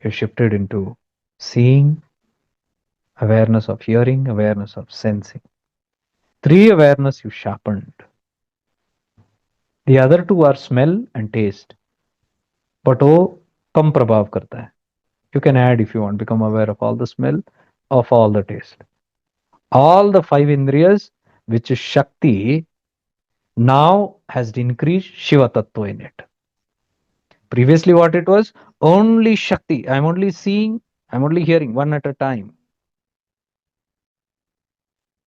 You shifted into seeing, awareness of hearing, awareness of sensing. Three awareness you sharpened. The other two are smell and taste. But वो कम प्रभाव करता है. You can add if you want. Become aware of all the smell, of all the taste. All the five indriyas, which is Shakti, now has increased Shiva Tattva in it. Previously, what it was? Only Shakti. I'm only seeing, I'm only hearing one at a time.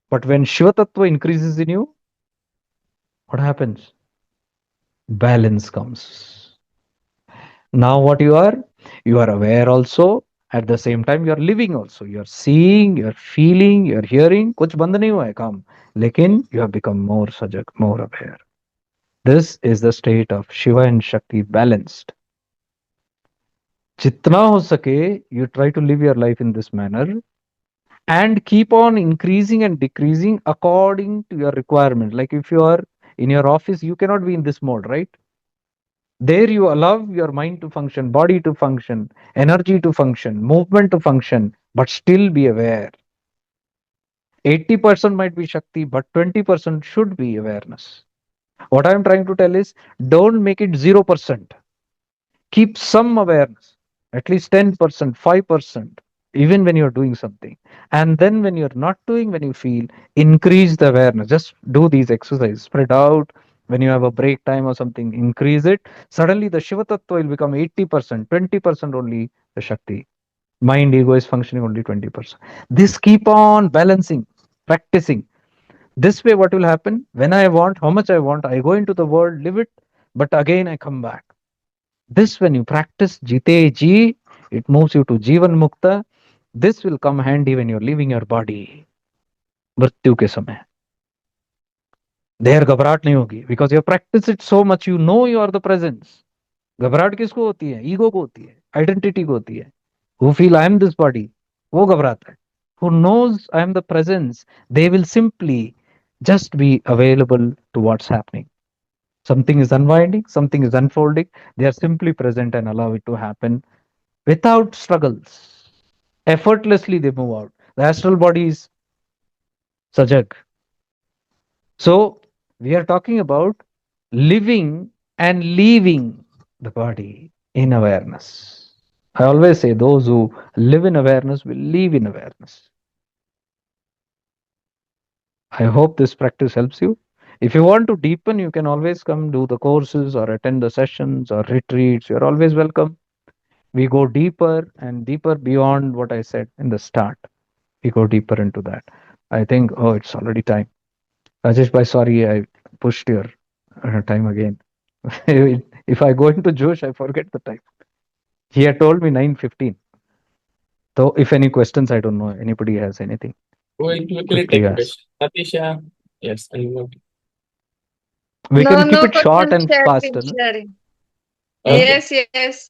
But when Shiva Tattva increases in you, what happens? Balance comes. Now, what you are aware also. At the same time, you are living also. You are seeing, you are feeling, you are hearing. कुछ बंद नहीं हुआ है काम. लेकिन you have become more sajak, more aware. This is the state of Shiva and Shakti balanced. जितना हो सके, you try to live your life in this manner and keep on increasing and decreasing according to your requirement. Like if you are in your office, you cannot be in this mode, right? There you allow your mind to function, body to function, energy to function, movement to function, but still be aware. 80% might be Shakti, but 20% should be awareness. What I'm trying to tell is don't make it 0%. Keep some awareness, at least 10%, 5%, even when you're doing something. And then when you're not doing, when you feel, increase the awareness. Just do these exercises, spread out. When you have a break time or something, increase it. Suddenly the Shiva Tattva will become 80%, 20% only the Shakti. Mind, ego is functioning only 20%. This keep on balancing, practicing. This way, what will happen? When I want, how much I want, I go into the world, live it, but again I come back. This, when you practice Jite Ji, it moves you to Jivan Mukta. This will come handy when you're leaving your body. मृत्यु के समय. There घबराहट नहीं होगी because you practice it so much, you know you are the presence. घबराहट किसको होती है? ईगो को होती है, आइडेंटिटी को होती है. Who feel I am this body, वो घबराता है. Who knows I am the presence, they will simply just be available to what's happening. Something is unwinding, something is unfolding. They are simply present and allow it to happen without struggles. Effortlessly, they move out. The astral body is sajag. So, we are talking about living and leaving the body in awareness. I always say those who live in awareness will live in awareness. I hope this practice helps you. If you want to deepen, you can always come do the courses or attend the sessions or retreats. You're always welcome. We go deeper and deeper beyond what I said in the start. We go deeper into that. I think, oh, it's already time. Rajesh bhai, sorry, I pushed your time again. If I go into Josh, I forget the time. He had told me 9:15. So if any questions, I don't know. Anybody has anything? We'll quickly Quickly take ask. question. Natisha, yes, and you. We No, can keep no it short question and sharing, faster. No? sharing. Okay. Yes yes.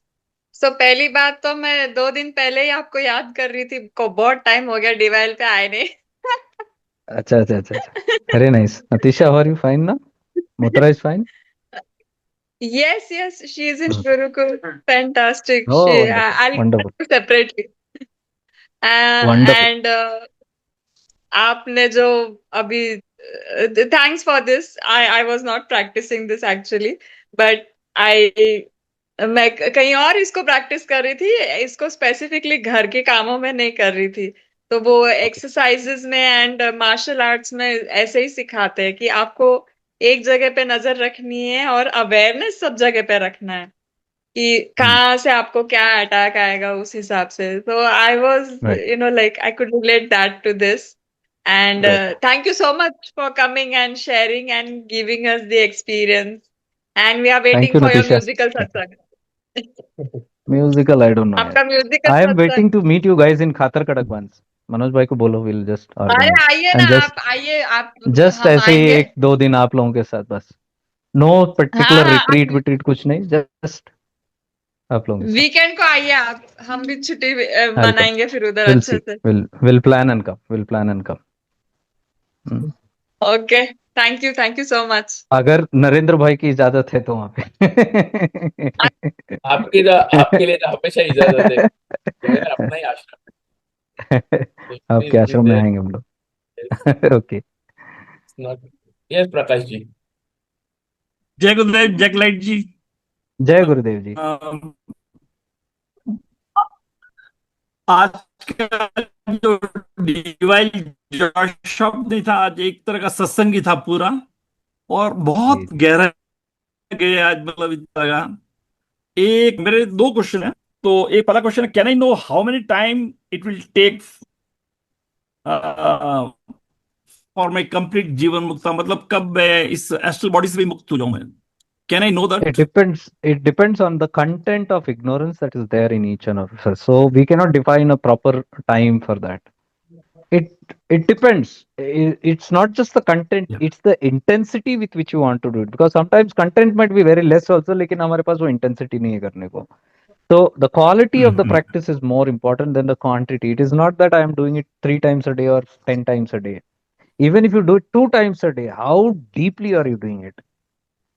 So पहली बात तो मैं 2 दिन पहले ही आपको याद कर रही थी को बहुत टाइम हो गया डीवाइल पे आए नहीं। Acha, acha, acha, acha. Very nice. Natisha, how are you? Fine now? Mutra is fine? Yes, yes, she is in Okay. Gurukul. Fantastic. Oh, She, wonderful. I'll Wonderful. tell you separately. Wonderful. And आपने जो अभी thanks for this. I was not practicing this actually, but I मैं कहीं और इसको practice कर रही थी, इसको स्पेसिफिकली घर के कामों में नहीं कर रही थी। तो वो Okay. एक्सरसाइजेज में एंड मार्शल आर्ट्स में ऐसे ही सिखाते हैं कि आपको एक जगह पे नजर रखनी है और अवेयरनेस सब जगह पे रखना है कि Hmm. कहाँ से आपको क्या अटैक आएगा उस हिसाब से। तो I was Right. Like I could relate that to this and Right. Thank you so much for coming and sharing and giving us the experience and we are Thank waiting you, for your Natisha. Musical satsang. Musical, I don't know yet. आपका musical I am waiting सत्संग। to meet you guys in Khatar Kadak once. Manoj bhai को बोलो, we'll just अरे organize. आइए ना And आप, आइए आप, just हम ऐसे ही आएंगे। 1-2 दिन आप लोगों के साथ बस. No हाँ particular हाँ, retreat, retreat कुछ नहीं. Just आप लोगों के साथ. वीकेंड को आइए आप, हम भी छुट्टी I'll come. मनाएंगे फिर उधर We'll अच्छे see. से। We'll plan and come. We'll plan and come. Hmm. Okay, thank you so much. अगर नरेंद्र भाई की इजाजत है तो वहां पे आपके लिए तो हमेशा इजाजत है। जो है अपना ही आश्रम। आपके प्लीज आश्रम में देयर। आएंगे हम लोग. Okay. Not. Yes Prakash ji. जय गुरुदेव, जय लाइट जी। जय गुरुदेव जी. अम, आज का जो डीवाइल वर्कशॉप नहीं था, आज एक तरह का सत्संग ही था पूरा, और जी बहुत जी. गहरा गए आज, मतलब इतना लगा। एक मेरे दो क्वेश्चन है। तो एक पहला क्वेश्चन है, can I know how many time it will take for my complete jeevan mukta, मतलब कब मैं इस एस्ट्रल बॉडी से भी मुक्त हो जाऊं मैं? Can I no It that? depends. It depends on the content of ignorance that is there in each one of us. So we cannot define a proper time for that. It it depends. It's not just the content. Yeah. It's the intensity with which you want to do it. Because sometimes content might be very less also, लेकिन हमारे पास वो intensity नहीं है करने को. So the quality of the practice is more important than the quantity. It is not that I am doing it 3 times a day or 10 times a day. Even if you do it 2 times a day, how deeply are you doing it?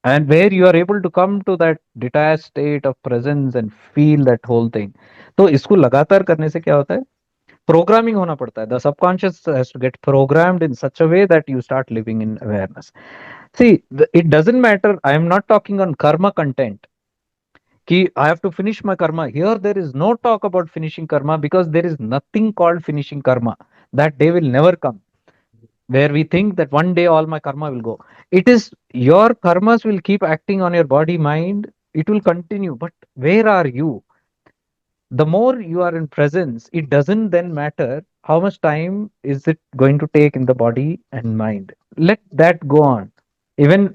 And where you are able to come to that detached state of presence and feel that whole thing. तो इसको लगातार करने से क्या होता है, programming होना पड़ता है. The subconscious has to get programmed in such a way that you start living in awareness. See, it doesn't matter. I am not talking on karma content. Ki I have to finish my karma. Here there is no talk about finishing karma because there is nothing called finishing karma. That day will never come. Where we think that one day all my karma will go. It is your karmas will keep acting on your body, mind. It will continue. But where are you? The more you are in presence, it doesn't then matter how much time is it going to take in the body and mind. Let that go on. Even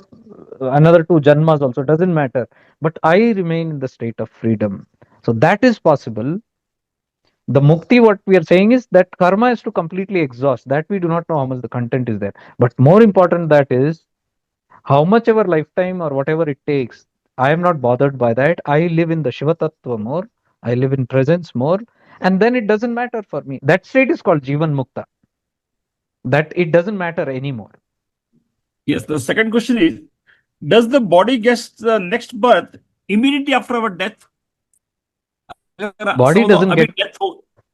another 2 janmas also doesn't matter. But I remain in the state of freedom. So that is possible. The mukti, what we are saying is that karma is to completely exhaust. That we do not know how much the content is there. But more important that is how much ever lifetime or whatever it takes. I am not bothered by that. I live in the Shiva Tattva more. I live in presence more. And then it doesn't matter for me. That state is called Jivan Mukta. That it doesn't matter anymore. Yes, the second question is, does the body get the next birth immediately after our death? अगर Body समझो doesn't अभी get. Death हो,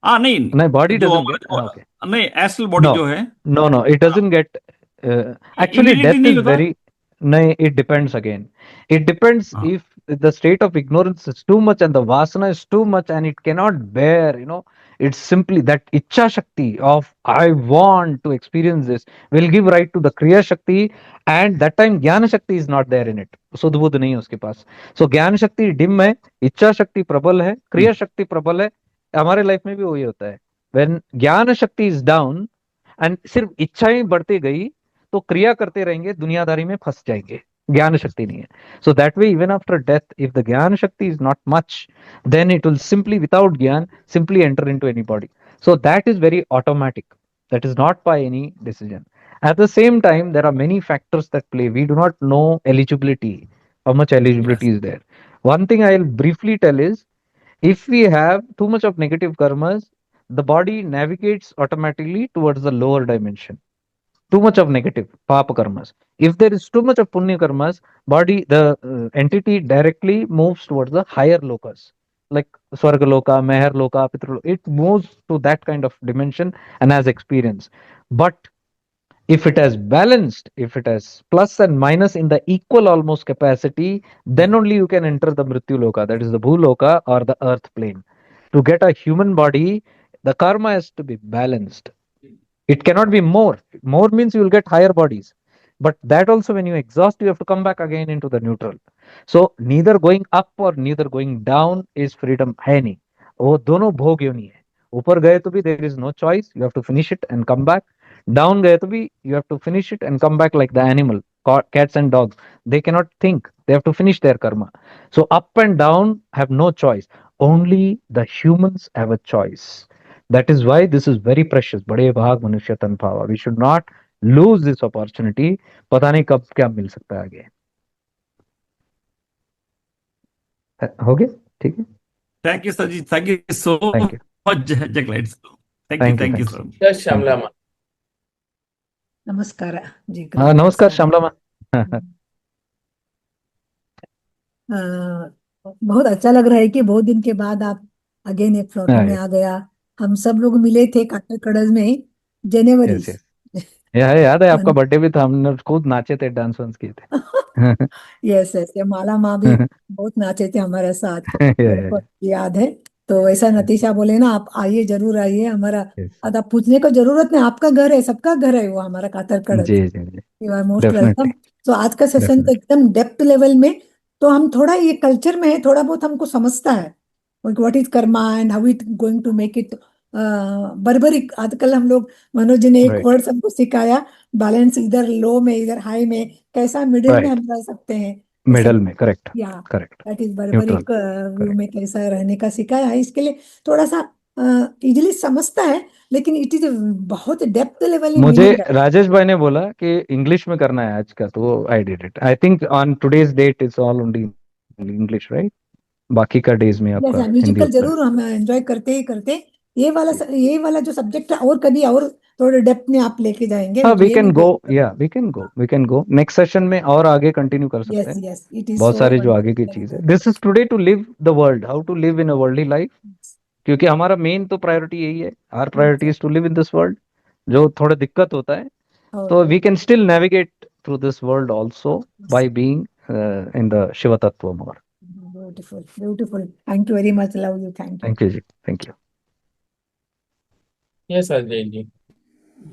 हाँ नहीं, No, body जो doesn't get. हमारा Okay. नहीं, astral body No. जो है, No, it doesn't get. Actually, immediately death नहीं is होता। very. No, it depends again. It depends हाँ if the state of ignorance is too much and the vasana is too much and it cannot bear. It's simply that Icha Shakti of I want to experience this will give right to the Kriya Shakti, and that time Jnana Shakti is not there in it. सुध बुध नहीं है उसके पास. So ज्ञान शक्ति dim है, इच्छा शक्ति प्रबल है, क्रिया शक्ति प्रबल है. हमारे लाइफ में भी वही होता है. When ज्ञान शक्ति is down एंड सिर्फ इच्छाएं बढ़ती गई तो क्रिया करते रहेंगे, दुनियादारी में फंस जाएंगे. ज्ञान शक्ति नहीं है. So that way, even after death, if the Jnana Shakti is not much, then it will simply, without Gyan, simply enter into any body. So that is very automatic. That is not by any decision. At the same time, there are many factors that play. We do not know eligibility, how much eligibility is there. One thing I'll briefly tell is, if we have too much of negative karmas, the body navigates automatically towards the lower dimension. Too much of negative papa karmas. If there is too much of punya karmas, body, the entity directly moves towards the higher lokas, like swarga loka, meher loka, pitru. It moves to that kind of dimension and has experience. But if it has balanced, if it has plus and minus in the equal almost capacity, then only you can enter the mrityu loka, that is the bhuloka or the earth plane. To get a human body, the karma has to be balanced. It cannot be more. More means you will get higher bodies. But that also, when you exhaust, you have to come back again into the neutral. So neither going up or neither going down is freedom है नहीं. वो दोनों भोग योनि है. ऊपर गए तो भी there is no choice. You have to finish it and come back. Down गए तो भी you have to finish it and come back like the animal. Cats and dogs, they cannot think. They have to finish their karma. So up and down have no choice. Only the humans have a choice. That is why this is very precious. बड़े भाग मनुष्य तन पावा. We should not lose this opportunity. पता नहीं कब क्या मिल सकता है आगे. हो गया? ठीक है. Thank you, Sajid. Thank you so Thank you. much, Jack Lights. Thank you, Thank you, sir. Yes, Shamla ma. नमस्कार जी. हाँ नमस्कार श्यामला माँ. बहुत अच्छा लग रहा है कि बहुत दिन के बाद आप अगेन एक फ्लोटो में आ गया. हम सब लोग मिले थे काटर कड़ज में जनवरी. Yes, yes. याद है आपका बर्थडे भी था, हमने खुद नाचे थे, डांस वांस किए थे. यस यस, ये माला माँ भी बहुत नाचे थे हमारे साथ, मेरे को याद है. तो ऐसा नतीशा बोले ना, आप आइए, जरूर आइए. हमारा अब आप पूछने को जरूरत नहीं, आपका घर है, सबका घर है वो हमारा कातर कड़ज. जी जी जी. You are most Definitely. Welcome. तो आज का सेशन तो एकदम डेप्थ लेवल में, तो हम थोड़ा ये कल्चर में है, थोड़ा बहुत हमको समझता है what is karma and how it going to make it barbaric. आजकल हम लोग, मनोज जी ने एक Right. वर्ड हमको सिखाया, बैलेंस इधर लो में इधर हाई में, कैसा मिडिल में Right. हम रह सकते हैं. मिडल में. करेक्ट या correct. That is Neutral. Barbarik view में कैसा रहने का सिखाया है. इसके लिए थोड़ा सा इजीली समझता है, लेकिन इट इज बहुत डेप्थ लेवल मुझे मीनिंग है. राजेश भाई ने बोला कि इंग्लिश में करना है आज का, तो I did it. I think on today's date it's all only English, right? बाकी का डेज में आपका हिंदी म्यूजिकल होता है. जरूर हम एंजॉय करते ही करते. ये वाला जो सब्जेक्ट है, और कभी और थोड़े डेप्थ में आप लेके जाएंगे. हाँ, वी ये कैन भी गो. या we can go next session में और आगे कंटिन्यू कर सकते यस हैं. यस, इट इज बहुत सो सारे जो आगे की चीज है. This is today to live the world, how to live in a worldly life. क्योंकि हमारा मेन तो प्रायोरिटी यही है. Our priority is to live in this world. जो थोड़ा दिक्कत होता है, तो we can still navigate through this world also by being in the Shiva tattva more. Beautiful beautiful. Thank you very much. Love you. Thank you ji. Thank you. Yes, Ajay ji.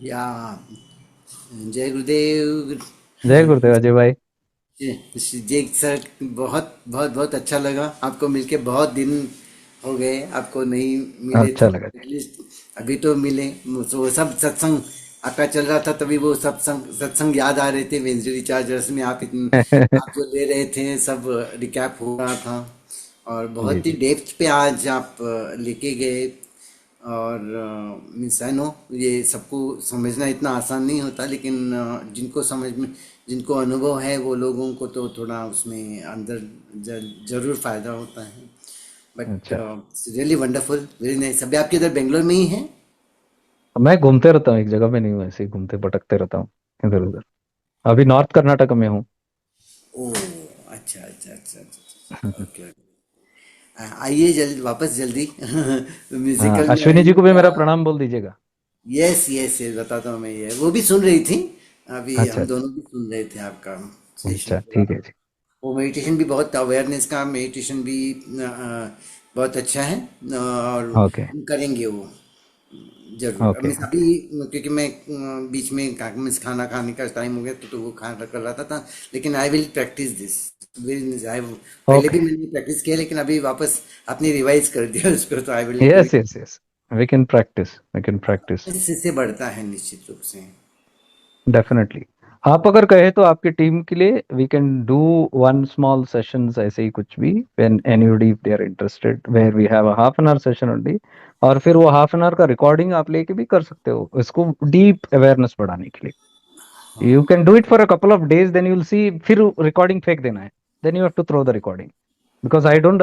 या जय गुरुदेव. जय गुरुदेव अजय भाई. जय सर, बहुत बहुत बहुत अच्छा लगा आपको मिलके. बहुत दिन हो गए आपको नहीं मिले. अच्छा तो लगा. एटलीस्ट अभी तो मिले. वो सब सत्संग आपका चल रहा था, तभी वो सब सत्संग याद आ रहे थे. वेंसडे रिचार्जर्स में आप जो ले रहे थे, सब रिकैप हो रहा था, और बहुत ही डेप्थ पे आज आप लेके गए. और मीन्स आई नो ये सबको समझना इतना आसान नहीं होता, लेकिन जिनको समझ में, जिनको अनुभव है, वो लोगों को तो थोड़ा उसमें अंदर जरूर फायदा होता है. But really wonderful, very nice. अभी आपके इधर बेंगलोर में ही है? मैं घूमते रहता हूँ, एक जगह में नहीं हूँ, ऐसे ही घूमते भटकते रहता हूँ इधर उधर. अभी नॉर्थ कर्नाटक में हूँ. ओह अच्छा अच्छा अच्छा अच्छा. ओके, आइए जल्दी वापस, जल्दी. म्यूजिकल में अश्विनी जी को भी मेरा प्रणाम बोल दीजिएगा. यस यस यस, बताता हूँ मैं. ये वो भी सुन रही थी अभी. अच्छा, हम दोनों भी सुन रहे थे आपका अच्छा सेशन. ठीक है जी. वो मेडिटेशन भी बहुत, अवेयरनेस का मेडिटेशन भी बहुत अच्छा है और Okay. हम करेंगे वो जरूर। अब Okay. मैं अभी क्योंकि मैं बीच में मिस खाना खाने का टाइम हो गया तो वो खाना कर रहा था लेकिन आई विल प्रैक्टिस दिस। पहले भी Okay. मैंने प्रैक्टिस किया लेकिन अभी वापस आपने रिवाइज कर दिया उसको तो I will do Yes, it. yes, yes. We can practice. We can practice. इससे बढ़ता है निश्चित रूप से। डेफिनेटली। आप अगर कहे तो आपकी टीम के लिए we can do one small sessions, ऐसे ही कुछ भी, when anybody if they are interested, where we have a half an hour session only, और फिर वो हाफ एन आवर का रिकॉर्डिंग आप लेके भी कर सकते हो इसको डीप अवेयरनेस बढ़ाने के लिए। You can do it for a couple of days, then you'll see, फिर recording फेंक देना है, then you have to throw the recording, because I don't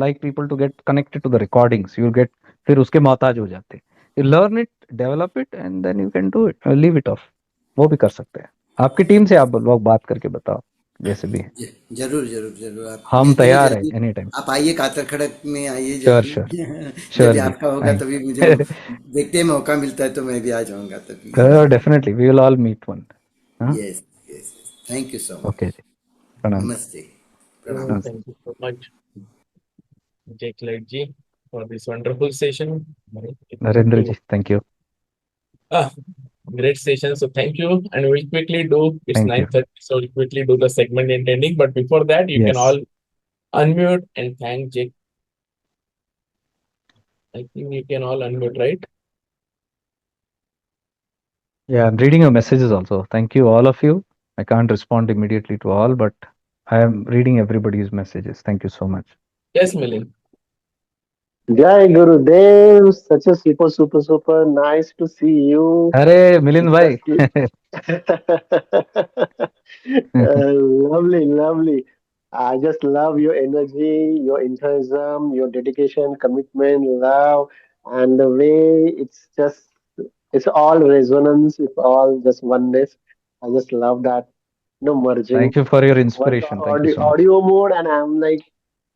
like people to get connected to the recordings. You'll get, फिर उसके मोहताज हो जाते हैं। You learn it, develop it, and then you can do it, leave it off। वो भी कर सकते हैं। आपकी टीम से आप लोग बात करके बताओ, जैसे भी है। जरूर जरूर जरूर आप हम मिलते हैं तैयार हैं जल्दी। Any time. आप आइए कातर खड़क में आइए श्योर जल्दी। श्योर जब श्योर भी जी, आपका होगा थैंक तभी मुझे देखते हैं मौका मिलता है तो मैं भी आ जाऊंगा तभी। You. Definitely we will all meet one. हाँ, yes yes. Thank you so okay much. जी, प्रणाम। नमस्ते। So, प्रणाम। नमस्ते। thank you so much, Jake Light for this wonderful session. It's good Narendra to ji, thank you. ah, great session. So thank you, and we'll quickly do. It's thank you. 9:30, so we'll quickly do the segment intending. But before that, you can yes, all unmute and thank Jake. I think you can all unmute, right? yeah, I'm reading your messages also. Thank you, all of you. I can't respond immediately to all, but I am reading everybody's messages. Thank you so much. Yes, Milin. Jai Gurudev, such a super nice to see you. अरे मिलिंद भाई। Just lovely, lovely. I just love your energy, your enthusiasm, your dedication, commitment, love, and the way it's all resonance, it's all just oneness. I just love that, merging. Thank you for your I was inspiration. on Thank you audio, so much. audio mode, and I'm like,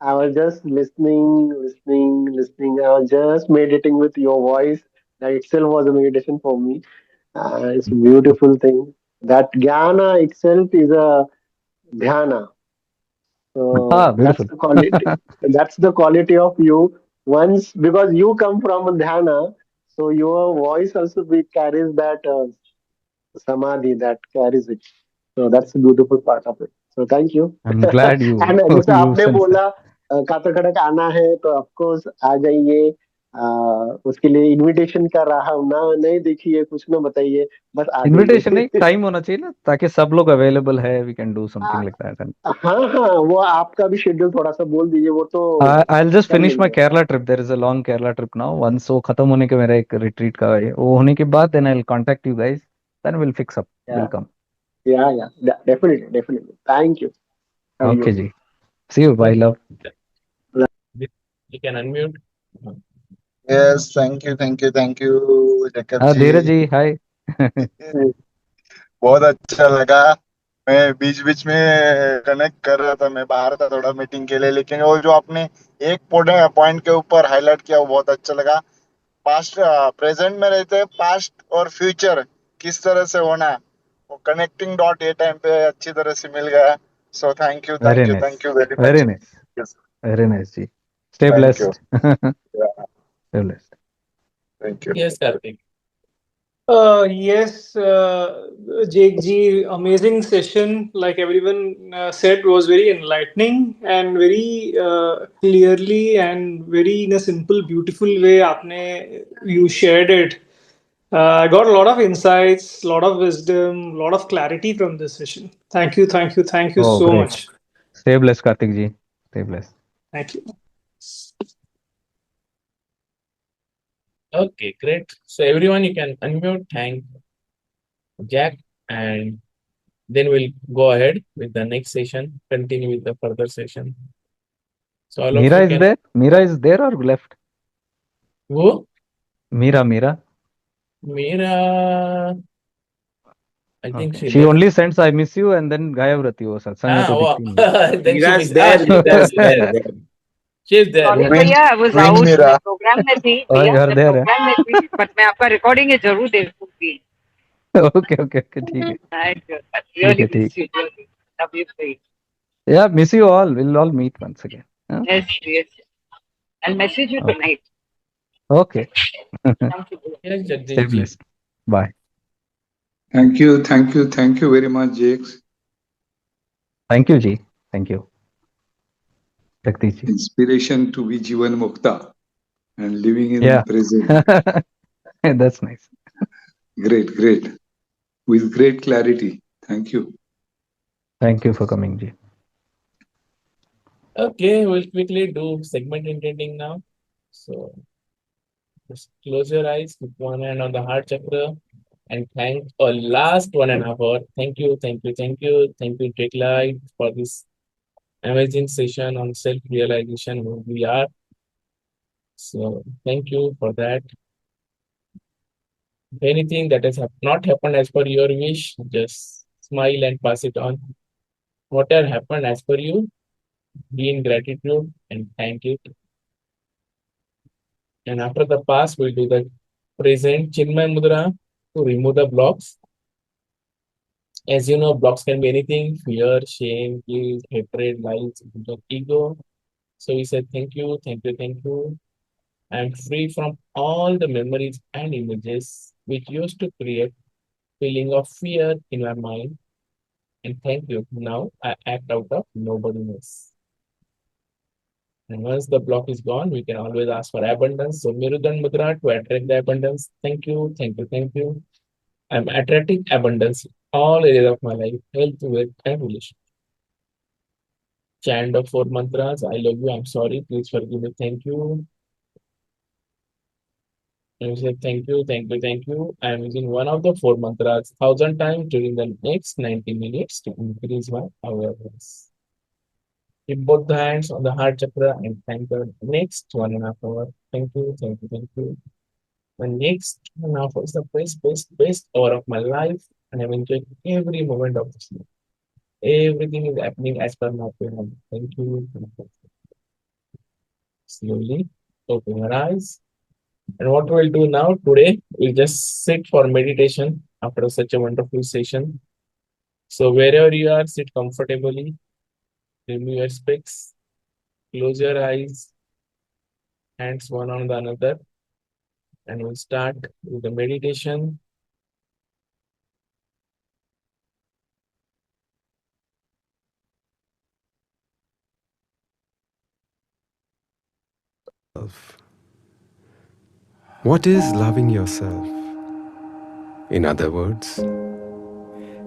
I was just listening. I was just meditating with your voice. That itself was a meditation for me. It's a beautiful thing. That jnana itself is a dhyana. So हाँ, that's beautiful. the quality. That's the quality of you. Once because you come from a dhyana, so your voice also carries that samadhi that carries it. So that's the beautiful part of it. So thank you. I'm glad you And जैसे you आपने sense that. बोला कातर खड़क आना है तो of course आ जाइए। उसके लिए इनविटेशन कर रहा हूँ ना, नहीं देखिए कुछ ना बताइए, बस आ इनविटेशन नहीं, जाइए। टाइम होना चाहिए ना, ताकि सब लोग अवेलेबल है, we can do something like that. हाँ हाँ, वो आपका भी शेड्यूल थोड़ा सा बोल दीजिए, वो तो I'll just कर finish my लेंगे। Kerala trip. There is a long Kerala trip now. Once वो खत्म होने के, मेरा एक retreat का है, वो होने के बाद then I'll contact you guys. Then we'll fix up. या We'll come. Yeah definitely thank you. Have Okay you. जी. See you. Bye, Okay. love. You can unmute. Yes, thank you, Jacob Dheeraj ji. जी, hi. बहुत अच्छा लगा। मैं बीच बीच में connect कर रहा था, मैं बाहर था थोड़ा मीटिंग के लिए, लेकिन वो जो आपने एक पॉइंट के ऊपर हाईलाइट किया वो बहुत अच्छा लगा। पास्ट प्रेजेंट में रहते हैं, पास्ट और फ्यूचर किस तरह से होना, वो कनेक्टिंग डॉट ये टाइम पे अच्छी तरह से मिल गया। So thank you Very nice. Very Very much. nice. Very nice जी. Stay thank you. blessed. Stay blessed. Thank you. Yes, Karthik. Yes, Jake ji, amazing session. Like everyone said, was very enlightening and very clearly and very in a simple, beautiful way. You shared it. I got a lot of insights, a lot of wisdom, a lot of clarity from this session. Thank you, thank you, thank you Oh, so great. much. Stay blessed, Karthik ji. Stay blessed. Thank you. Okay, great. So everyone, you can unmute, thank Jack, and then we'll go ahead with the next session, continue with the further session. So all of Meera you is can. there? Meera is there or left? Who? Meera. Meera. I think Okay. she She left. only sends I miss you and then गायब रहती है, वो सत्संग में तो Wow. दिखती नहीं Then she Mira's missed. there, She's Mira's there. there, there. She's there. Sorry twin भैया, I was twin out, Meera. मैं प्रोग्राम में थी Oh, भैया, you are मैं there, प्रोग्राम में थी, बट मैं आपका रिकॉर्डिंग है जरूर देखूंगी। Okay, ठीक है। थैंक यू, ठीक रियली है, ठीक। Miss you, love you. Yeah, miss you all. We'll all meet once again. Huh? Yes yes. I'll message you Okay. tonight. Okay. Thank you. Yes, Stay Jagdish ji. blessed. Bye. Thank you very much, Jakes. Thank you, Ji. Thank you. Jagdish ji. Inspiration to be Jivan Mukta and living in Yeah. present. That's nice. Great. With great clarity. Thank you. Thank you for coming, Ji. Okay, we'll quickly do segment intending now. So just close your eyes, keep one hand on the heart chakra, and thank our last 1.5 hour. Thank you, Take Light, for this amazing session on self-realization, who we are. So thank you for that. If anything that has not happened as per your wish, just smile and pass it on. Whatever happened as per you, be in gratitude and thank it. And after the past, we'll do the present Chinmay Mudra to remove the blocks. As you know, blocks can be anything: fear, shame, guilt, hatred, lies, ego. So we said, thank you. I am free from all the memories and images which used to create feeling of fear in my mind. And thank you. Now I act out of nobodiness. And once the block is gone, we can always ask for abundance. So Mirudan Mudra to attract the abundance. Thank you. I'm attracting abundance in all areas of my life: health, wealth, and relationship. Chant of 4 mantras. I love you. I'm sorry. Please forgive me. Thank you. And we say thank you. I am using one of the 4 mantras 1,000 times during the next 90 minutes to increase my awareness. Keep both the hands on the heart chakra and thank the next 1.5 hour. Thank you. The next 1.5 hours is the best hour of my life, and I'm enjoying every moment of this life. Everything is happening as per my plan. Thank you. Slowly open your eyes. And what we'll do now today, we'll just sit for meditation after such a wonderful session. So wherever you are, sit comfortably, remove your specs, close your eyes, hands one on the another, and we'll start with the meditation. What is loving yourself? In other words,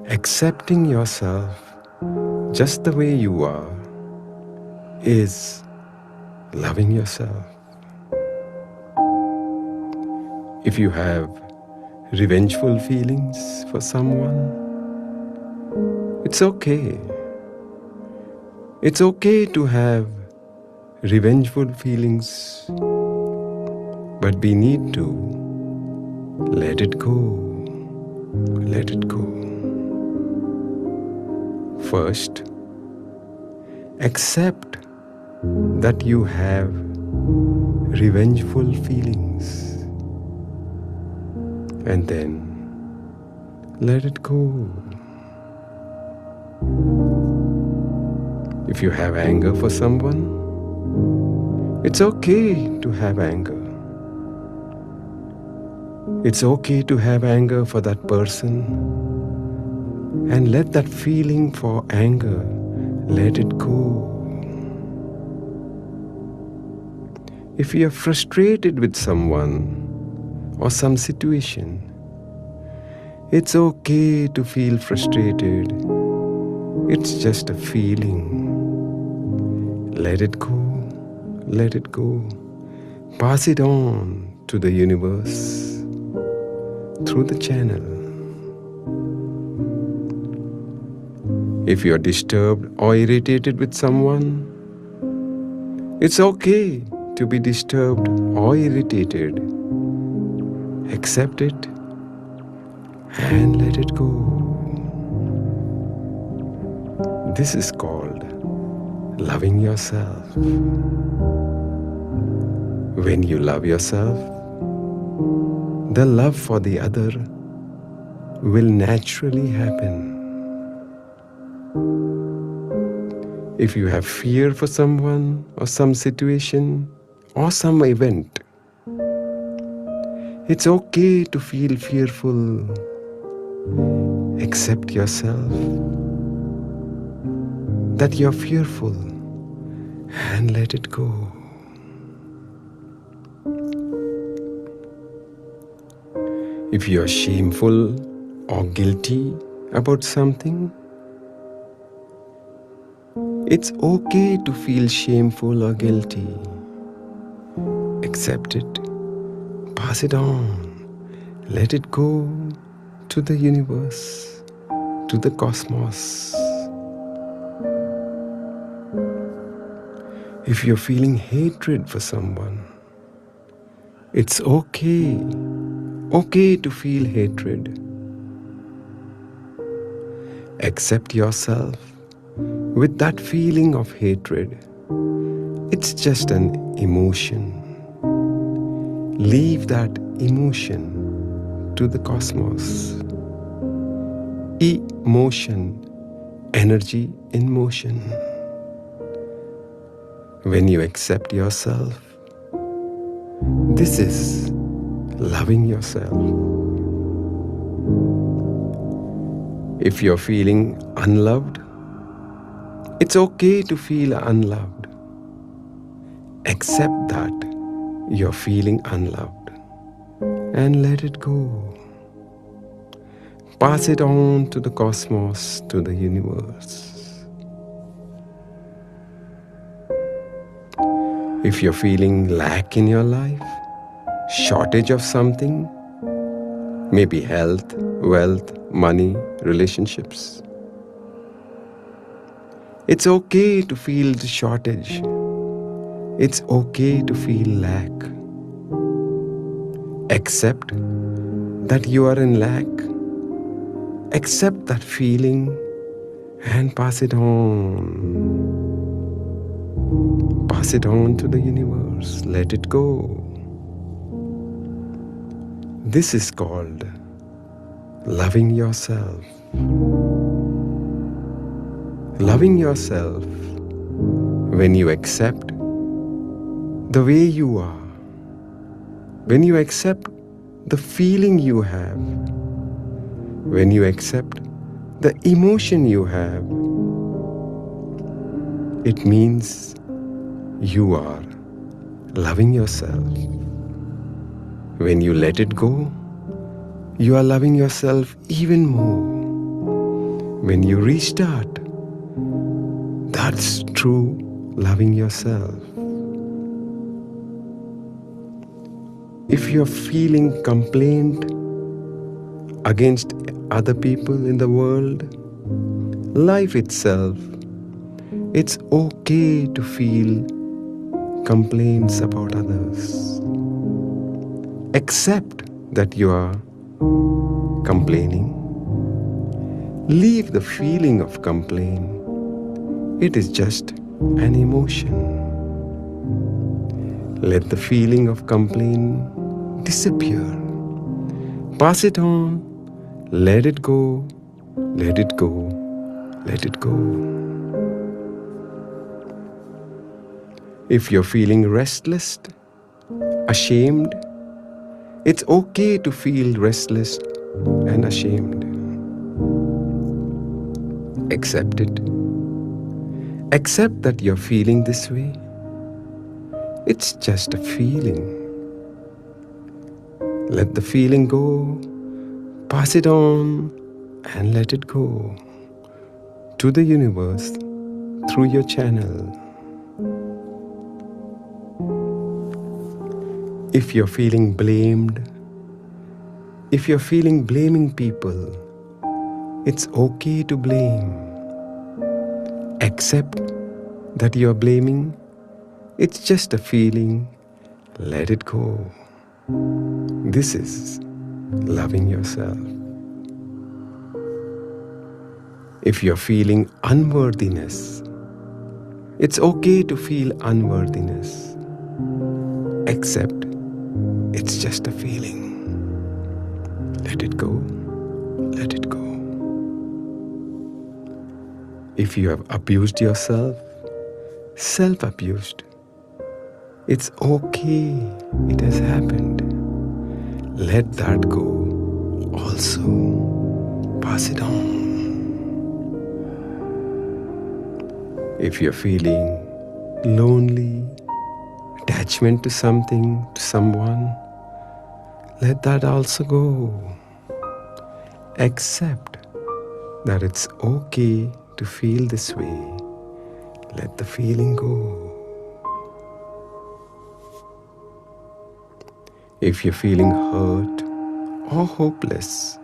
accepting yourself just the way you are is loving yourself. If you have revengeful feelings for someone, it's okay. It's okay to have revengeful feelings, but we need to let it go. Let it go. First, accept that you have revengeful feelings, and then let it go. If you have anger for someone, it's okay to have anger. It's okay to have anger for that person, and let that feeling for anger, let it go. If you are frustrated with someone or some situation, it's okay to feel frustrated. It's just a feeling. Let it go. Let it go. Pass it on to the universe through the channel. If you are disturbed or irritated with someone, it's okay to be disturbed or irritated. Accept it and let it go. This is called loving yourself. When you love yourself, the love for the other will naturally happen. If you have fear for someone or some situation or some event. It's okay to feel fearful. Accept yourself that you're fearful and let it go. If you're shameful or guilty about something, it's okay to feel shameful or guilty. Accept it, pass it on, let it go to the universe, to the cosmos. If you're feeling hatred for someone, it's okay to feel hatred. Accept yourself with that feeling of hatred. It's just an emotion. Leave that emotion to the cosmos. Emotion, energy in motion. When you accept yourself, this is loving yourself. If you're feeling unloved, it's okay to feel unloved. Accept that you're feeling unloved and let it go. Pass it on to the cosmos, to the universe. If you're feeling lack in your life, shortage of something, maybe health, wealth, money, relationships, it's okay to feel the shortage. It's okay to feel lack. Accept that you are in lack. Accept that feeling and pass it on. Pass it on to the universe. Let it go. This is called loving yourself. Loving yourself when you accept the way you are, when you accept the feeling you have, when you accept the emotion you have, it means you are loving yourself. When you let it go, you are loving yourself even more. When you restart, that's true loving yourself. If you're feeling complaint against other people in the world, life itself, it's okay to feel complaints about others. Accept that you are complaining. Leave the feeling of complaint. It is just an emotion. Let the feeling of complaint disappear. Pass it on. Let it go. Let it go. Let it go. If you're feeling restless, ashamed, it's okay to feel restless and ashamed. Accept it. Accept that you're feeling this way. It's just a feeling. Let the feeling go, pass it on, and let it go to the universe through your channel. If you're feeling blamed, if you're feeling blaming people, it's okay to blame. Accept that you're blaming. It's just a feeling. Let it go. This is loving yourself. If you're feeling unworthiness, it's okay to feel unworthiness. Accept it's just a feeling. Let it go. Let it go. If you have abused yourself, self-abused, It's okay, it has happened. Let that go also. Pass it on. If you're feeling lonely, attachment to something, to someone, let that also go. Accept that it's okay to feel this way. Let the feeling go. If you're feeling hurt or hopeless,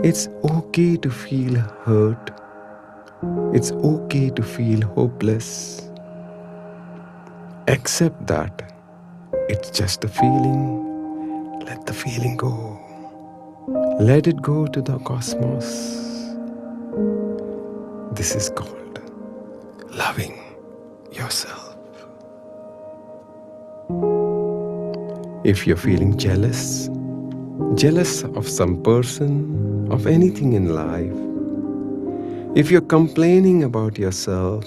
it's okay to feel hurt. It's okay to feel hopeless. Accept that it's just a feeling. Let the feeling go. Let it go to the cosmos. This is called loving yourself. If you're feeling jealous of some person, of anything in life, if you're complaining about yourself,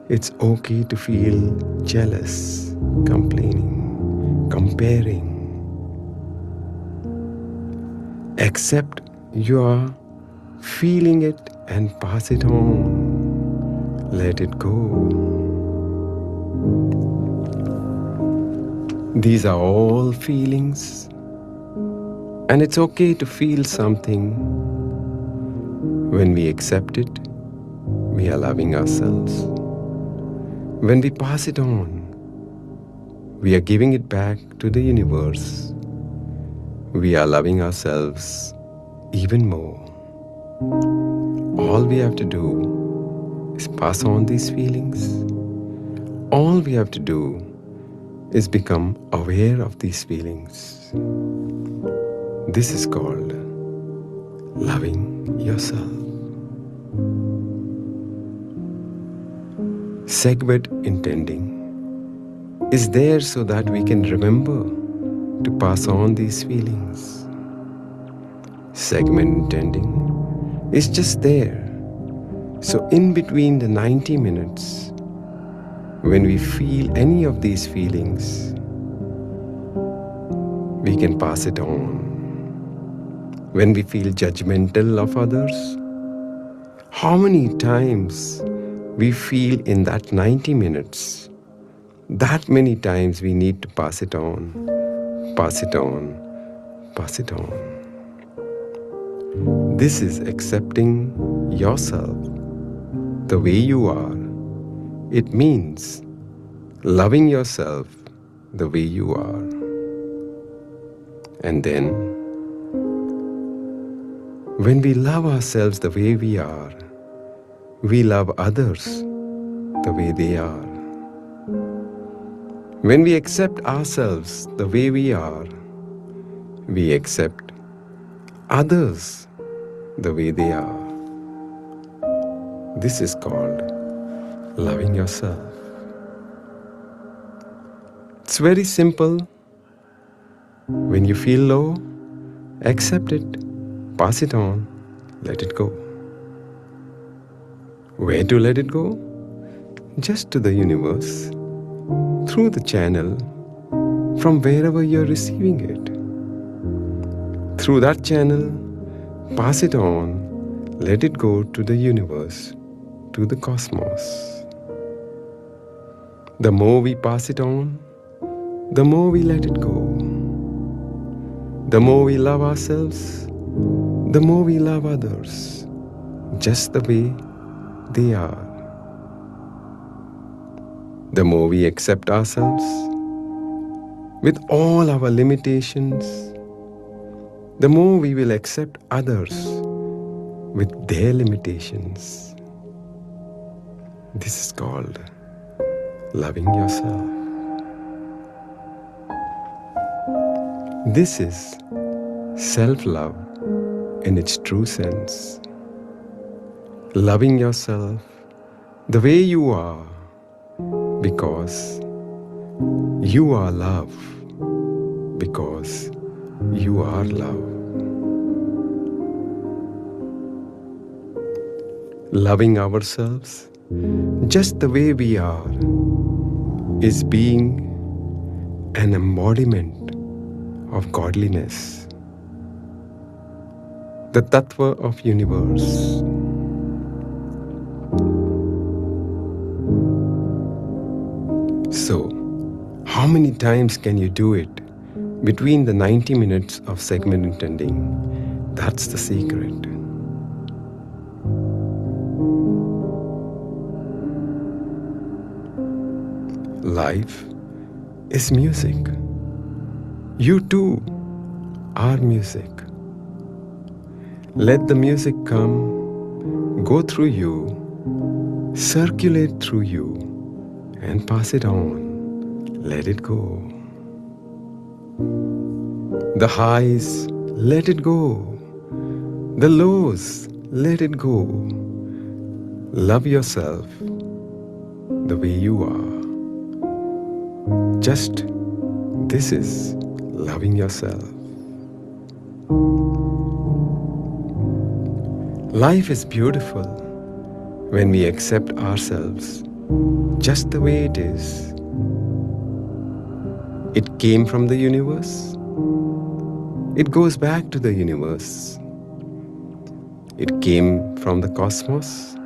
it's okay to feel jealous, complaining, comparing. Accept you are feeling it and pass it on. Let it go. These are all feelings, and it's okay to feel something. When we accept it, we are loving ourselves. When we pass it on, we are giving it back to the universe. We are loving ourselves even more. All we have to do is pass on these feelings. All we have to do is become aware of these feelings. This is called loving yourself. Segwit intending is there so that we can remember to pass on these feelings. Segment intending is just there. So in between the 90 minutes, when we feel any of these feelings, we can pass it on. When we feel judgmental of others, how many times we feel in that 90 minutes, that many times we need to pass it on, pass it on, pass it on. This is accepting yourself the way you are. It means loving yourself the way you are. And then, when we love ourselves the way we are, we love others the way they are. When we accept ourselves the way we are, we accept others the way they are. This is called loving yourself. It's very simple. When you feel low, accept it, pass it on, let it go. Where to let it go? Just to the universe, through the channel, from wherever you're receiving it. Through that channel, pass it on, let it go to the universe, to the cosmos. The more we pass it on, the more we let it go. The more we love ourselves, the more we love others, just the way they are. The more we accept ourselves with all our limitations, the more we will accept others with their limitations. This is called loving yourself. This is self-love in its true sense. Loving yourself the way you are, because you are love, because you are love. Loving ourselves just the way we are is being an embodiment of godliness, the tattva of universe. So, how many times can you do it between the 90 minutes of segment intending? That's the secret. Life is music. You too are music. Let the music come, go through you, circulate through you, and pass it on. Let it go. The highs, let it go. The lows, let it go. Love yourself the way you are. Just this is loving yourself. Life is beautiful when we accept ourselves just the way it is. It came from the universe. It goes back to the universe. It came from the cosmos.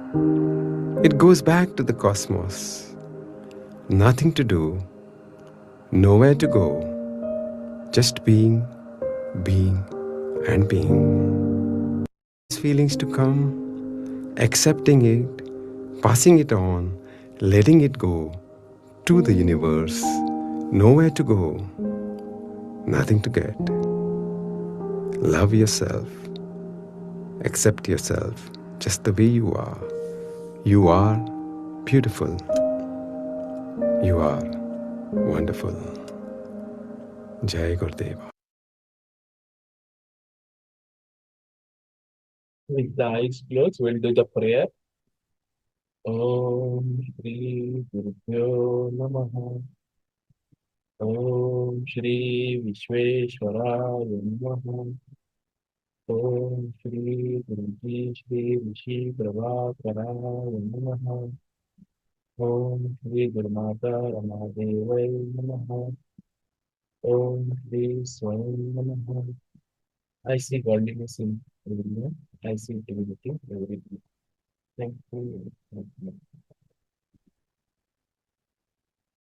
It goes back to the cosmos. Nothing to do, nowhere to go, just being, and being. Feelings to come, accepting it, passing it on, letting it go to the universe. Nowhere to go, nothing to get. Love yourself, accept yourself just the way you are. You are beautiful. You are wonderful. Jai Gurudeva. With the eyes closed, we'll do the prayer. Om Shri Gurubhyo Namaha. Om Shri Vishveshwaraya Namaha. Om Shri Guruji Shri Rishi Prabhakaraya Namaha. Om Shri Gurumata Ramadevaya Namaha. Om Shri Swayam Namaha. I see godliness in everyone. I see divinity in everything. Thank you.